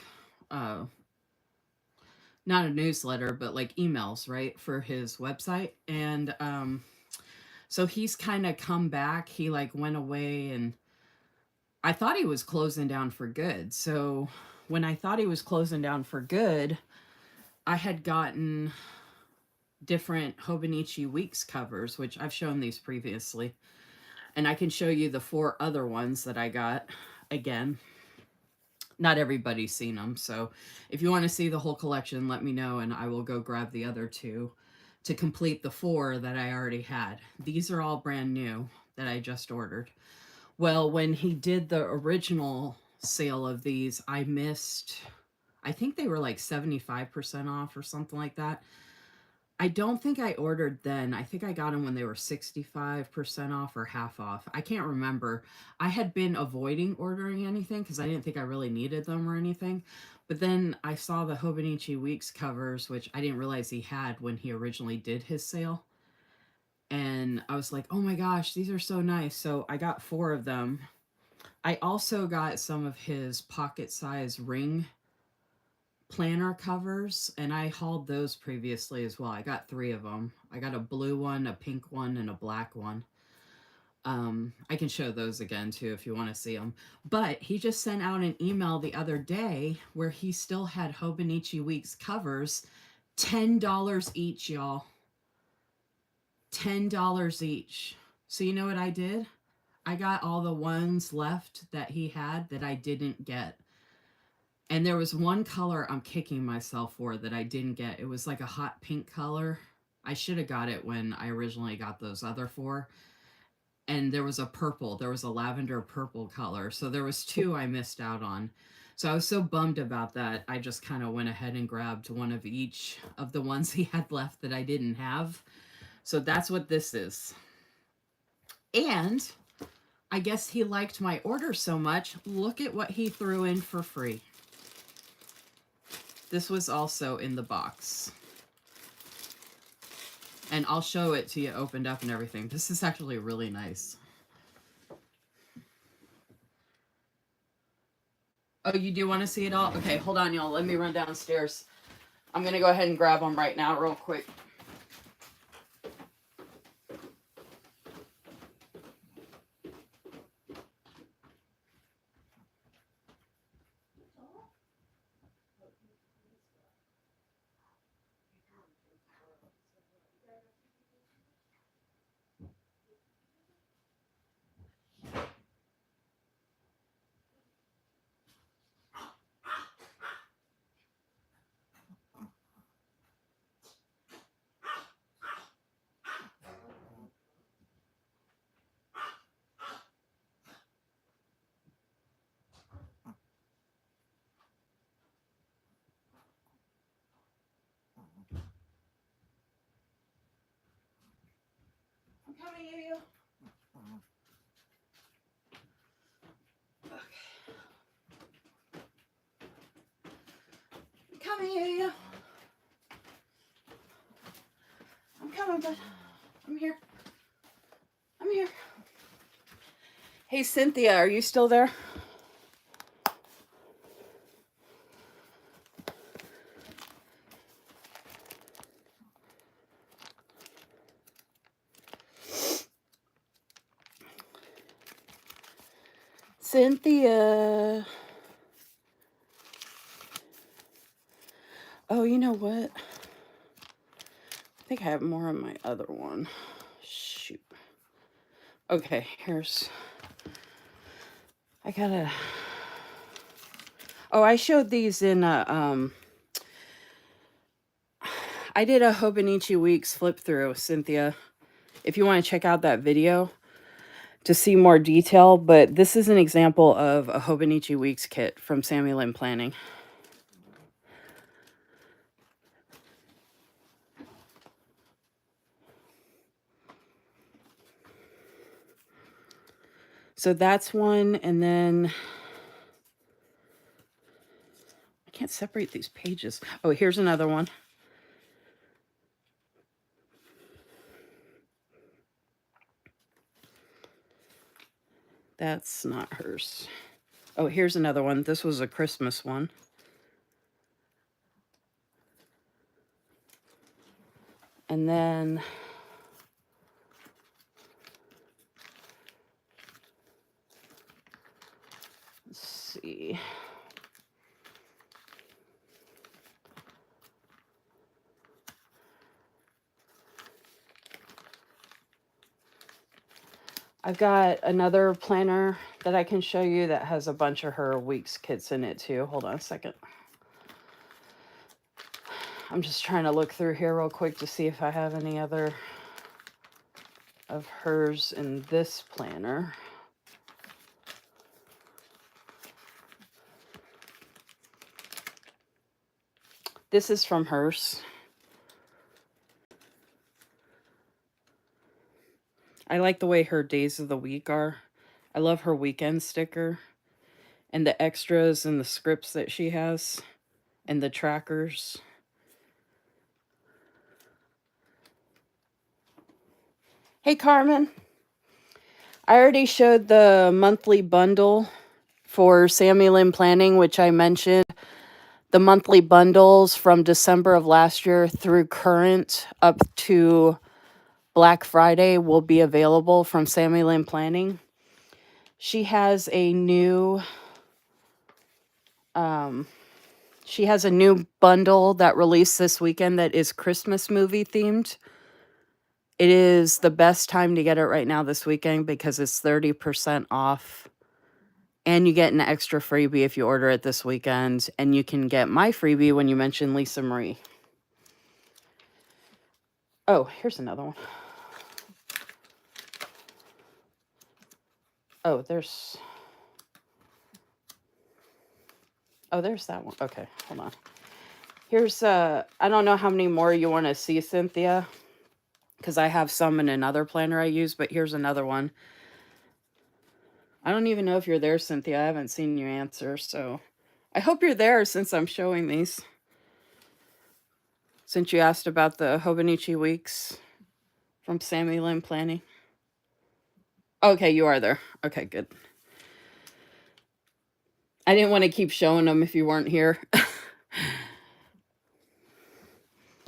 not a newsletter, but like emails, right, for his website. And so he's kind of come back. He like went away and I thought he was closing down for good. So when I thought he was closing down for good, I had gotten different Hobonichi Weeks covers, which I've shown these previously. And I can show you the 4 other ones that I got again. Not everybody's seen them. So if you want to see the whole collection, let me know and I will go grab the other 2 to complete the 4 that I already had. These are all brand new that I just ordered. Well, when he did the original sale of these, I missed, I think they were like 75% off or something like that. I don't think I ordered then. I think I got them when they were 65% off or half off. I can't remember. I had been avoiding ordering anything because I didn't think I really needed them or anything. But then I saw the Hobonichi Weeks covers, which I didn't realize he had when he originally did his sale. And I was like, oh my gosh, these are so nice. So I got 4 of them. I also got some of his pocket size ring planner covers, and I hauled those previously as well. I got 3 of them. I got a blue one, a pink one, and a black one. I can show those again too if you want to see them. But he just sent out an email the other day where he still had Hobonichi Weeks covers, $10 each, y'all. $10 each. So you know what I did? I got all the ones left that he had that I didn't get. And there was one color I'm kicking myself for that I didn't get. It was like a hot pink color. I should have got it when I originally got those other 4. And there was a purple. There was a lavender purple color. So there was 2 I missed out on. So I was so bummed about that. I just kind of went ahead and grabbed one of each of the ones he had left that I didn't have. So that's what this is. And I guess he liked my order so much. Look at what he threw in for free. This was also in the box. And I'll show it to you opened up and everything. This is actually really nice. Oh, you do want to see it all? Okay, hold on, y'all. Let me run downstairs. I'm going to go ahead and grab them right now real quick. I'm coming, you. Okay. I'm coming, you. I'm coming, bud. I'm here. I'm here. Hey, Cynthia, are you still there? Cynthia. Oh, you know what? I think I have more on my other one. Shoot. Okay, here's... I gotta... Oh, I showed these in a, I did a Hobonichi Weeks flip through, Cynthia. If you want to check out that video to see more detail, but this is an example of a Hobonichi Weeks kit from Sammy Lynn Planning. So that's one, and then I can't separate these pages. Oh, here's another one. That's not hers. Oh, here's another one. This was a Christmas one. And then let's see. I've got another planner that I can show you that has a bunch of her weeks kits in it too. Hold on a second. I'm just trying to look through here real quick to see if I have any other of hers in this planner. This is from hers. I like the way her days of the week are. I love her weekend sticker and the extras and the scripts that she has and the trackers. Hey, Carmen. I already showed the monthly bundle for Sammy Lynn Planning, which I mentioned. The monthly bundles from December of last year through current up to Black Friday will be available from Sammy Lynn Planning. She has a new bundle that released this weekend that is Christmas movie themed. It is the best time to get it right now this weekend because it's 30% off. And you get an extra freebie if you order it this weekend. And you can get my freebie when you mention Lisa Marie. Oh, here's another one. Oh, there's that one. Okay, hold on. Here's, I don't know how many more you want to see, Cynthia, because I have some in another planner I use, but here's another one. I don't even know if you're there, Cynthia. I haven't seen you answer, so I hope you're there since I'm showing these. Since you asked about the Hobonichi Weeks from Sammy Lynn Planning. Okay, you are there. Okay, good. I didn't want to keep showing them if you weren't here.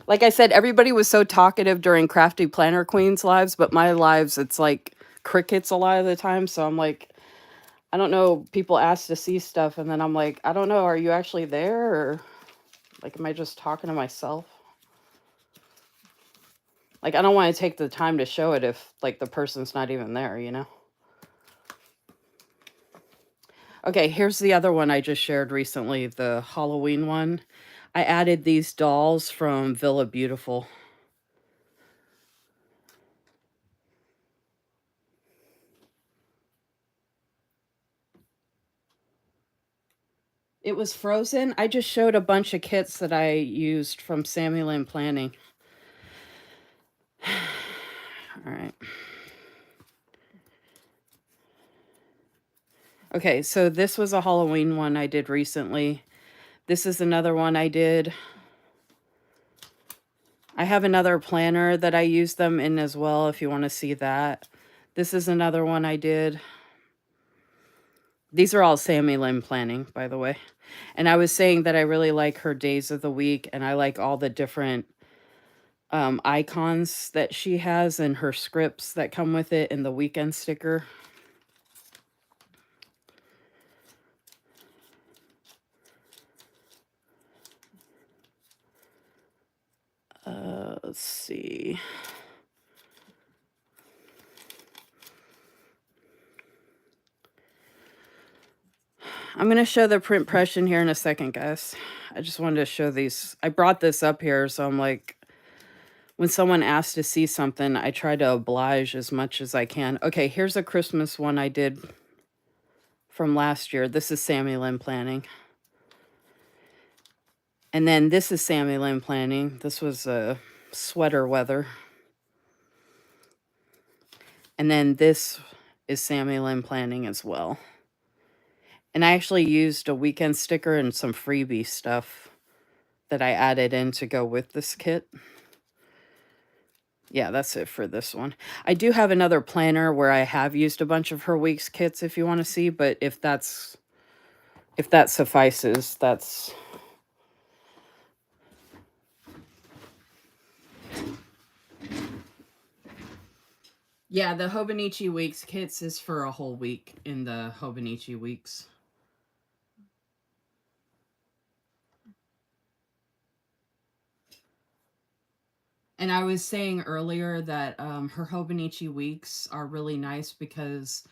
Like I said, everybody was so talkative during Crafty Planner Queen's lives, but my lives, it's like crickets a lot of the time. So I'm like, I don't know. People ask to see stuff, and then I'm like, I don't know. Are you actually there, or like, am I just talking to myself? Like, I don't want to take the time to show it if like the person's not even there, you know? Okay, here's the other one I just shared recently, the Halloween one. I added these dolls from Villa Beautiful. It was frozen. I just showed a bunch of kits that I used from Sammy Lynn Planning. All right. Okay, so this was a Halloween one I did recently. This is another one I did. I have another planner that I use them in as well if you want to see that. This is another one I did. These are all Sammy Lynn Planning, by the way. And I was saying that I really like her days of the week, and I like all the different icons that she has and her scripts that come with it and the weekend sticker. Let's see. I'm going to show the print impression here in a second, guys. I just wanted to show these. I brought this up here, so I'm like, when someone asks to see something, I try to oblige as much as I can. Okay, here's a Christmas one I did from last year. This is Sammy Lynn Planning. And then this is Sammy Lynn Planning. This was sweater weather. And then this is Sammy Lynn Planning as well. And I actually used a weekend sticker and some freebie stuff that I added in to go with this kit. Yeah, that's it for this one. I do have another planner where I have used a bunch of her week's kits if you want to see, but if that suffices, that's... Yeah, the Hobonichi Weeks kits is for a whole week in the Hobonichi Weeks. And I was saying earlier that her Hobonichi Weeks are really nice because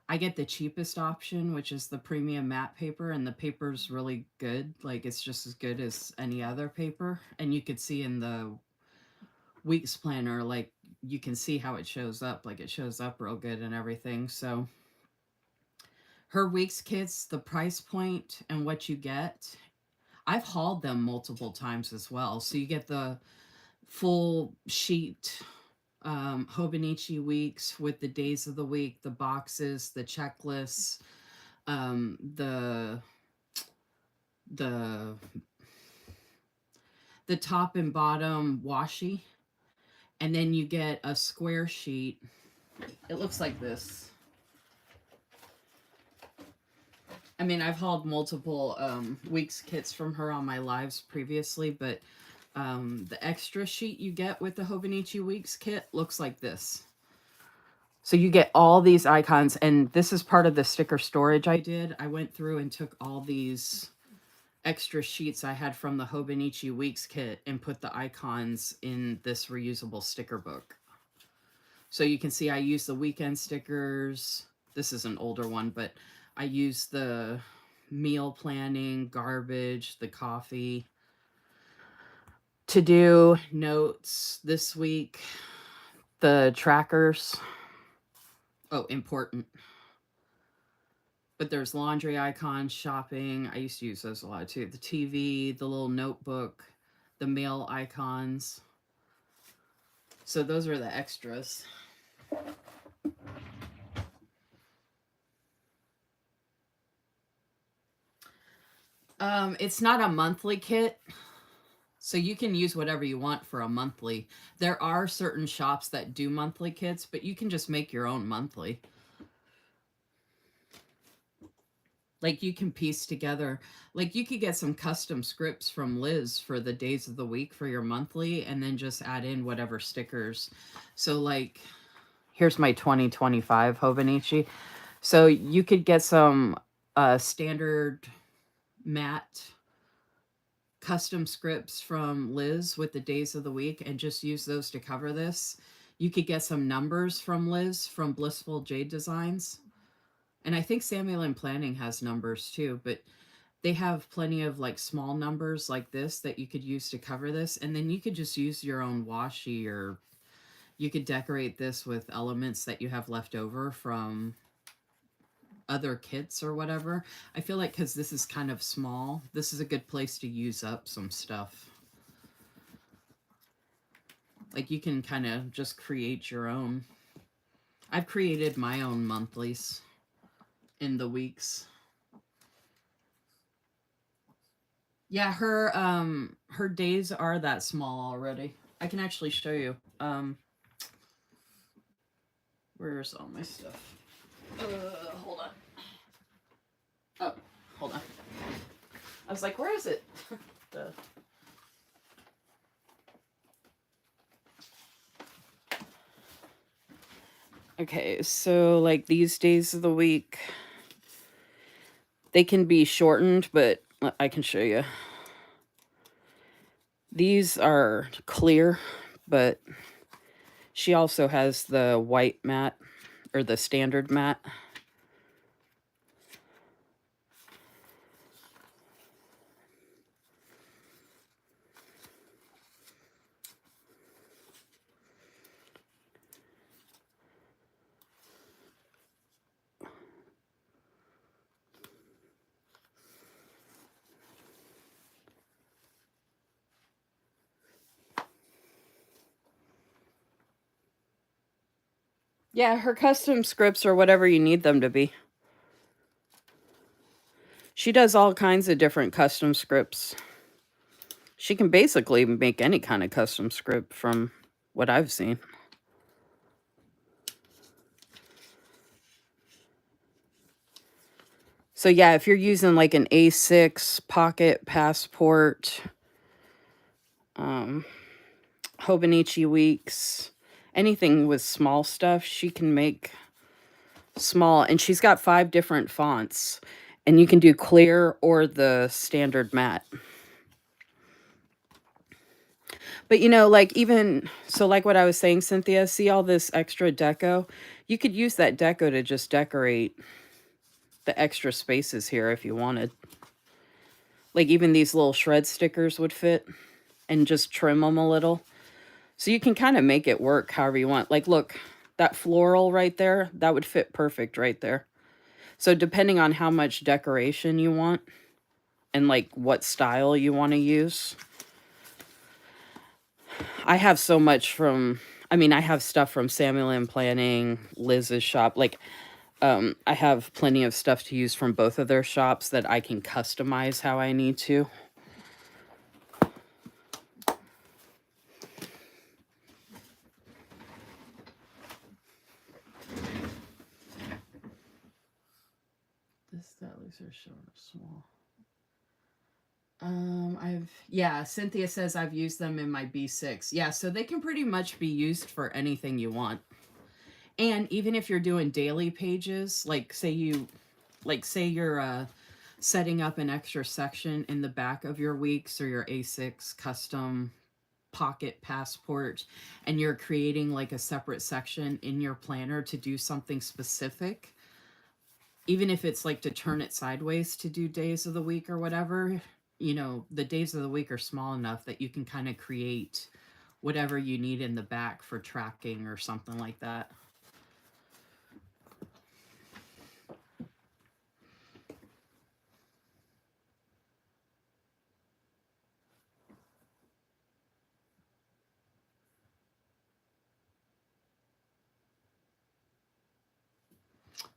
I get the cheapest option, which is the premium matte paper, and the paper's really good. Like, it's just as good as any other paper. And you could see in the weeks planner, like, you can see how it shows up. Like, it shows up real good and everything. So her weeks kits, the price point and what you get, I've hauled them multiple times as well. So you get the full sheet Hobonichi Weeks with the days of the week, the boxes, the checklists, the top and bottom washi, and then you get a square sheet. It looks like this. I mean, I've hauled multiple weeks kits from her on my lives previously, but the extra sheet you get with the Hobonichi Weeks kit looks like this. So you get all these icons, and this is part of the sticker storage I did. I went through and took all these extra sheets I had from the Hobonichi Weeks kit and put the icons in this reusable sticker book. So you can see I use the weekend stickers. This is an older one, but I use the meal planning, garbage, the coffee. To do notes this week, the trackers. Oh, important. But there's laundry icons, shopping. I used to use those a lot too. The TV, the little notebook, the mail icons. So those are the extras. It's not a monthly kit, so you can use whatever you want for a monthly. There are certain shops that do monthly kits, but you can just make your own monthly. Like you can piece together, like you could get some custom scripts from Liz for the days of the week for your monthly, and then just add in whatever stickers. So like, here's my 2025 Hobonichi. So you could get some standard matte custom scripts from Liz with the days of the week and just use those to cover this. You could get some numbers from Liz from Blissful Jade Designs. And I think Samuel and Planning has numbers too, but they have plenty of like small numbers like this that you could use to cover this. And then you could just use your own washi, or you could decorate this with elements that you have left over from other kits or whatever. I feel like because this is kind of small, this is a good place to use up some stuff. Like you can kind of just create your own. I've created my own monthlies in the weeks. Yeah, her days are that small already. I can actually show you. Where's all my stuff? Hold on. Oh, hold on. I was like, where is it? the Okay, so like these days of the week, they can be shortened, but I can show you. These are clear, but she also has the white mat, or the standard mat. Yeah, her custom scripts are whatever you need them to be. She does all kinds of different custom scripts. She can basically make any kind of custom script from what I've seen. So yeah, if you're using like an A6 pocket passport, Hobonichi Weeks, anything with small stuff, she can make small. And she's got 5 different fonts. And you can do clear or the standard matte. But you know, like even, so like what I was saying, Cynthia, see all this extra deco? You could use that deco to just decorate the extra spaces here if you wanted. Like even these little shred stickers would fit, and just trim them a little. So you can kind of make it work however you want. Like look, that floral right there, that would fit perfect right there. So depending on how much decoration you want and like what style you want to use. I have so much from, I mean, I have stuff from Samuel and Planning, Liz's shop. Like, I have plenty of stuff to use from both of their shops that I can customize how I need to. That looks are short or small. Yeah, Cynthia says I've used them in my B6. Yeah, so they can pretty much be used for anything you want. And even if you're doing daily pages, like say you're setting up an extra section in the back of your weeks or your A6 custom pocket passport, and you're creating like a separate section in your planner to do something specific, even if it's like to turn it sideways to do days of the week or whatever, you know, the days of the week are small enough that you can kind of create whatever you need in the back for tracking or something like that.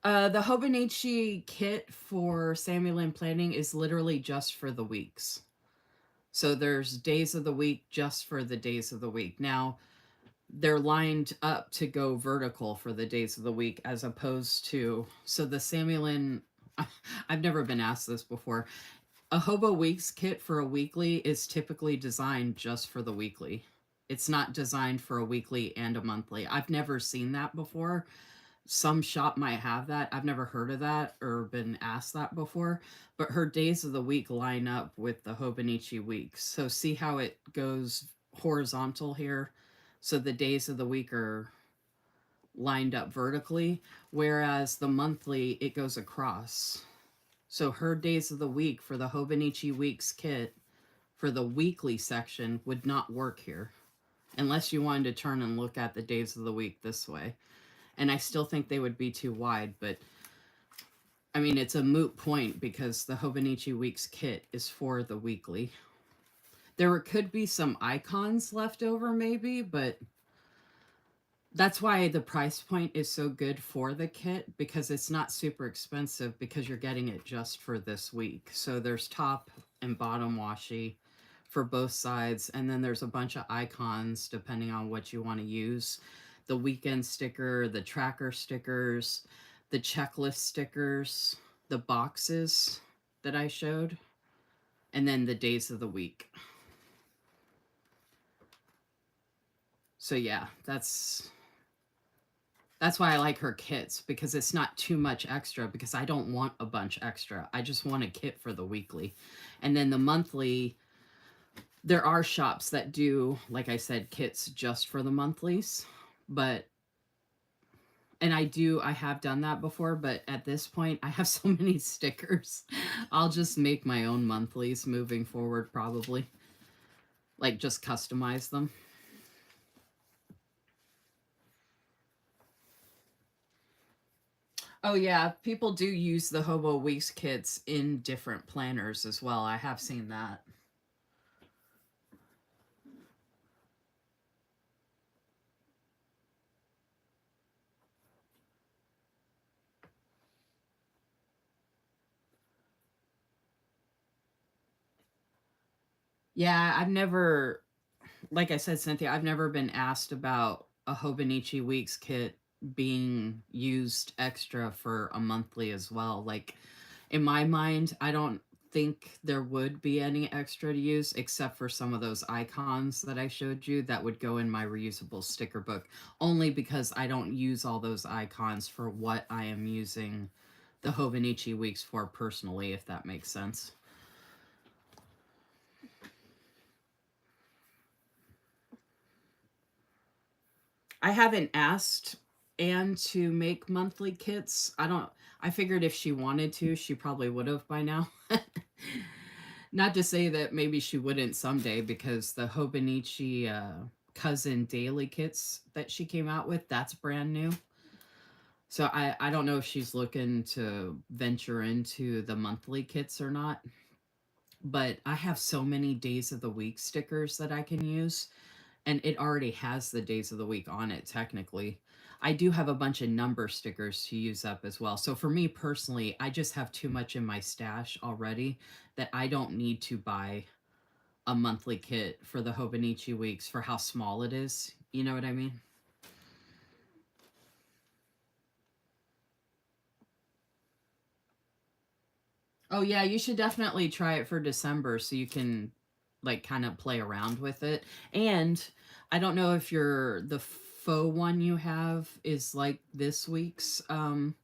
The Hobonichi kit for Samuel and Planning is literally just for the weeks. So there's days of the week just for the days of the week. Now, they're lined up to go vertical for the days of the week as opposed to, so the Samuel and I've never been asked this before. A Hobo Weeks kit for a weekly is typically designed just for the weekly. It's not designed for a weekly and a monthly. I've never seen that before. Some shop might have that. I've never heard of that or been asked that before. But her days of the week line up with the Hobonichi weeks. So see how it goes horizontal here? So the days of the week are lined up vertically, whereas the monthly, it goes across. So her days of the week for the Hobonichi Weeks kit for the weekly section would not work here unless you wanted to turn and look at the days of the week this way. And I still think they would be too wide, but I mean, it's a moot point because the Hobonichi Weeks kit is for the weekly. There could be some icons left over, maybe, but that's why the price point is so good for the kit because it's not super expensive because you're getting it just for this week. So there's top and bottom washi for both sides, and then there's a bunch of icons depending on what you want to use. The weekend sticker, the tracker stickers, the checklist stickers, the boxes that I showed, and then the days of the week. So yeah, that's why I like her kits because it's not too much extra because I don't want a bunch extra. I just want a kit for the weekly. And then the monthly, there are shops that do, like I said, kits just for the monthlies. But, and I have done that before, but at this point, I have so many stickers. I'll just make my own monthlies moving forward, probably. Like just customize them. Oh yeah, people do use the Hobo Weeks kits in different planners as well. I have seen that. Yeah, I've never, like I said, Cynthia, I've never been asked about a Hobonichi Weeks kit being used extra for a monthly as well. Like in my mind, I don't think there would be any extra to use except for some of those icons that I showed you that would go in my reusable sticker book, only because I don't use all those icons for what I am using the Hobonichi Weeks for personally, if that makes sense. I haven't asked Anne to make monthly kits. I figured if she wanted to, she probably would have by now. Not to say that maybe she wouldn't someday, because the Hobonichi cousin daily kits that she came out with, that's brand new. So I don't know if she's looking to venture into the monthly kits or not. But I have so many days of the week stickers that I can use, and it already has the days of the week on it technically. I do have a bunch of number stickers to use up as well. So for me personally, I just have too much in my stash already that I don't need to buy a monthly kit for the Hobonichi weeks for how small it is. You know what I mean? Oh yeah, you should definitely try it for December so you can like kind of play around with it. And I don't know if the faux one you have is like this week's the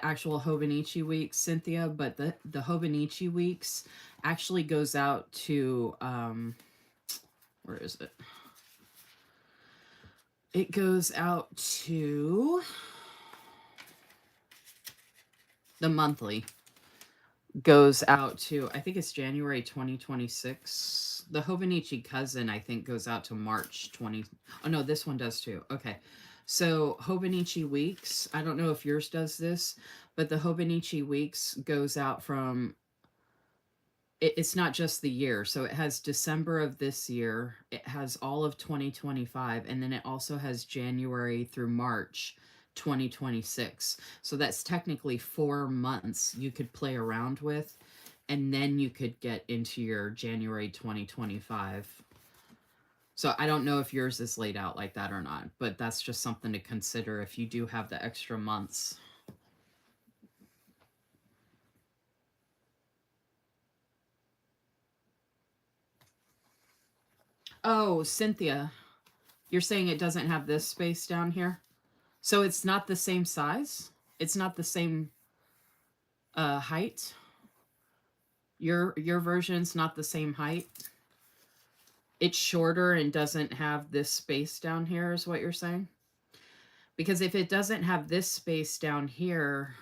actual Hobonichi weeks, Cynthia, but the Hobonichi weeks actually goes out to where is it? It goes out to the monthly goes out to, I think it's January 2026. The Hobonichi cousin, I think, goes out to March 20. Oh no, this one does too. Okay. So Hobonichi weeks, I don't know if yours does this, but the Hobonichi weeks goes out from it's not just the year. So it has December of this year, it has all of 2025, and then it also has January through March 2026. So that's technically 4 months you could play around with, and then you could get into your January 2025. So I don't know if yours is laid out like that or not, but that's just something to consider if you do have the extra months. Oh, Cynthia, you're saying it doesn't have this space down here? So it's not the same size? It's not the same height? Your version's not the same height? It's shorter and doesn't have this space down here is what you're saying? Because if it doesn't have this space down here,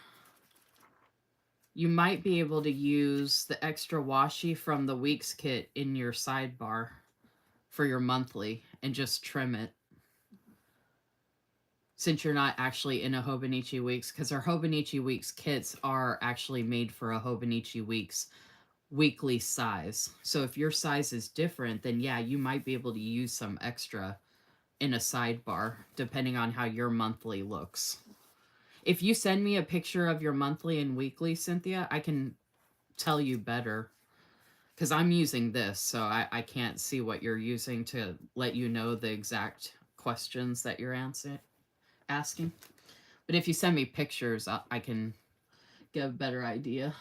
you might be able to use the extra washi from the Weeks kit in your sidebar for your monthly and just trim it. Since you're not actually in a Hobonichi Weeks, because our Hobonichi Weeks kits are actually made for a Hobonichi Weeks weekly size. So if your size is different, then yeah, you might be able to use some extra in a sidebar, depending on how your monthly looks. If you send me a picture of your monthly and weekly, Cynthia, I can tell you better. Because I'm using this, so I can't see what you're using to let you know the exact questions that you're asking. But if you send me pictures, I can get a better idea.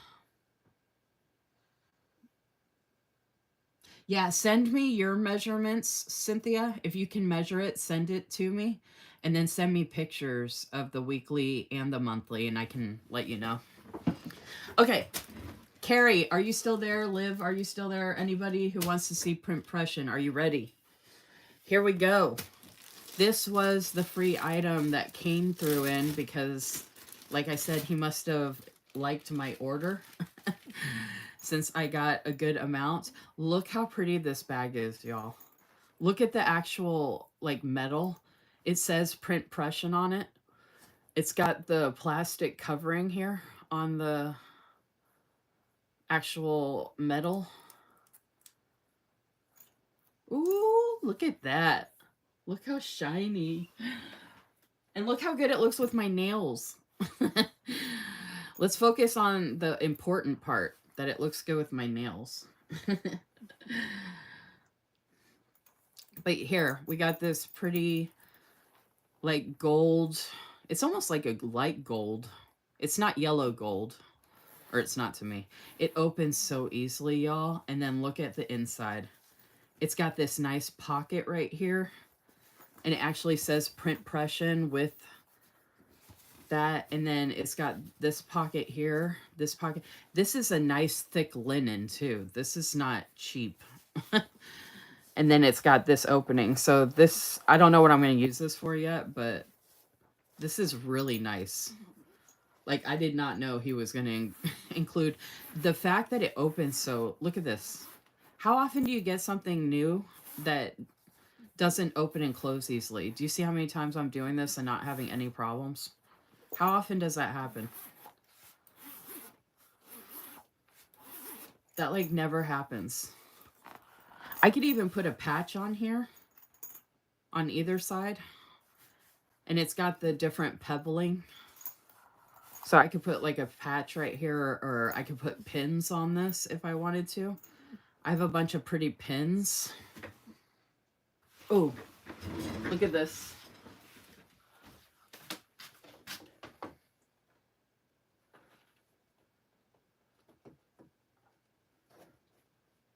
Yeah, send me your measurements, Cynthia. If you can measure it, send it to me. And then send me pictures of the weekly and the monthly, and I can let you know. Okay. Carrie, are you still there? Liv, are you still there? Anybody who wants to see print impression, are you ready? Here we go. This was the free item that came through in because, like I said, he must have liked my order since I got a good amount. Look how pretty this bag is, y'all. Look at the actual, like, metal. It says print impression on it. It's got the plastic covering here on the actual metal. Ooh, look at that. Look how shiny. And look how good it looks with my nails. Let's focus on the important part, that it looks good with my nails. But here, we got this pretty, like, gold. It's almost like a light gold. It's not yellow gold. Or it's not to me. It opens so easily, y'all. And then look at the inside. It's got this nice pocket right here. And it actually says print impression with that. And then it's got this pocket here. This pocket. This is a nice thick linen too. This is not cheap. And then it's got this opening. So this, I don't know what I'm going to use this for yet, but this is really nice. Like, I did not know he was going to include the fact that it opens. So look at this. How often do you get something new that doesn't open and close easily? Do you see how many times I'm doing this and not having any problems? How often does that happen? That, like, never happens. I could even put a patch on here on either side. And it's got the different pebbling. So I could put, like, a patch right here, or I could put pins on this if I wanted to. I have a bunch of pretty pins. Oh, look at this.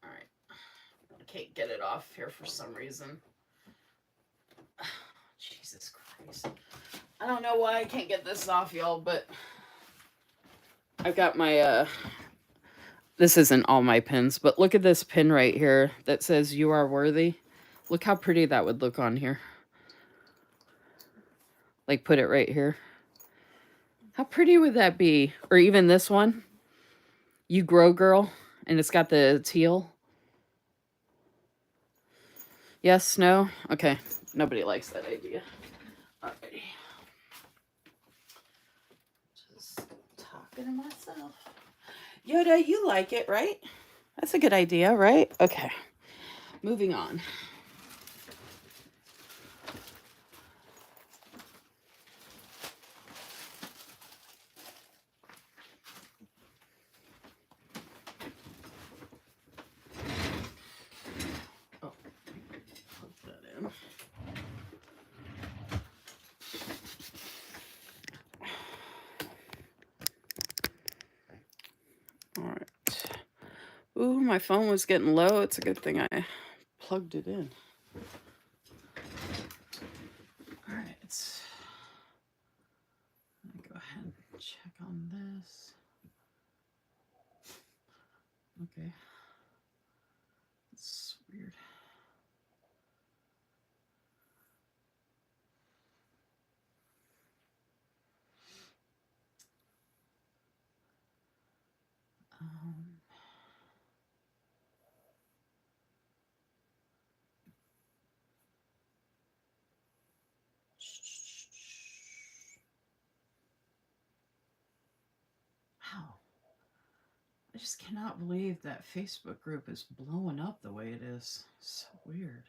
All right. I can't get it off here for some reason. Jesus Christ. I don't know why I can't get this off, y'all, but I've got my, this isn't all my pins, but look at this pin right here that says "You are worthy." Look how pretty that would look on here. Like, put it right here. How pretty would that be? Or even this one. "You grow, girl." And it's got the teal. Yes, no? Okay. Nobody likes that idea. Alrighty. Just talking to myself. Yoda, you like it, right? That's a good idea, right? Okay. Moving on. Oh, plug that in. All right. Ooh, my phone was getting low. It's a good thing I plugged it in. All right. Let me go ahead and check on this. Okay. It's weird. Wow. I just cannot believe that Facebook group is blowing up the way it is. So weird.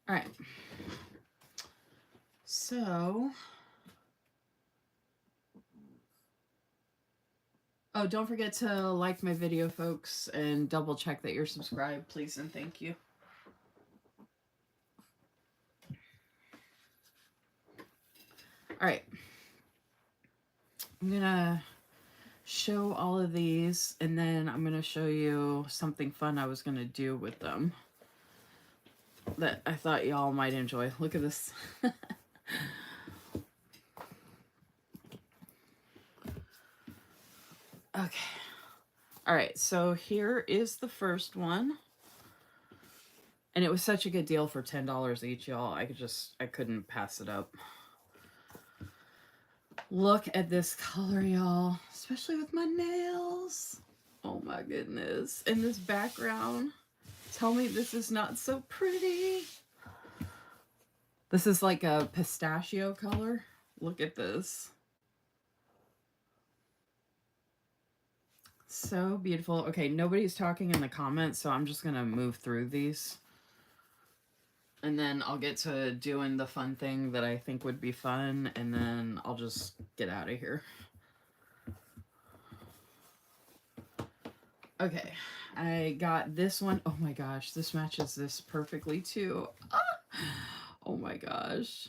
All right. So, oh, don't forget to like my video, folks, and double check that you're subscribed, please and thank you. All right. I'm going to show all of these, and then I'm going to show you something fun I was going to do with them that I thought y'all might enjoy. Look at this. Okay. All right, so here is the first one. And it was such a good deal for $10 each, y'all. I couldn't pass it up. Look at this color, y'all. Especially with my nails. Oh my goodness. And this background. Tell me this is not so pretty. This is like a pistachio color. Look at this. So beautiful. Okay, nobody's talking in the comments, so I'm just going to move through these. And then I'll get to doing the fun thing that I think would be fun, and then I'll just get out of here. Okay, I got this one. Oh my gosh, this matches this perfectly too. Ah! Oh my gosh,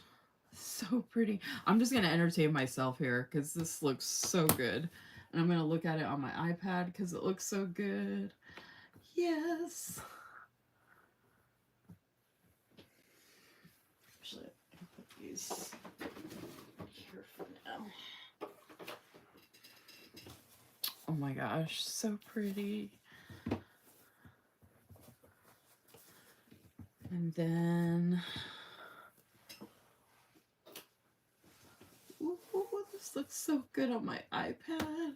so pretty. I'm just going to entertain myself here because this looks so good. And I'm going to look at it on my iPad because it looks so good. Yes. Actually, I can put these here for now. Oh my gosh, so pretty. And then, ooh, this looks so good on my iPad.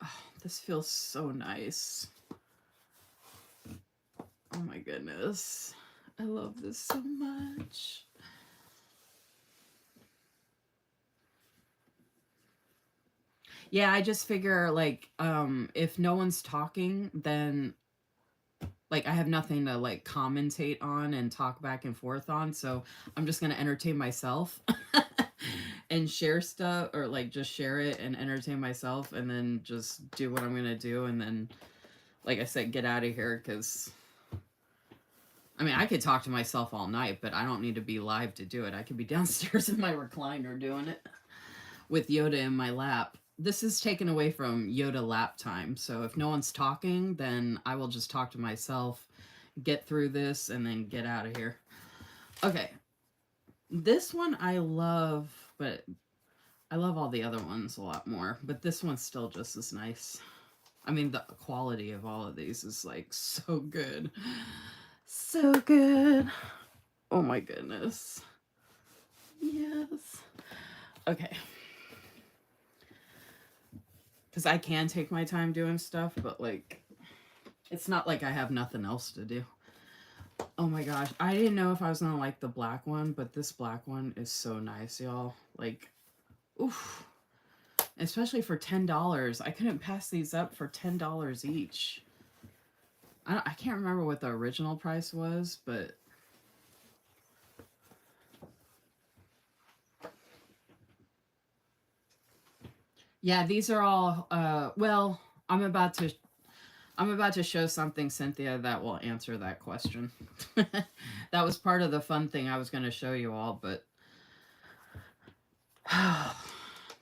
Oh, this feels so nice. Oh my goodness. I love this so much. Yeah, I just figure like if no one's talking, then like I have nothing to like commentate on and talk back and forth on, so I'm just going to entertain myself and share stuff, or like just share it and entertain myself, and then just do what I'm going to do, and then like I said, get out of here, because I mean, I could talk to myself all night, but I don't need to be live to do it. I could be downstairs in my recliner doing it with Yoda in my lap. This is taken away from Yoda lap time. So if no one's talking, then I will just talk to myself, get through this, and then get out of here. Okay. This one I love, but I love all the other ones a lot more. But this one's still just as nice. I mean, the quality of all of these is like so good. So good. Oh my goodness. Yes. Okay. Because I can take my time doing stuff, but like, it's not like I have nothing else to do. Oh my gosh. I didn't know if I was going to like the black one, but this black one is so nice, y'all. Like, oof. Especially for $10. I couldn't pass these up for $10 each. I can't remember what the original price was, but Yeah, these are all well, I'm about to show something, Cynthia, that will answer that question. That was part of the fun thing I was going to show you all, but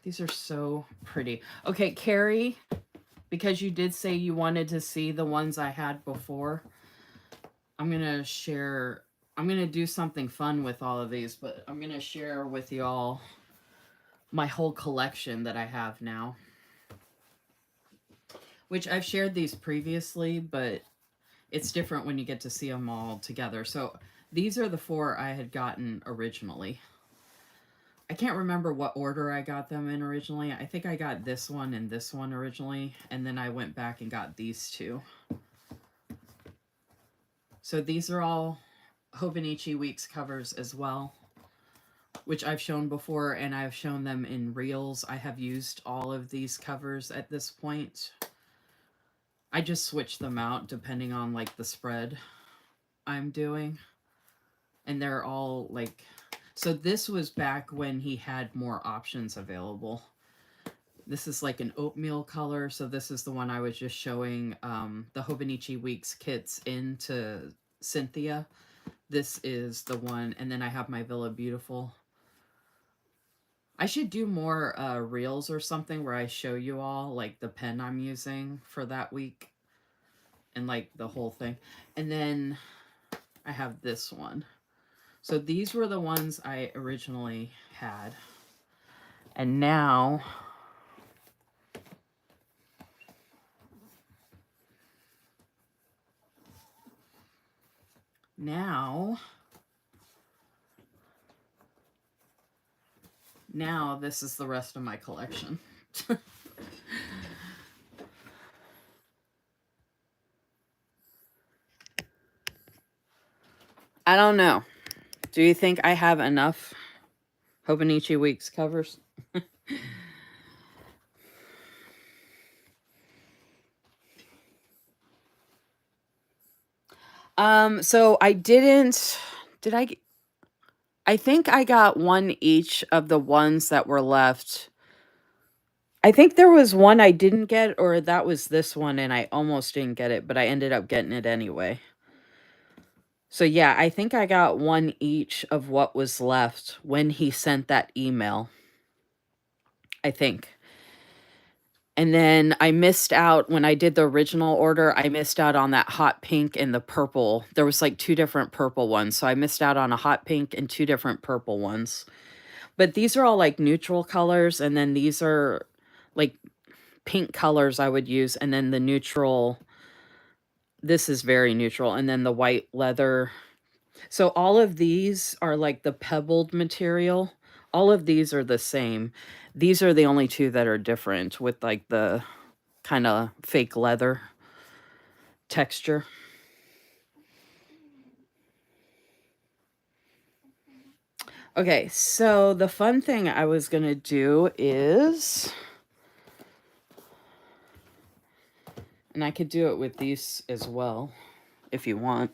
these are so pretty. Okay, Carrie, because you did say you wanted to see the ones I had before, I'm going to share. I'm going to do something fun with all of these, but I'm going to share with y'all my whole collection that I have now, which I've shared these previously, but it's different when you get to see them all together. So these are the four I had gotten originally. I can't remember what order I got them in originally. I think I got this one and this one originally, and then I went back and got these two. So these are all Hobonichi Weeks covers as well, which I've shown before, and I've shown them in reels. I have used all of these covers at this point. I just switch them out depending on like the spread I'm doing. And they're all like, so this was back when he had more options available. This is like an oatmeal color. So this is the one I was just showing the Hobonichi Weeks kits into Cynthia. This is the one. And then I have my Villa Beautiful. I should do more reels or something where I show you all like the pen I'm using for that week. And like the whole thing. And then I have this one. So these were the ones I originally had. And now this is the rest of my collection. I don't know. Do you think I have enough Hobonichi Weeks covers? So I didn't, did I think I got one each of the ones that were left. I think there was one I didn't get, or that was this one, and I almost didn't get it, but I ended up getting it anyway. So yeah, I think I got one each of what was left when he sent that email. I think. And then I missed out when I did the original order. I missed out on that hot pink and the purple. There was like two different purple ones. So I missed out on a hot pink and two different purple ones. But these are all like neutral colors. And then these are like pink colors I would use. And then the neutral, this is very neutral. And then the white leather. So all of these are like the pebbled material. All of these are the same. These are the only two that are different with like the kind of fake leather texture. Okay, so the fun thing I was going to do is, and I could do it with these as well if you want.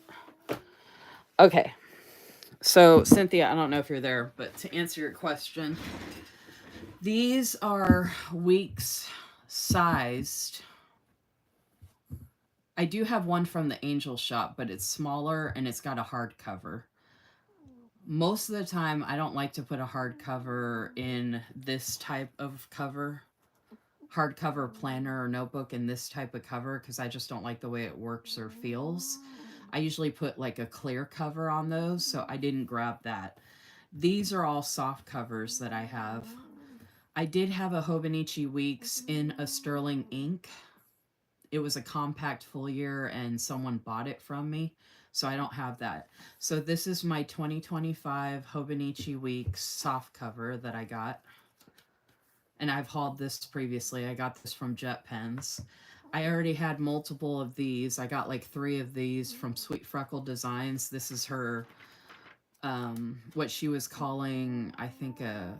Okay, so Cynthia, I don't know if you're there, but to answer your question, these are weeks sized. I do have one from the Angel Shop, but it's smaller and it's got a hardcover. Most of the time, I don't like to put a hardcover in this type of cover, hardcover planner or notebook in this type of cover, because I just don't like the way it works or feels. I usually put like a clear cover on those, so I didn't grab that. These are all soft covers that I have. I did have a Hobonichi Weeks in a sterling ink. It was a compact foliar and someone bought it from me, so I don't have that. So this is my 2025 Hobonichi Weeks soft cover that I got. And I've hauled this previously. I got this from Jet Pens. I already had multiple of these. I got like 3 of these from Sweet Freckle Designs. This is her, what she was calling, I think, a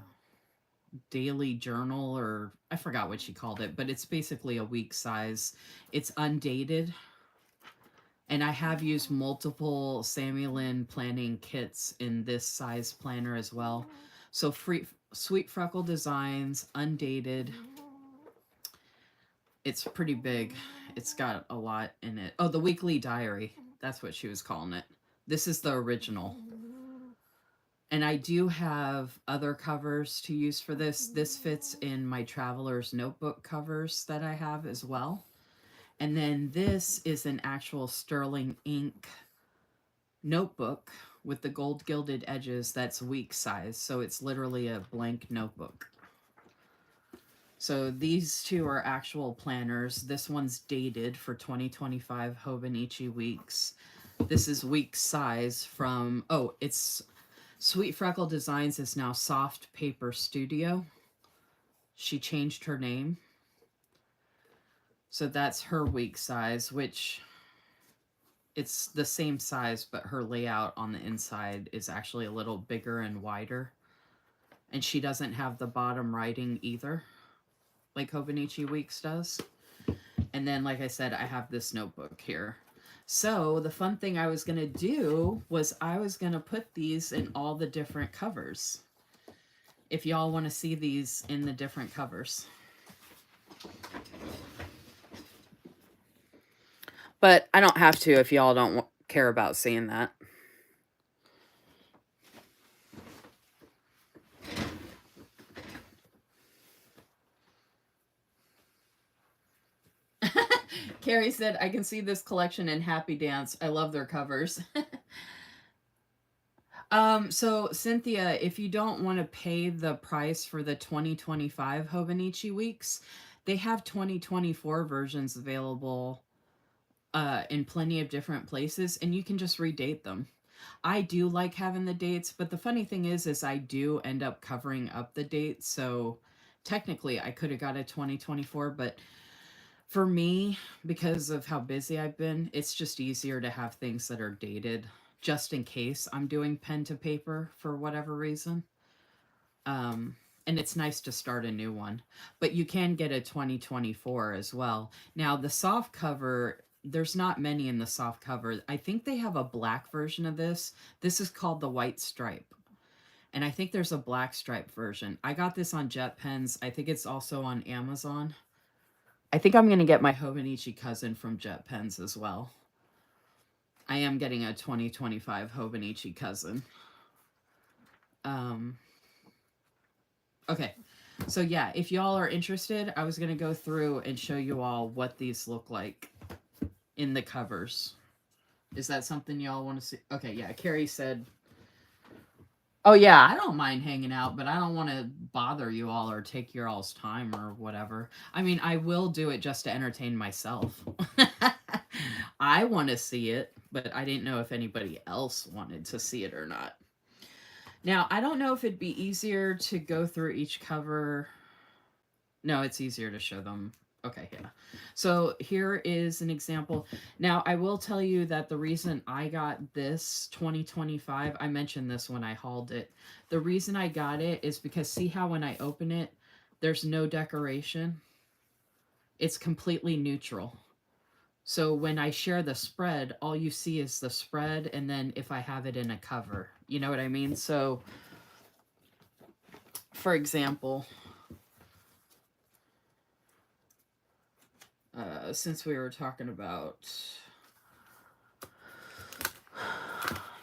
daily journal, or I forgot what she called it, but it's basically a week size. It's undated. And I have used multiple Samuel Lynn planning kits in this size planner as well. So Sweet Freckle Designs, undated. It's pretty big. It's got a lot in it. Oh, the weekly diary. That's what she was calling it. This is the original. And I do have other covers to use for this. This fits in my traveler's notebook covers that I have as well. And then this is an actual sterling ink notebook with the gold gilded edges that's week size. So it's literally a blank notebook. So these two are actual planners. This one's dated for 2025 Hobonichi weeks. This is week size from, oh, it's Sweet Freckle Designs is now Soft Paper Studio. She changed her name. So that's her week size, which it's the same size, but her layout on the inside is actually a little bigger and wider. And she doesn't have the bottom writing either, like Hobonichi Weeks does. And then, like I said, I have this notebook here. So the fun thing I was going to do was I was going to put these in all the different covers. If y'all want to see these in the different covers. But I don't have to if y'all don't care about seeing that. Carrie said, I can see this collection in Happy Dance. I love their covers. So Cynthia, if you don't want to pay the price for the 2025 Hobonichi weeks, they have 2024 versions available in plenty of different places, and you can just redate them. I do like having the dates, but the funny thing is I do end up covering up the dates. So technically I could have got a 2024, but for me, because of how busy I've been, it's just easier to have things that are dated just in case I'm doing pen to paper for whatever reason. And it's nice to start a new one. But you can get a 2024 as well. Now, the soft cover, there's not many in the soft cover. I think they have a black version of this. This is called the White Stripe. And I think there's a black stripe version. I got this on Jet Pens. I think it's also on Amazon. I think I'm going to get my Hobonichi cousin from Jet Pens as well. I am getting a 2025 Hobonichi cousin. Okay. So yeah, if y'all are interested, I was going to go through and show you all what these look like in the covers. Is that something y'all want to see? Okay, yeah. Carrie said, oh yeah, I don't mind hanging out, but I don't want to bother you all or take your all's time or whatever. I mean, I will do it just to entertain myself. I want to see it, but I didn't know if anybody else wanted to see it or not. Now, I don't know if it'd be easier to go through each cover. No, it's easier to show them. Okay, yeah. So here is an example. Now, I will tell you that the reason I got this 2025, I mentioned this when I hauled it. The reason I got it is because see how when I open it, there's no decoration? It's completely neutral. So when I share the spread, all you see is the spread, and then if I have it in a cover. You know what I mean? So, for example, since we were talking about...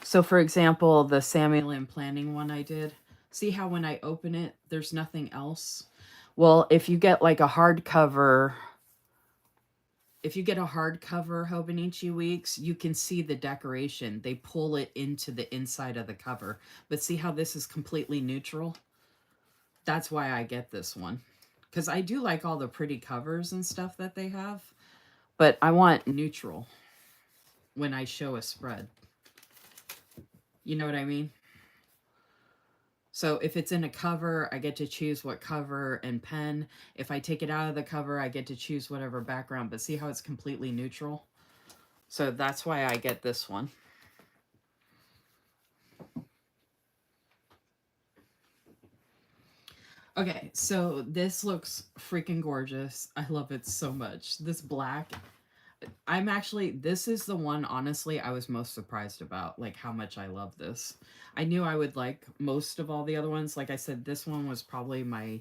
So, for example, the Sammy Lynn planning one I did, see how when I open it, there's nothing else? Well, if you get like a hardcover... If you get a hardcover Hobonichi Weeks, you can see the decoration. They pull it into the inside of the cover. But see how this is completely neutral? That's why I get this one. Because I do like all the pretty covers and stuff that they have. But I want neutral when I show a spread. You know what I mean? So if it's in a cover, I get to choose what cover and pen. If I take it out of the cover, I get to choose whatever background. But see how it's completely neutral? So that's why I get this one. Okay, so this looks freaking gorgeous. I love it so much. This black... this is the one, honestly, I was most surprised about, like, how much I love this. I knew I would like most of all the other ones. Like I said, this one was probably my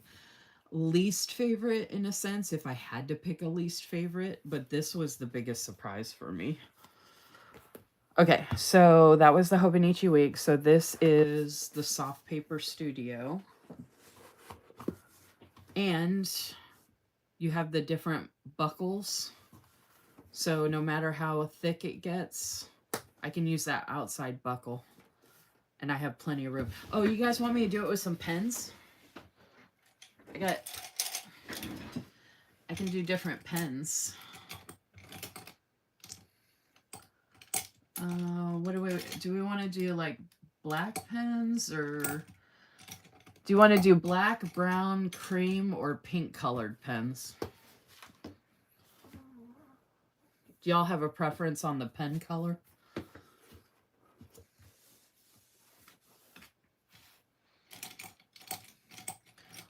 least favorite in a sense, if I had to pick a least favorite, but this was the biggest surprise for me. Okay, so that was the Hobonichi week. So this is the Soft Paper Studio. And you have the different buckles. So no matter how thick it gets, I can use that outside buckle. And I have plenty of room. Oh, you guys want me to do it with some pens? I can do different pens. What do we want to do, like black pens, or do you want to do black, brown, cream, or pink colored pens? Do y'all have a preference on the pen color?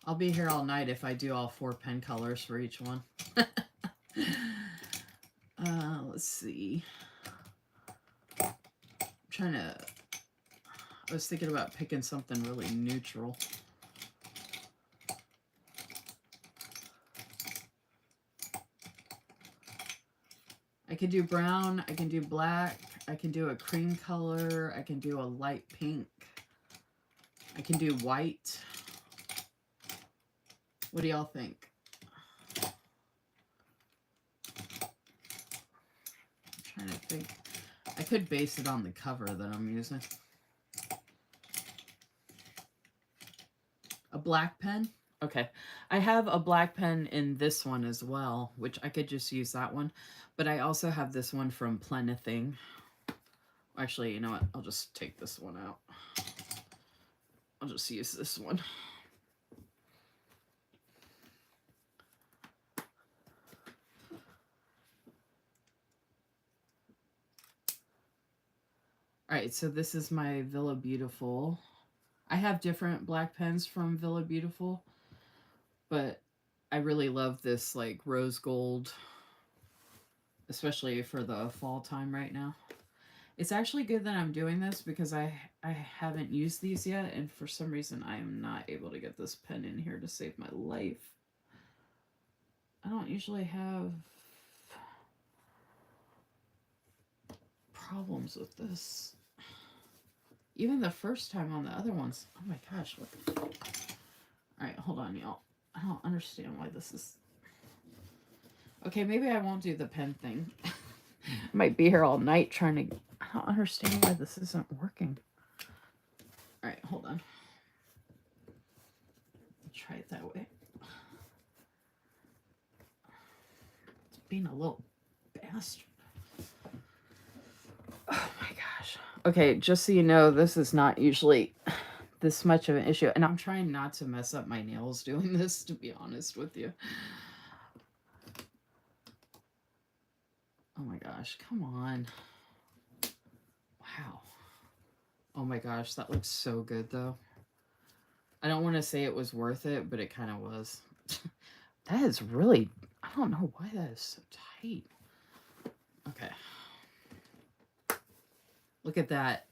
I'll be here all night if I do all 4 pen colors for each one. Let's see. I was thinking about picking something really neutral. I can do brown, I can do black, I can do a cream color, I can do a light pink, I can do white. What do y'all think? I'm trying to think. I could base it on the cover that I'm using. A black pen? Okay. I have a black pen in this one as well, which I could just use that one. But I also have this one from Plenithing. Actually, you know what? I'll just take this one out. I'll just use this one. All right, so this is my Villa Beautiful. I have different black pens from Villa Beautiful, but I really love this like rose gold, especially for the fall time right now. It's actually good that I'm doing this because I haven't used these yet, and for some reason I am not able to get this pen in here to save my life. I don't usually have problems with this. Even the first time on the other ones. Oh my gosh, what the fuck? Alright, hold on, y'all. I don't understand why this is... Okay, maybe I won't do the pen thing. I might be here all night trying to... I don't understand why this isn't working. Alright, hold on. I'll try it that way. It's being a little bastard. Oh my gosh. Okay, just so you know, this is not usually this much of an issue. And I'm trying not to mess up my nails doing this, to be honest with you. Oh my gosh, come on. Wow. Oh my gosh, that looks so good though. I don't want to say it was worth it, but it kind of was. That is really, I don't know why that is so tight. Okay. Look at that.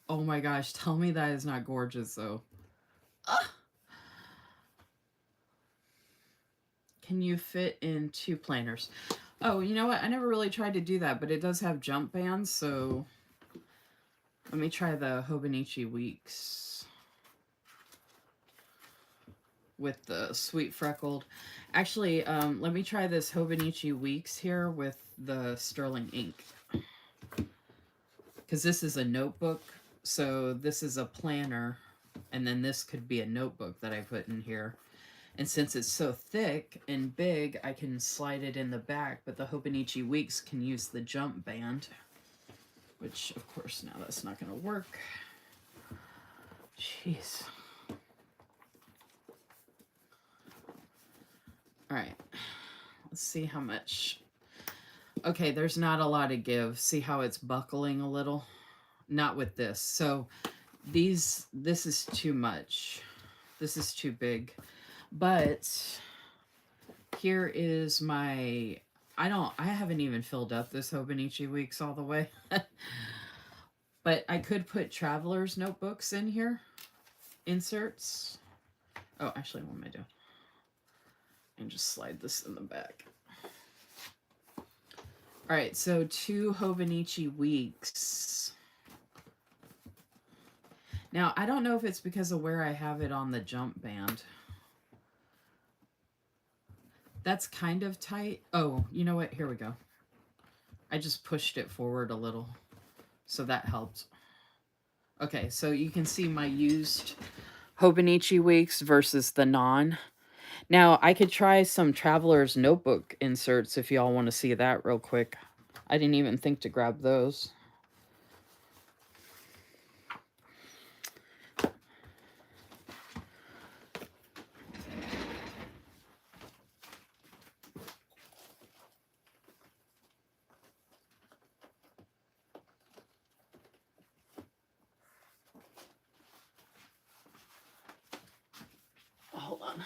Oh my gosh, tell me that is not gorgeous though. Ah! Can you fit in 2 planners? Oh, you know what? I never really tried to do that, but it does have jump bands, so let me try the Hobonichi Weeks with the Sweet Freckled. Actually, let me try this Hobonichi Weeks here with the Sterling ink. Because this is a notebook, so this is a planner, and then this could be a notebook that I put in here. And since it's so thick and big, I can slide it in the back, but the Hobonichi Weeks can use the jump band, which, of course, now that's not going to work. Jeez. All right. Let's see how much. Okay, there's not a lot of give. See how it's buckling a little? Not with this. So this is too much. This is too big. But here is my, I haven't even filled up this Hobonichi Weeks all the way. But I could put traveler's notebooks in here. Inserts. Oh, actually, what am I doing? And just slide this in the back. All right, so 2 Hobonichi weeks. Now, I don't know if it's because of where I have it on the jump band. That's kind of tight. Oh, you know what? Here we go. I just pushed it forward a little, so that helped. Okay, so you can see my used Hobonichi weeks versus the non. Now, I could try some Traveler's Notebook inserts if y'all want to see that real quick. I didn't even think to grab those. Hold on.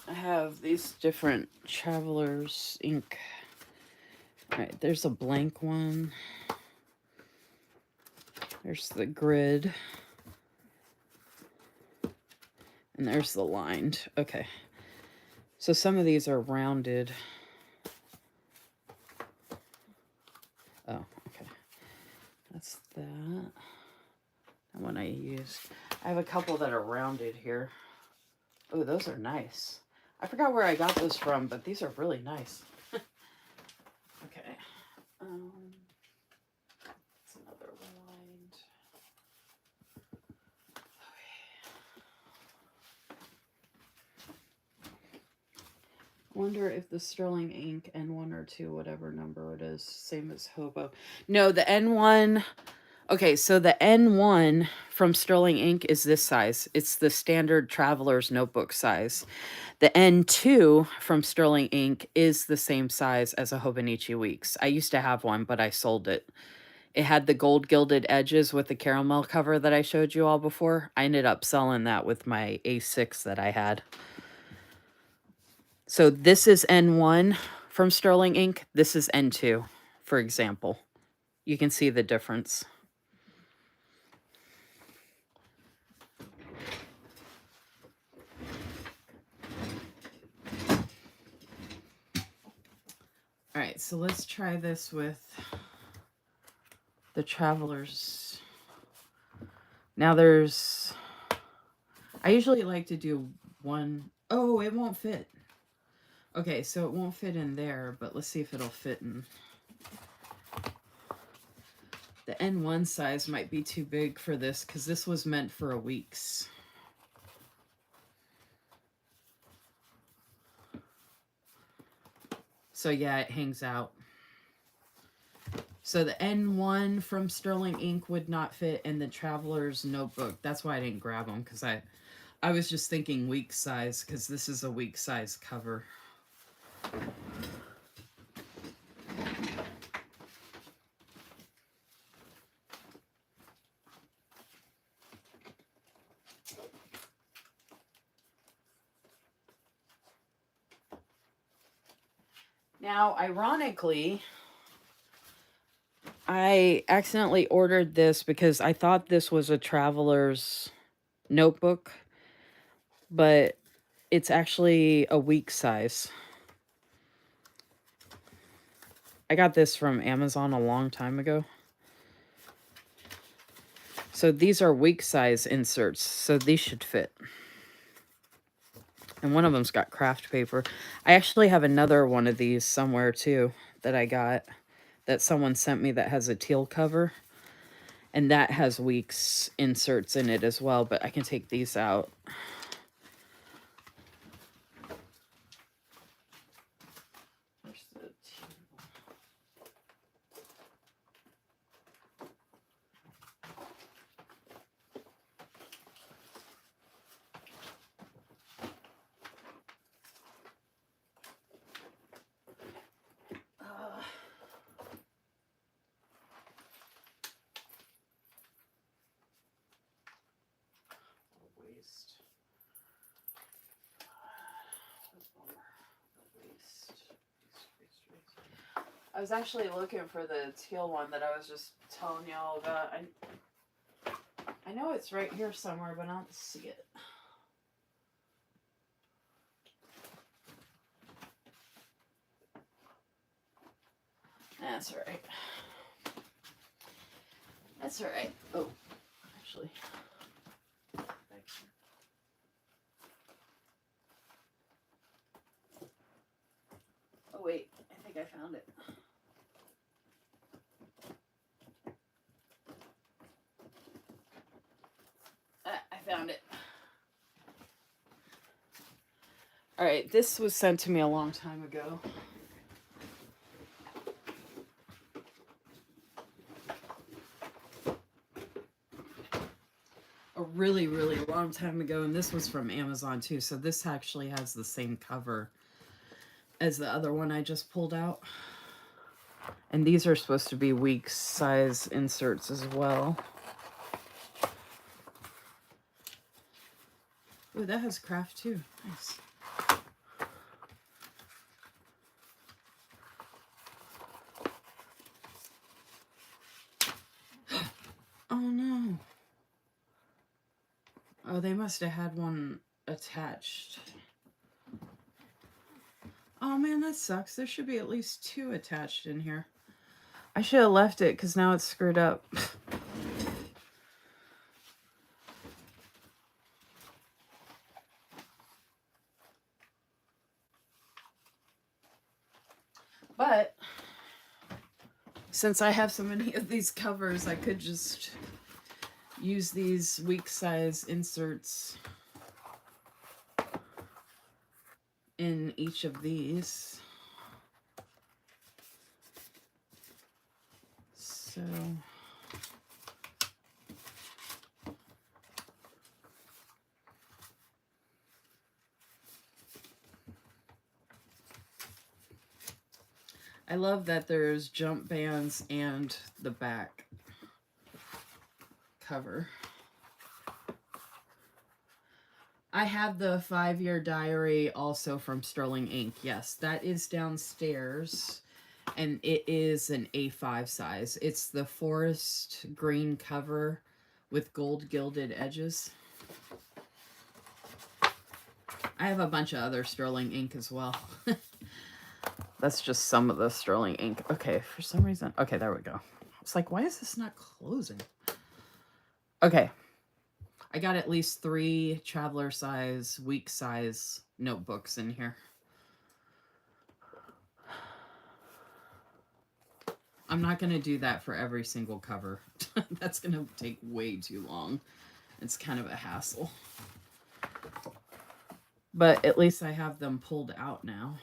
I have these different Traveler's ink. All right, there's a blank one. There's the grid. And there's the lined. Okay. So some of these are rounded. Oh, okay. That's that. That one I used. I have a couple that are rounded here. Oh, those are nice. I forgot where I got those from, but these are really nice. Okay. That's another lined. Wonder if the Sterling ink N1 or 2, whatever number it is, same as Hobo. No, the N1. Okay, so the N1 from Sterling ink is this size. It's the standard Traveler's Notebook size. The N2 from Sterling ink is the same size as a Hobonichi Weeks. I used to have one, but I sold it. It had the gold gilded edges with the caramel cover that I showed you all before. I ended up selling that with my A6 that I had. So this is N1 from Sterling ink. This is N2, for example. You can see the difference. All right, so let's try this with the Travelers. Now there's, I usually like to do one. Oh, it won't fit. Okay, so it won't fit in there, but let's see if it'll fit in. The N1 size might be too big for this because this was meant for a week's. So yeah, it hangs out. So the N1 from Sterling ink would not fit in the Traveler's Notebook. That's why I didn't grab them, because I was just thinking week size, because this is a week size cover. Now, ironically, I accidentally ordered this because I thought this was a Traveler's Notebook, but it's actually a week size. I got this from Amazon a long time ago. So these are week size inserts, so these should fit. And one of them's got craft paper. I actually have another one of these somewhere too that I got that someone sent me that has a teal cover. And that has weeks inserts in it as well, but I can take these out. Where's the teal? I was actually looking for the teal one that I was just telling y'all about. I know it's right here somewhere, but I don't see it. That's all right. That's all right. Oh, actually. Back here. Oh, wait. I think I found it. I found it. All right. This was sent to me a long time ago. A really, really long time ago, and this was from Amazon too, so this actually has the same cover as the other one I just pulled out. And these are supposed to be week size inserts as well. Ooh, that has craft too. Nice. Oh no. Oh, they must have had one attached. Oh man, that sucks. There should be at least 2 attached in here. I should have left it because now it's screwed up. But since I have so many of these covers, I could just use these week size inserts in each of these. So I love that there's jump bands and the back cover. I have the 5-year diary also from Sterling Ink. Yes, that is downstairs, and it is an A5 size. It's the forest green cover with gold gilded edges. I have a bunch of other Sterling Ink as well. That's just some of the Sterling Ink. Okay, for some reason. Okay, there we go. It's like, why is this not closing? Okay. I got at least 3 traveler size, week size notebooks in here. I'm not going to do that for every single cover. That's going to take way too long. It's kind of a hassle. But at least I have them pulled out now.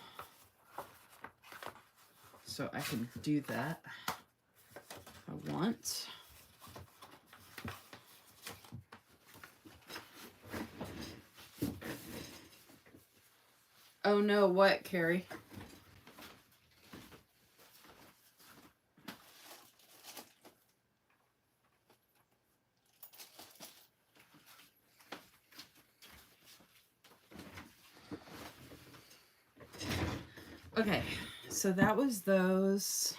So I can do that if I want. Oh no, what, Carrie? Okay, so that was those.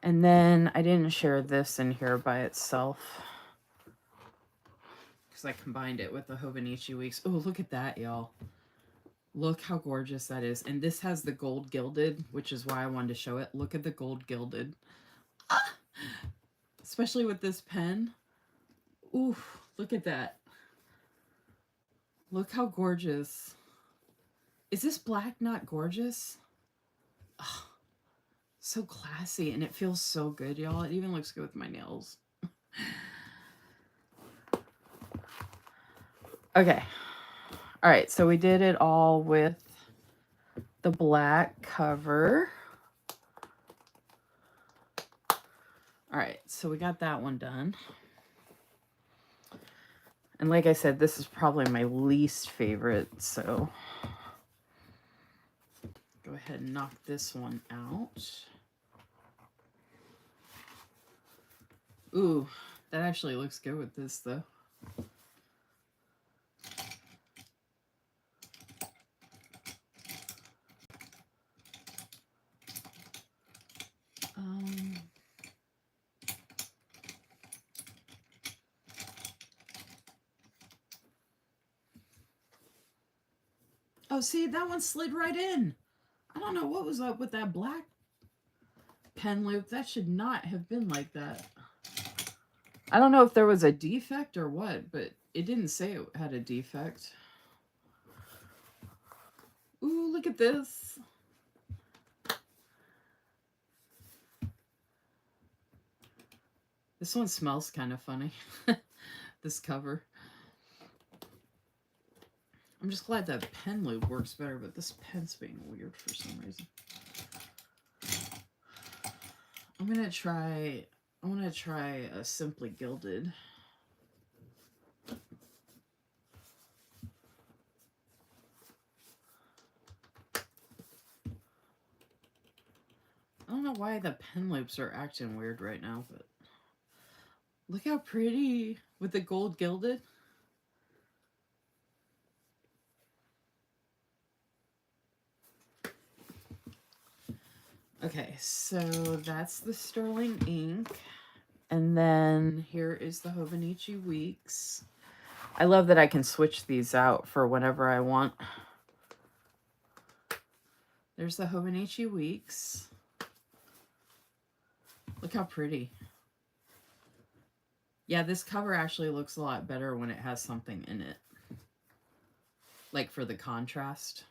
And then I didn't share this in here by itself because I combined it with the Hobonichi Weeks. Oh, look at that, y'all. Look how gorgeous that is. And this has the gold gilded, which is why I wanted to show it. Look at the gold gilded. Ah! Especially with this pen. Ooh, look at that. Look how gorgeous. Is this black not gorgeous? Oh, so classy, and it feels so good, y'all. It even looks good with my nails. Okay. All right, so we did it all with the black cover. All right, so we got that one done. And like I said, this is probably my least favorite, so go ahead and knock this one out. Ooh, that actually looks good with this, though. Oh, see, that one slid right in. I don't know what was up with that black pen loop. That should not have been like that. I don't know if there was a defect or what, but it didn't say it had a defect. Ooh, look at this. This one smells kind of funny. This cover. I'm just glad that pen loop works better, but this pen's being weird for some reason. I want to try a Simply Gilded. I don't know why the pen loops are acting weird right now, but look how pretty with the gold gilded. Okay, so that's the Sterling ink. And then here is the Hobonichi Weeks. I love that I can switch these out for whenever I want. There's the Hobonichi Weeks. Look how pretty. Yeah, this cover actually looks a lot better when it has something in it. Like for the contrast.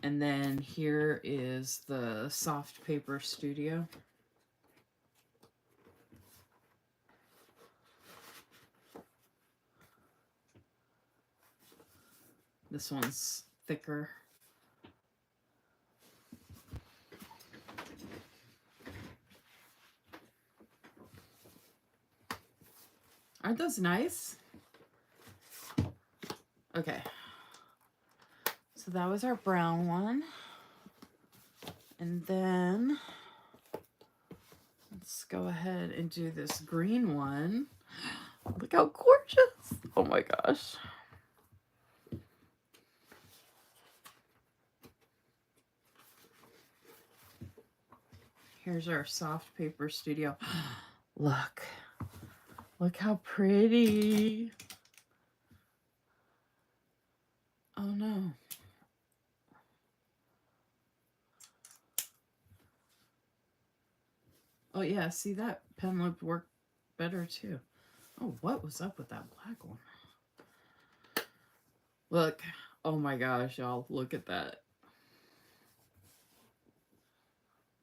And then here is the Soft Paper Studio. This one's thicker. Aren't those nice? Okay. So that was our brown one. And then let's go ahead and do this green one. Look how gorgeous. Oh my gosh. Here's our Soft Paper Studio. Look. Look how pretty. Oh no. Oh yeah, see that pen loop worked better too. Oh, what was up with that black one? Look. Oh my gosh, y'all. Look at that.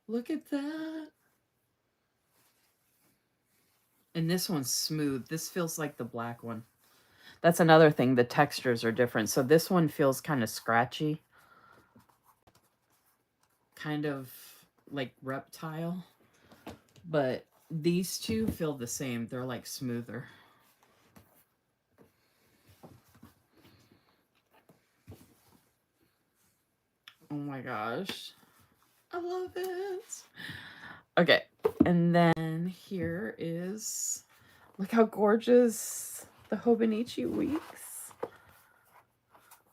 Look at that. And this one's smooth. This feels like the black one. That's another thing. The textures are different. So this one feels kind of scratchy. Kind of like reptile. But these two feel the same. They're like smoother. Oh my gosh. I love it. Okay. And then here is, look how gorgeous the Hobonichi Weeks.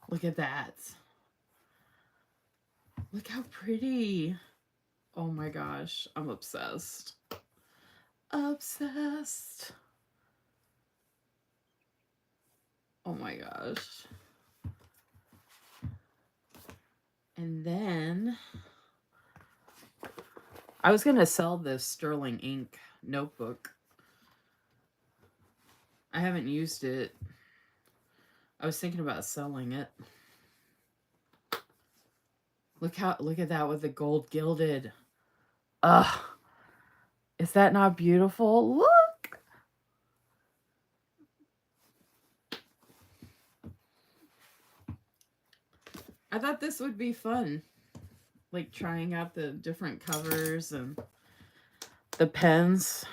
Look at that. Look how pretty. Oh my gosh. I'm obsessed. Obsessed. Oh my gosh. And then I was going to sell this Sterling ink notebook. I haven't used it. I was thinking about selling it. Look at that with the gold gilded. Ugh. Is that not beautiful? Look. I thought this would be fun. Like trying out the different covers and the pens.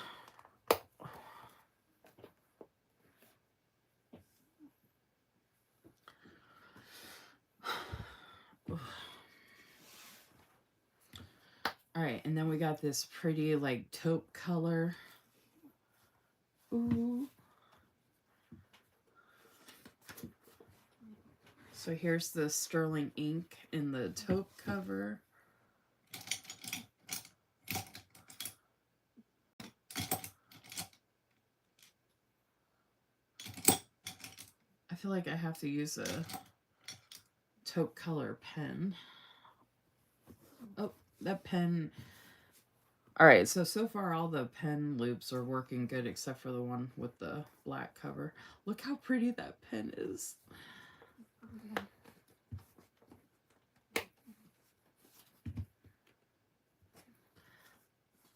All right, and then we got this pretty like taupe color. Ooh. So here's the Sterling ink in the taupe cover. I feel like I have to use a taupe color pen. Oh, that pen. All right, so far all the pen loops are working good except for the one with the black cover. Look how pretty that pen is.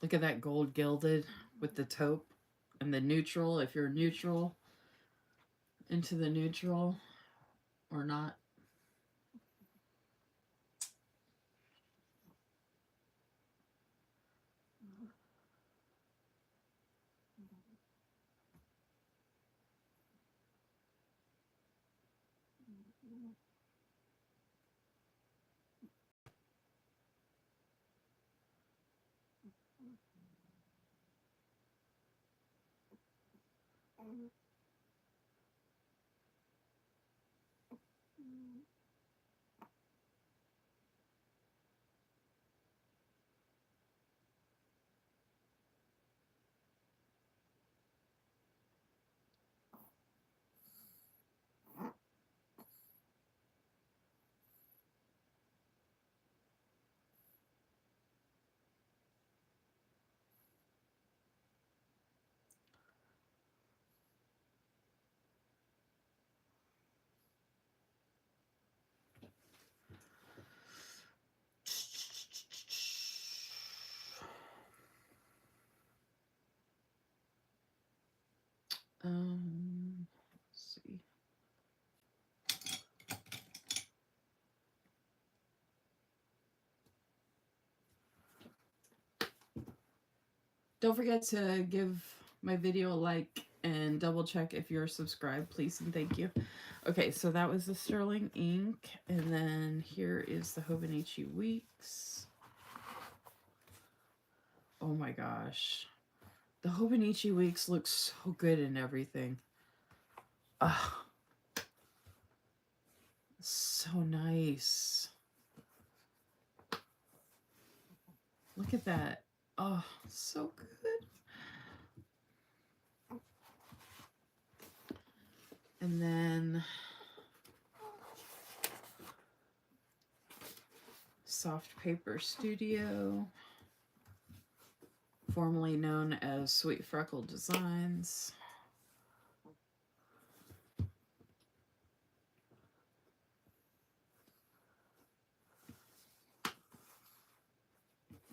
Look at that gold gilded with the taupe and the neutral, if you're neutral, into the neutral or not. Let's see. Don't forget to give my video a like and double check if you're subscribed, please and thank you. Okay, so that was the Sterling ink, and then here is the Hobonichi Weeks. Oh my gosh. The Hobonichi Weeks look so good in everything. Ah, so nice. Look at that. Oh, so good. And then Soft Paper Studio, formerly known as Sweet Freckle Designs.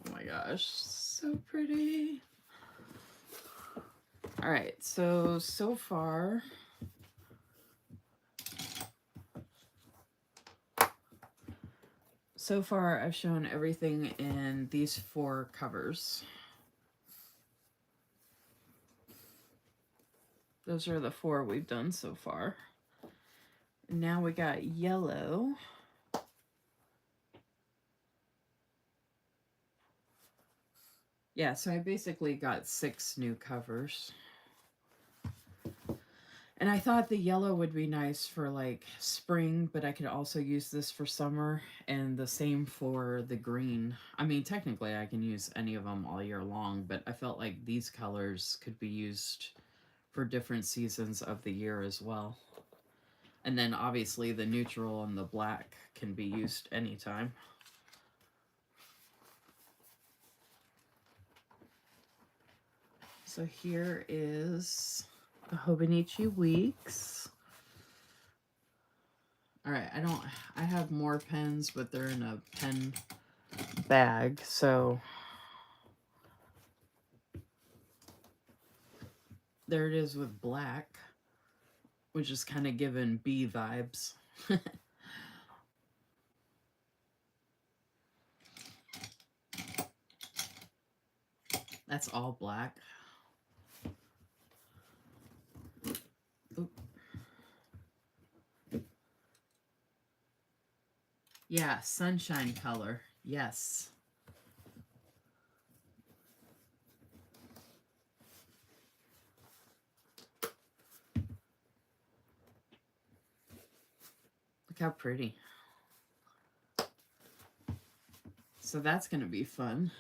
Oh my gosh, so pretty. All right, so far, I've shown everything in these 4 covers. Those are the 4 we've done so far. And now we got yellow. Yeah, so I basically got 6 new covers. And I thought the yellow would be nice for like spring, but I could also use this for summer, and the same for the green. I mean, technically I can use any of them all year long, but I felt like these colors could be used for different seasons of the year as well. And then obviously the neutral and the black can be used anytime. So here is the Hobonichi Weeks. All right, I have more pens, but they're in a pen bag, so there it is with black, which is kind of giving bee vibes. That's all black. Oop. Yeah, sunshine color. Yes. Look how pretty. So that's going to be fun.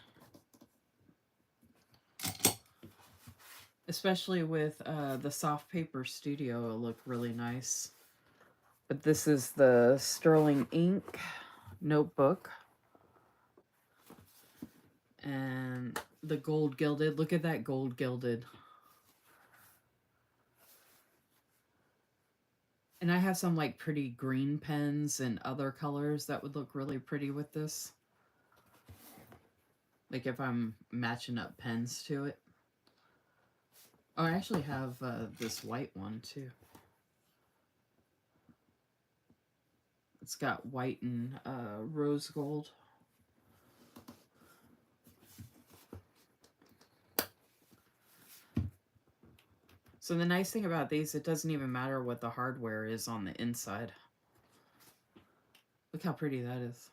Especially with the Soft Paper Studio, it'll look really nice But this is the sterling ink notebook. And the gold gilded. Look at that gold gilded. And I have some like pretty green pens and other colors that would look really pretty with this. Like if I'm matching up pens to it. Oh, I actually have this white one too. It's got white and rose gold. So the nice thing about these, it doesn't even matter what the hardware is on the inside. Look how pretty that is.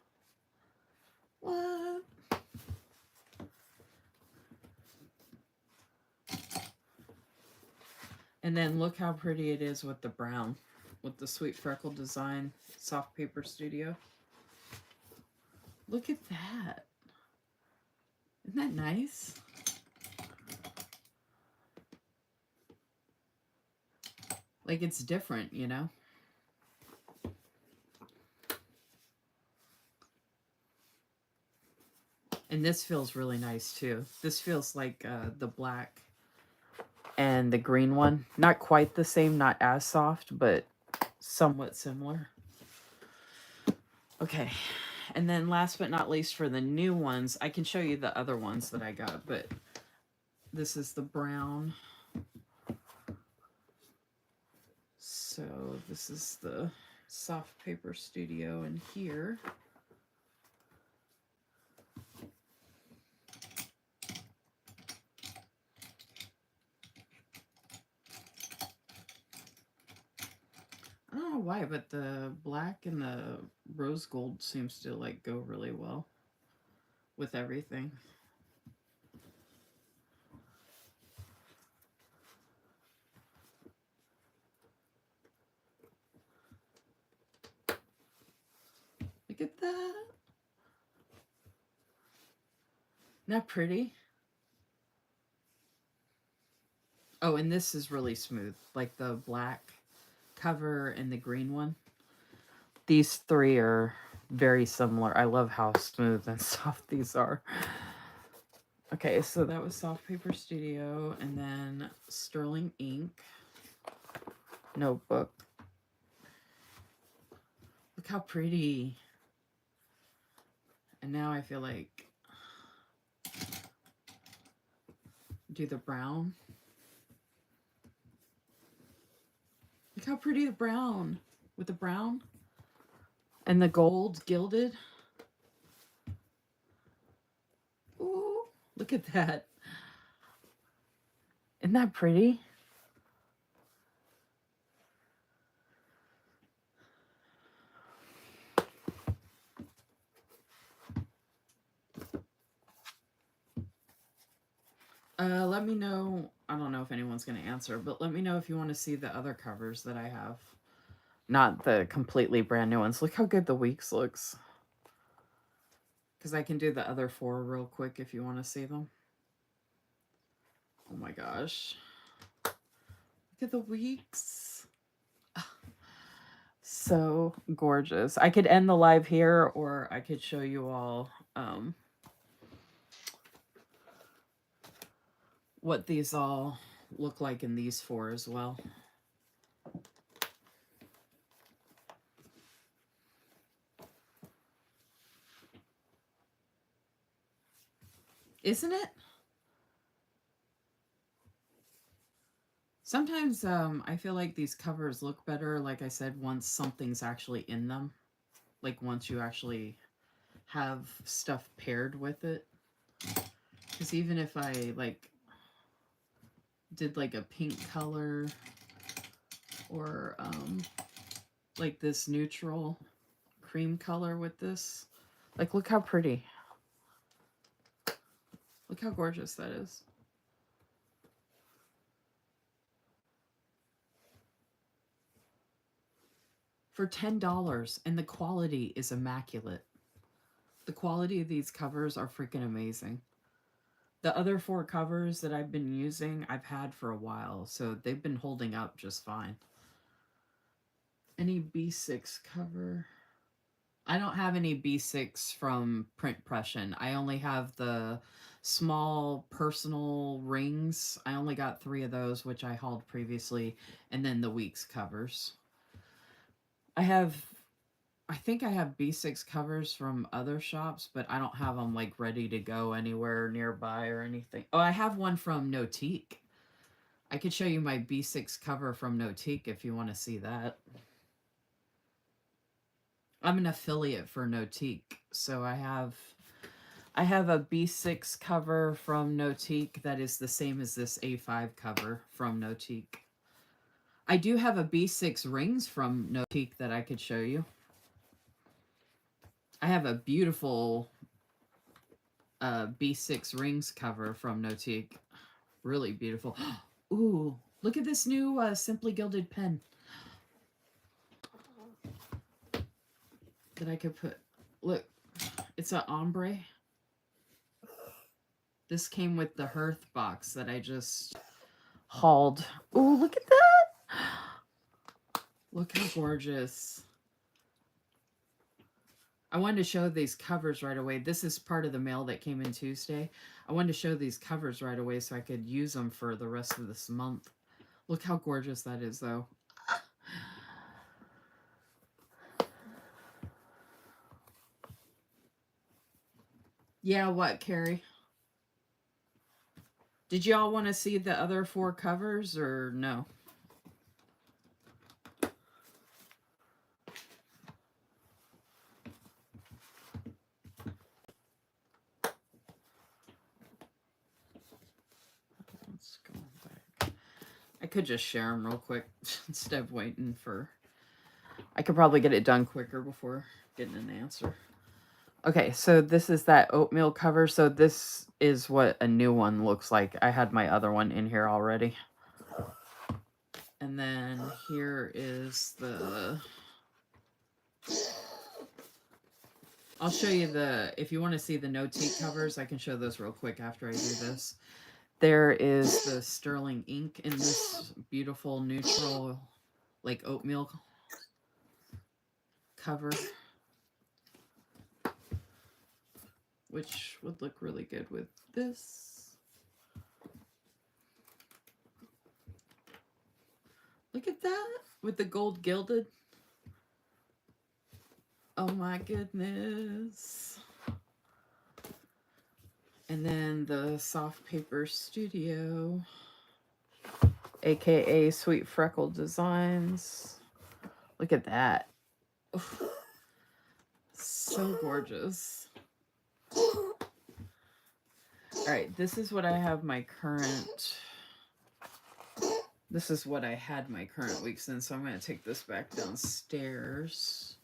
What? And then look how pretty it is with the brown, with the sweet freckle design, Soft Paper Studio. Look at that. Isn't that nice? Like it's different, you know? And this feels really nice too. This feels like the black and the green one. Not quite the same, not as soft, but somewhat similar. Okay. And then last but not least for the new ones, I can show you the other ones that I got, but this is the brown. So this is the Soft Paper Studio in here. I don't know why, but the black and the rose gold seems to like go really well with everything. Look at that. Isn't that pretty? Oh, and this is really smooth, like the black cover and the green one. These three are very similar. I love how smooth and soft these are. Okay, so that was Soft Paper Studio, and then Sterling Ink notebook. Look how pretty. And now I feel like do the brown. Look how pretty the brown with the brown and the gold gilded. Ooh, look at that. Isn't that pretty? Let me know. I don't know if anyone's going to answer, but let me know if you want to see the other covers that I have. Not the completely brand new ones. Look how good the Weeks looks. Because I can do the other four real quick if you want to see them. Oh my gosh. Look at the Weeks. So gorgeous. I could end the live here, or I could show you all what these all look like in these four as well. Isn't it? Sometimes I feel like these covers look better, like I said, once something's actually in them. Like once you actually have stuff paired with it. Because even if I like did like a pink color or like this neutral cream color with this, like look how pretty. Look how gorgeous that is. For $10, and the quality is immaculate. The quality of these covers are freaking amazing. The other four covers that I've been using, I've had for a while, so they've been holding up just fine. Any B6 cover? I don't have any B6 from Print Pression. I only have the small personal rings. I only got 3 of those, which I hauled previously, and then the week's covers. I think I have B6 covers from other shops, but I don't have them like ready to go anywhere nearby or anything. Oh, I have one from Notique. I could show you my B6 cover from Notique if you want to see that. I'm an affiliate for Notique, so I have a B6 cover from Notique that is the same as this A5 cover from Notique. I do have a B6 rings from Notique that I could show you. I have a beautiful B6 rings cover from Notique. Really beautiful. Ooh, look at this new Simply Gilded pen that I could put. Look, it's an ombre. This came with the Hearth box that I just hauled. Ooh, look at that. Look how gorgeous. I wanted to show these covers right away. This is part of the mail that came in Tuesday. I wanted to show these covers right away so I could use them for the rest of this month. Look how gorgeous that is, though. Yeah, what, Carrie? Did y'all want to see the other 4 covers or no? Let's go back. I could just share them real quick instead of waiting for... I could probably get it done quicker before getting an answer. Okay, so this is that oatmeal cover. So this is what a new one looks like. I had my other one in here already. And then here is the... I'll show you the... If you want to see the Notique covers, I can show those real quick after I do this. There is the sterling ink in this beautiful neutral, like oatmeal cover, which would look really good with this. Look at that with the gold gilded. Oh my goodness. And then the Soft Paper Studio, aka Sweet Freckle Designs. Look at that. Oof. So gorgeous. All right, this is what I have my current... This is what I had my current weeks in, so I'm going to take this back downstairs.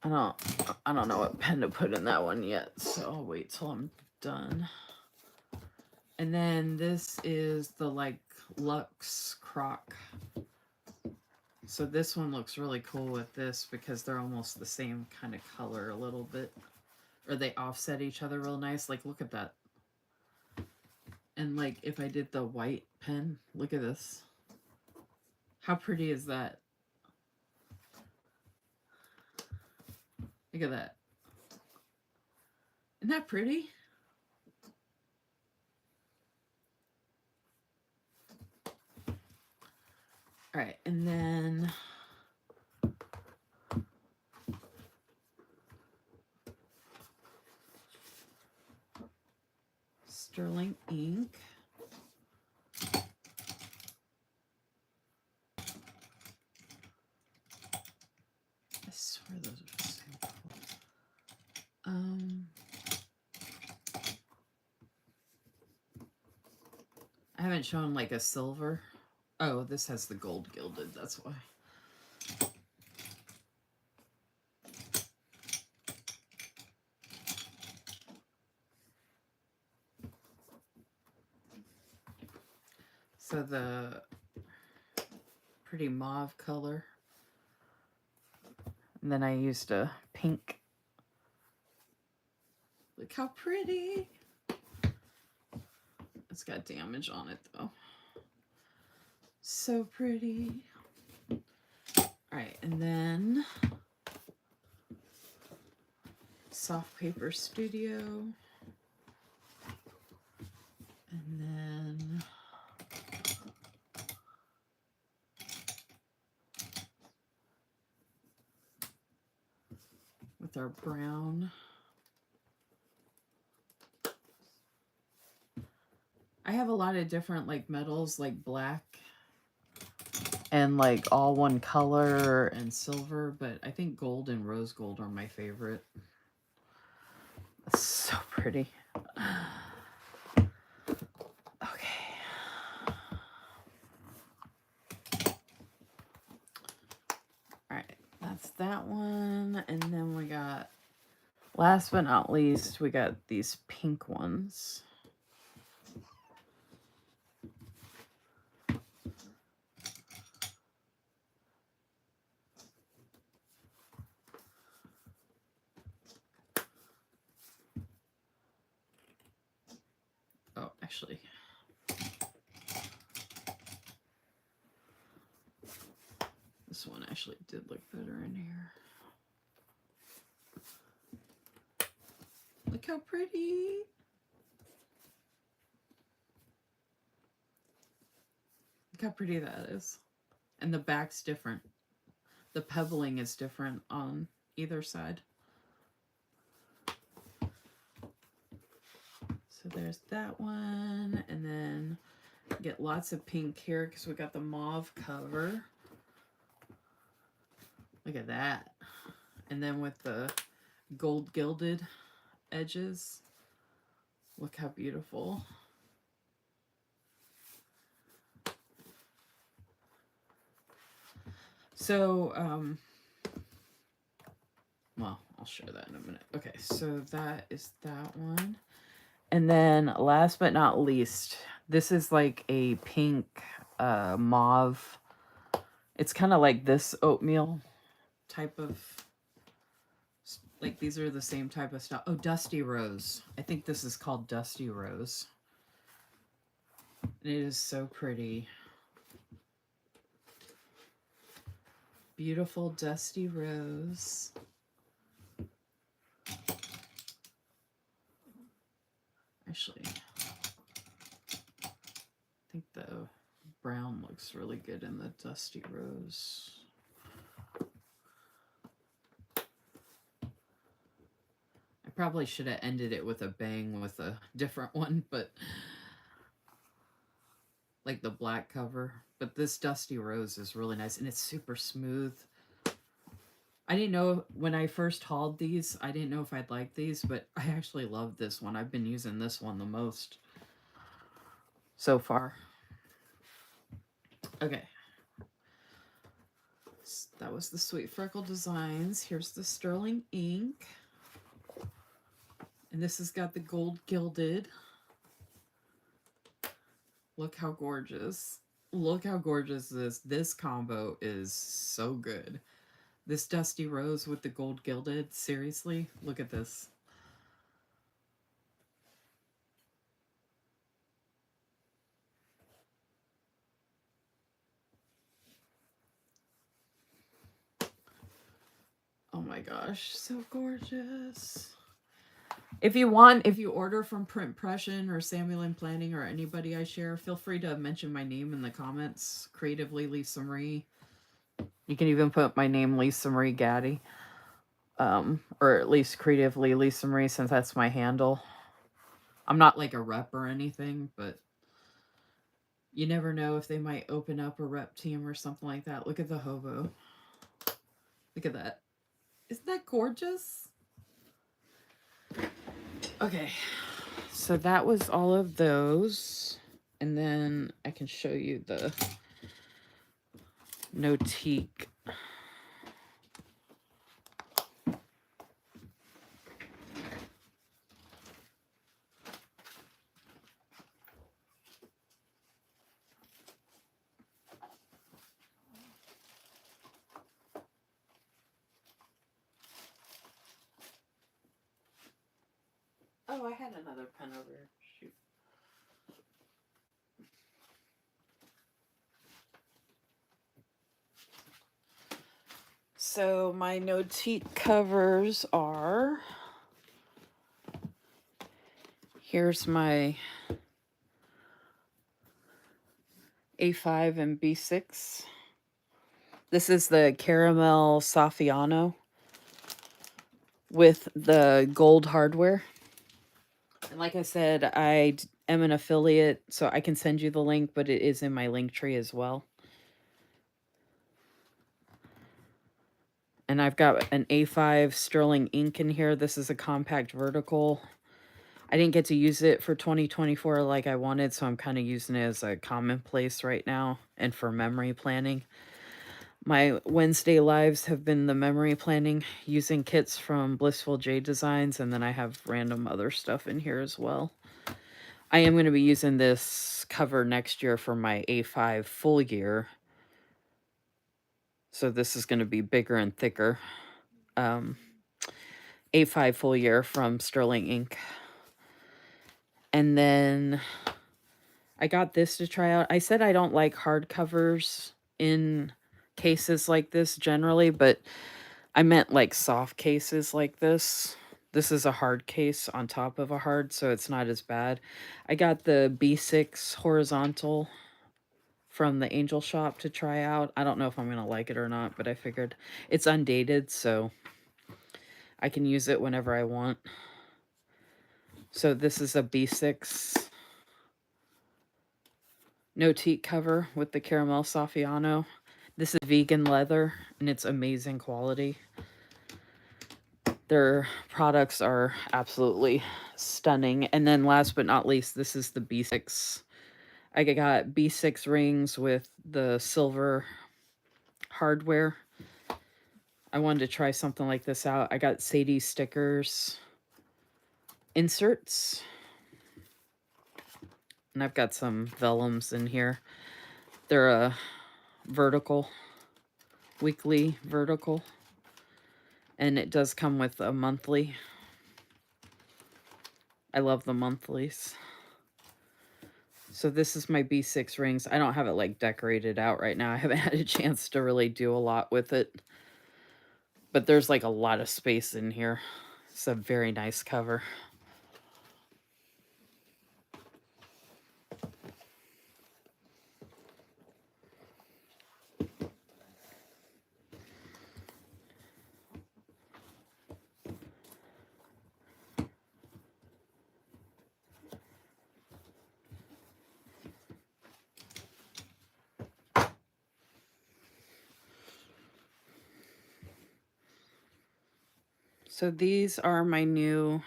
I don't know what pen to put in that one yet, so I'll wait till I'm done. And then this is the like Luxe Croc. So this one looks really cool with this because they're almost the same kind of color a little bit. Or they offset each other real nice. Like, look at that. And like if I did the white pen, look at this. How pretty is that? Look at that. Isn't that pretty? All right, and then sterling ink. I swear those are the same color. I haven't shown like a silver. Oh, this has the gold gilded, that's why. So the pretty mauve color. And then I used a pink. Look how pretty. It's got damage on it though. So pretty. Alright, and then Soft Paper Studio. And then with our brown. I have a lot of different like metals, like black and like all one color and silver, but I think gold and rose gold are my favorite. That's so pretty. Okay. All right, that's that one. And then we got, last but not least, we got these pink ones. Oh, actually, this one actually did look better in here. Look how pretty. Look how pretty that is. And the back's different. The pebbling is different on either side. So there's that one. And then get lots of pink here because we got the mauve cover. Look at that. And then with the gold gilded edges. Look how beautiful. So, well, I'll show that in a minute. Okay, so that is that one. And then last but not least, this is like a pink mauve. It's kind of like this oatmeal type of, like these are the same type of stuff. Oh, Dusty Rose. I think this is called Dusty Rose. And it is so pretty. Beautiful Dusty Rose. Actually, I think the brown looks really good in the Dusty Rose. I probably should have ended it with a bang with a different one, but like the black cover. But this Dusty Rose is really nice, and it's super smooth. I didn't know when I first hauled these, I didn't know if I'd like these, but I actually love this one. I've been using this one the most so far. Okay. That was the Sweet Freckle Designs. Here's the Sterling Ink. And this has got the gold gilded. Look how gorgeous. Look how gorgeous this combo is. So good. This Dusty Rose with the gold gilded. Seriously, look at this. Oh my gosh, so gorgeous. If you order from Print Impression or Samuel and Planning or anybody I share, feel free to mention my name in the comments. Creatively Lisa Marie. You can even put my name, Lisa Marie Gaddy. Or at least Creatively Lisa Marie, since that's my handle. I'm not like a rep or anything, but you never know if they might open up a rep team or something like that. Look at the hobo. Look at that. Isn't that gorgeous? Okay, so that was all of those. And then I can show you the Notique. Oh, I had another pen over here. Shoot. so my Notique covers are... Here's my A5 and B6. This is the Caramel Saffiano with the gold hardware. And like I said, I am an affiliate, so I can send you the link, but it is in my link tree as well. And I've got an A5 sterling ink in here. This is a compact vertical. I didn't get to use it for 2024 like I wanted, so I'm kind of using it as a commonplace right now and for memory planning. My Wednesday lives have been the memory planning using kits from Blissful J Designs, and then I have random other stuff in here as well. I am going to be using this cover next year for my A5 full year. So this is going to be bigger and thicker. A5 full year from Sterling Ink. And then I got this to try out. I said I don't like hardcovers in cases like this generally, but I meant like soft cases like this. This is a hard case on top of a hard, so it's not as bad. I got the B6 horizontal from the Angel Shop to try out. I don't know if I'm going to like it or not, but I figured it's undated, so I can use it whenever I want. So this is a B6 Notique cover with the Caramel Saffiano. This is vegan leather, and it's amazing quality. Their products are absolutely stunning. And then last but not least, this is the B6. I got B6 rings with the silver hardware. I wanted to try something like this out. I got Sadie stickers, inserts, and I've got some vellums in here. They're a vertical, weekly vertical, and it does come with a monthly. I love the monthlies. So this is my B6 rings. I don't have it like decorated out right now. I haven't had a chance to really do a lot with it. But there's like a lot of space in here. It's a very nice cover. So these are my new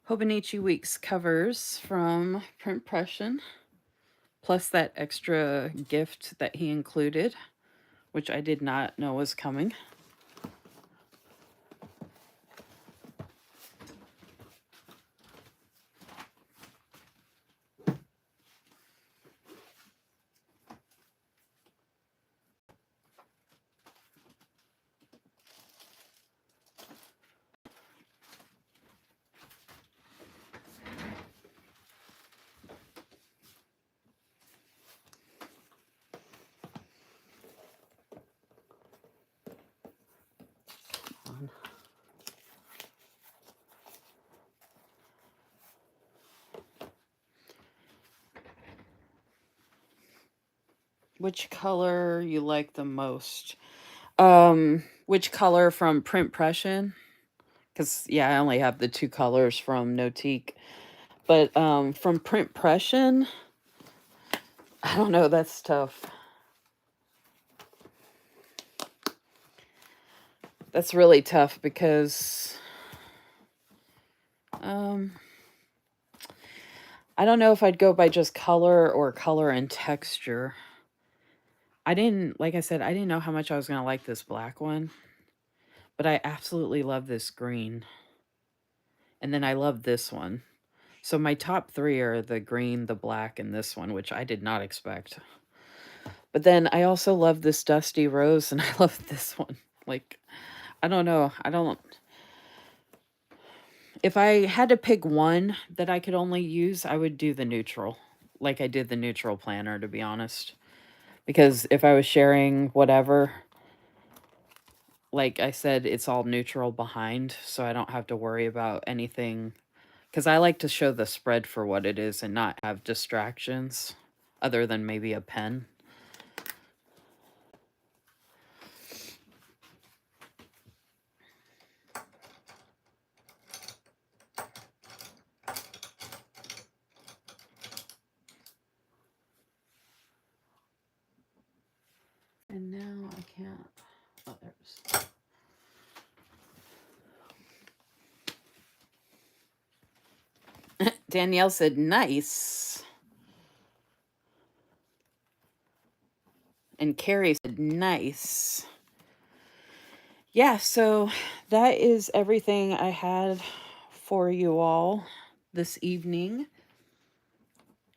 Hobonichi Weeks covers from Printpression, plus that extra gift that he included, which I did not know was coming. Which color you like the most? Which color from Printpression? Because, yeah, I only have the two colors from Notique. But from Printpression, I don't know, that's tough. That's really tough because I don't know if I'd go by just color or color and texture. Like I said, I didn't know how much I was going to like this black one. But I absolutely love this green. And then I love this one. So my top three are the green, the black, and this one, which I did not expect. But then I also love this dusty rose, and I love this one. Like, I don't know. If I had to pick one that I could only use, I would do the neutral. Like I did the neutral planner, to be honest. Because if I was sharing whatever, like I said, it's all neutral behind, so I don't have to worry about anything. Because I like to show the spread for what it is and not have distractions other than maybe a pen. And now I can't. Oh, there's. Danielle said, nice. And Carrie said, nice. Yeah, so that is everything I had for you all this evening.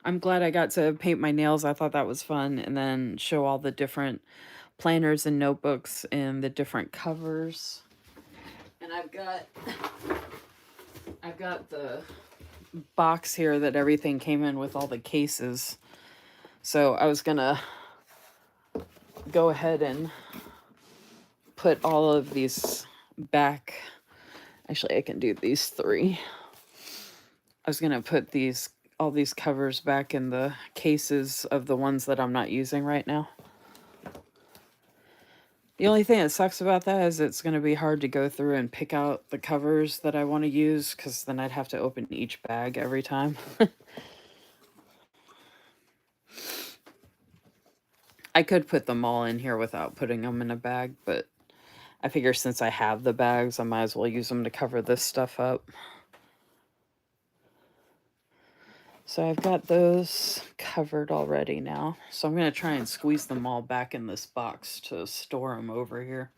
I'm glad I got to paint my nails. I thought that was fun. And then show all the different planners and notebooks and the different covers. And I've got the box here that everything came in with, all the cases. So I was gonna go ahead and put all of these back. Actually, I can do these 3. I was gonna put all these covers back in the cases of the ones that I'm not using right now. The only thing that sucks about that is it's going to be hard to go through and pick out the covers that I want to use, because then I'd have to open each bag every time. I could put them all in here without putting them in a bag, but I figure since I have the bags, I might as well use them to cover this stuff up. So I've got those covered already now. So I'm going to try and squeeze them all back in this box to store them over here,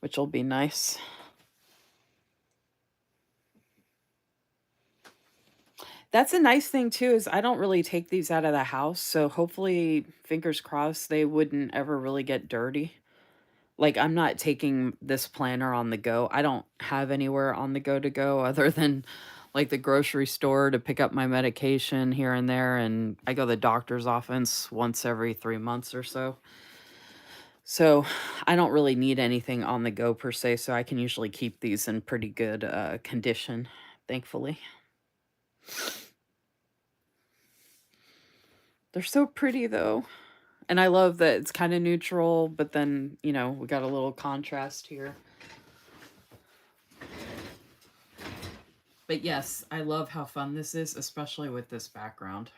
which will be nice. That's a nice thing too, is I don't really take these out of the house, so hopefully, fingers crossed, they wouldn't ever really get dirty. Like, I'm not taking this planner on the go. I don't have anywhere on the go to go other than like the grocery store to pick up my medication here and there, and I go to the doctor's office once every 3 months or so. So I don't really need anything on the go per se, so I can usually keep these in pretty good condition, thankfully. They're so pretty though. And I love that it's kind of neutral, but then, we got a little contrast here. But yes, I love how fun this is, especially with this background.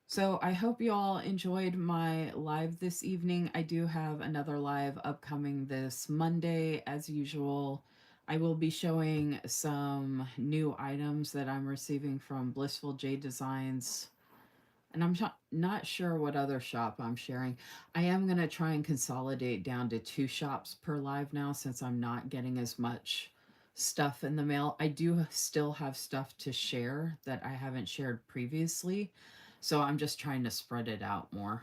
So I hope you all enjoyed my live this evening. I do have another live upcoming this Monday, as usual. I will be showing some new items that I'm receiving from Blissful Jade Designs. And I'm not sure what other shop I'm sharing. I am going to try and consolidate down to 2 shops per live now, since I'm not getting as much stuff in the mail. I do still have stuff to share that I haven't shared previously. So I'm just trying to spread it out more,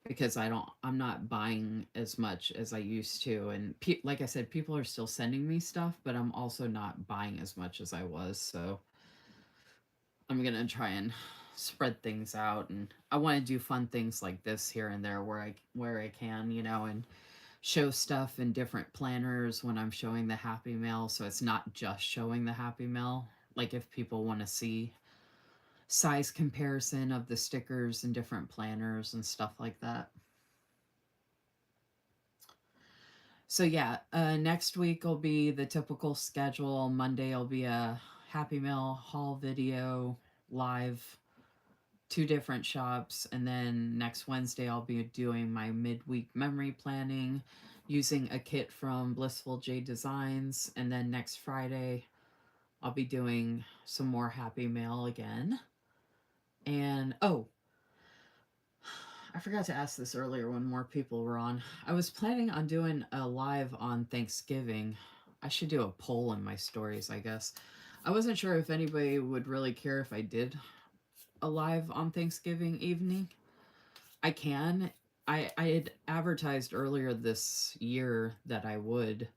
because I'm not buying as much as I used to. And like I said, people are still sending me stuff, but I'm also not buying as much as I was. So I'm going to try and spread things out, and I want to do fun things like this here and there where I can, and show stuff in different planners when I'm showing the Happy Mail, so it's not just showing the Happy Mail. Like, if people want to see size comparison of the stickers and different planners and stuff like that. So yeah, next week will be the typical schedule. Monday will be a Happy Mail haul video live, 2 different shops, and then next Wednesday I'll be doing my midweek memory planning using a kit from Blissful Jade Designs, and then next Friday I'll be doing some more Happy Mail again. And I forgot to ask this earlier when more people were on. I was planning on doing a live on Thanksgiving. I should do a poll in my stories, I guess. I wasn't sure if anybody would really care if I did a live on Thanksgiving evening. I can. I had advertised earlier this year that I would,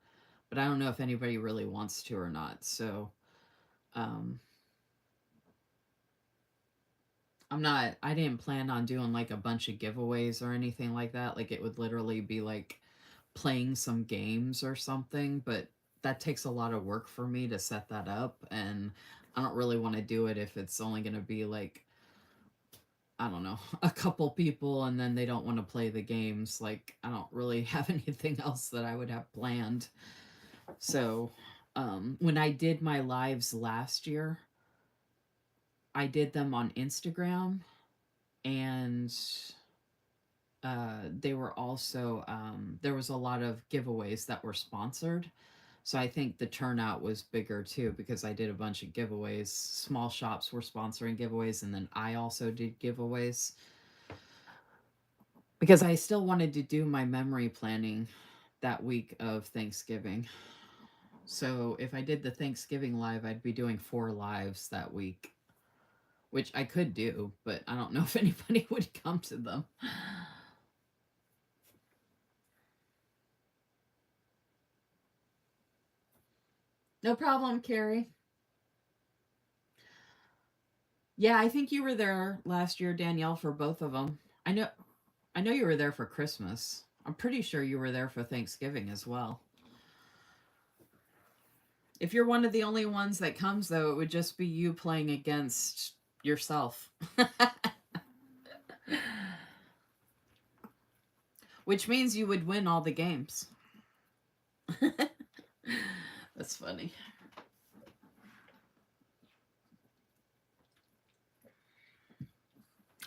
but I don't know if anybody really wants to or not. So, I didn't plan on doing like a bunch of giveaways or anything like that. Like it would literally be like playing some games or something, but that takes a lot of work for me to set that up, and I don't really want to do it if it's only going to be like, I don't know, a couple people and then they don't want to play the games. Like I don't really have anything else that I would have planned. So, when I did my lives last year, I did them on Instagram, and they were also there was a lot of giveaways that were sponsored. So I think the turnout was bigger too because I did a bunch of giveaways. Small shops were sponsoring giveaways, and then I also did giveaways because I still wanted to do my memory planning that week of Thanksgiving. So if I did the Thanksgiving live, I'd be doing 4 lives that week, which I could do, but I don't know if anybody would come to them. No problem, Carrie. Yeah, I think you were there last year, Danielle, for both of them. I know you were there for Christmas. I'm pretty sure you were there for Thanksgiving as well. If you're one of the only ones that comes, though, it would just be you playing against yourself. Which means you would win all the games. That's funny.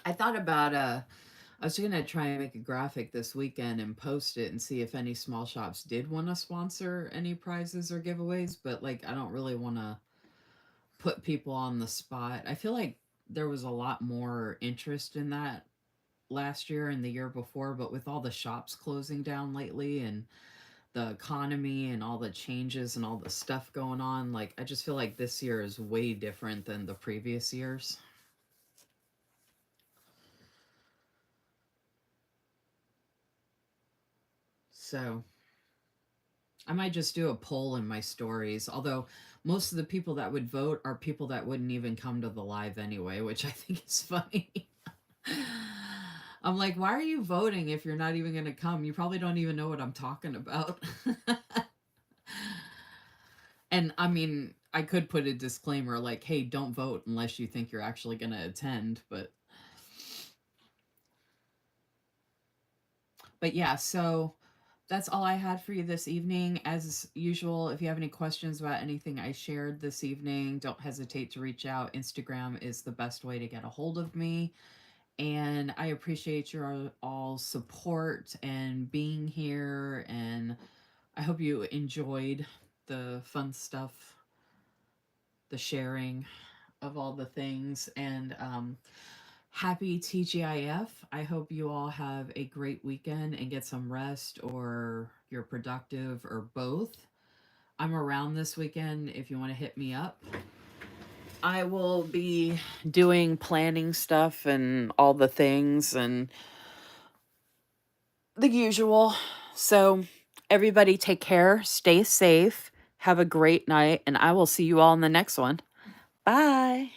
I thought about I was gonna try and make a graphic this weekend and post it and see if any small shops did want to sponsor any prizes or giveaways, but like I don't really want to put people on the spot. I feel like there was a lot more interest in that last year and the year before, but with all the shops closing down lately and the economy and all the changes and all the stuff going on, like I just feel like this year is way different than the previous years. So I might just do a poll in my stories, although most of the people that would vote are people that wouldn't even come to the live anyway, which I think is funny. I'm like, why are you voting if you're not even going to come? You probably don't even know what I'm talking about. And I mean, I could put a disclaimer like, hey, don't vote unless you think you're actually going to attend, but yeah, so that's all I had for you this evening. As usual, if you have any questions about anything I shared this evening, don't hesitate to reach out. Instagram is the best way to get a hold of me. And I appreciate your all support and being here. And I hope you enjoyed the fun stuff, the sharing of all the things. And happy TGIF. I hope you all have a great weekend and get some rest, or you're productive, or both. I'm around this weekend if you want to hit me up. I will be doing planning stuff and all the things and the usual. So, everybody take care, stay safe, have a great night, and I will see you all in the next one. Bye.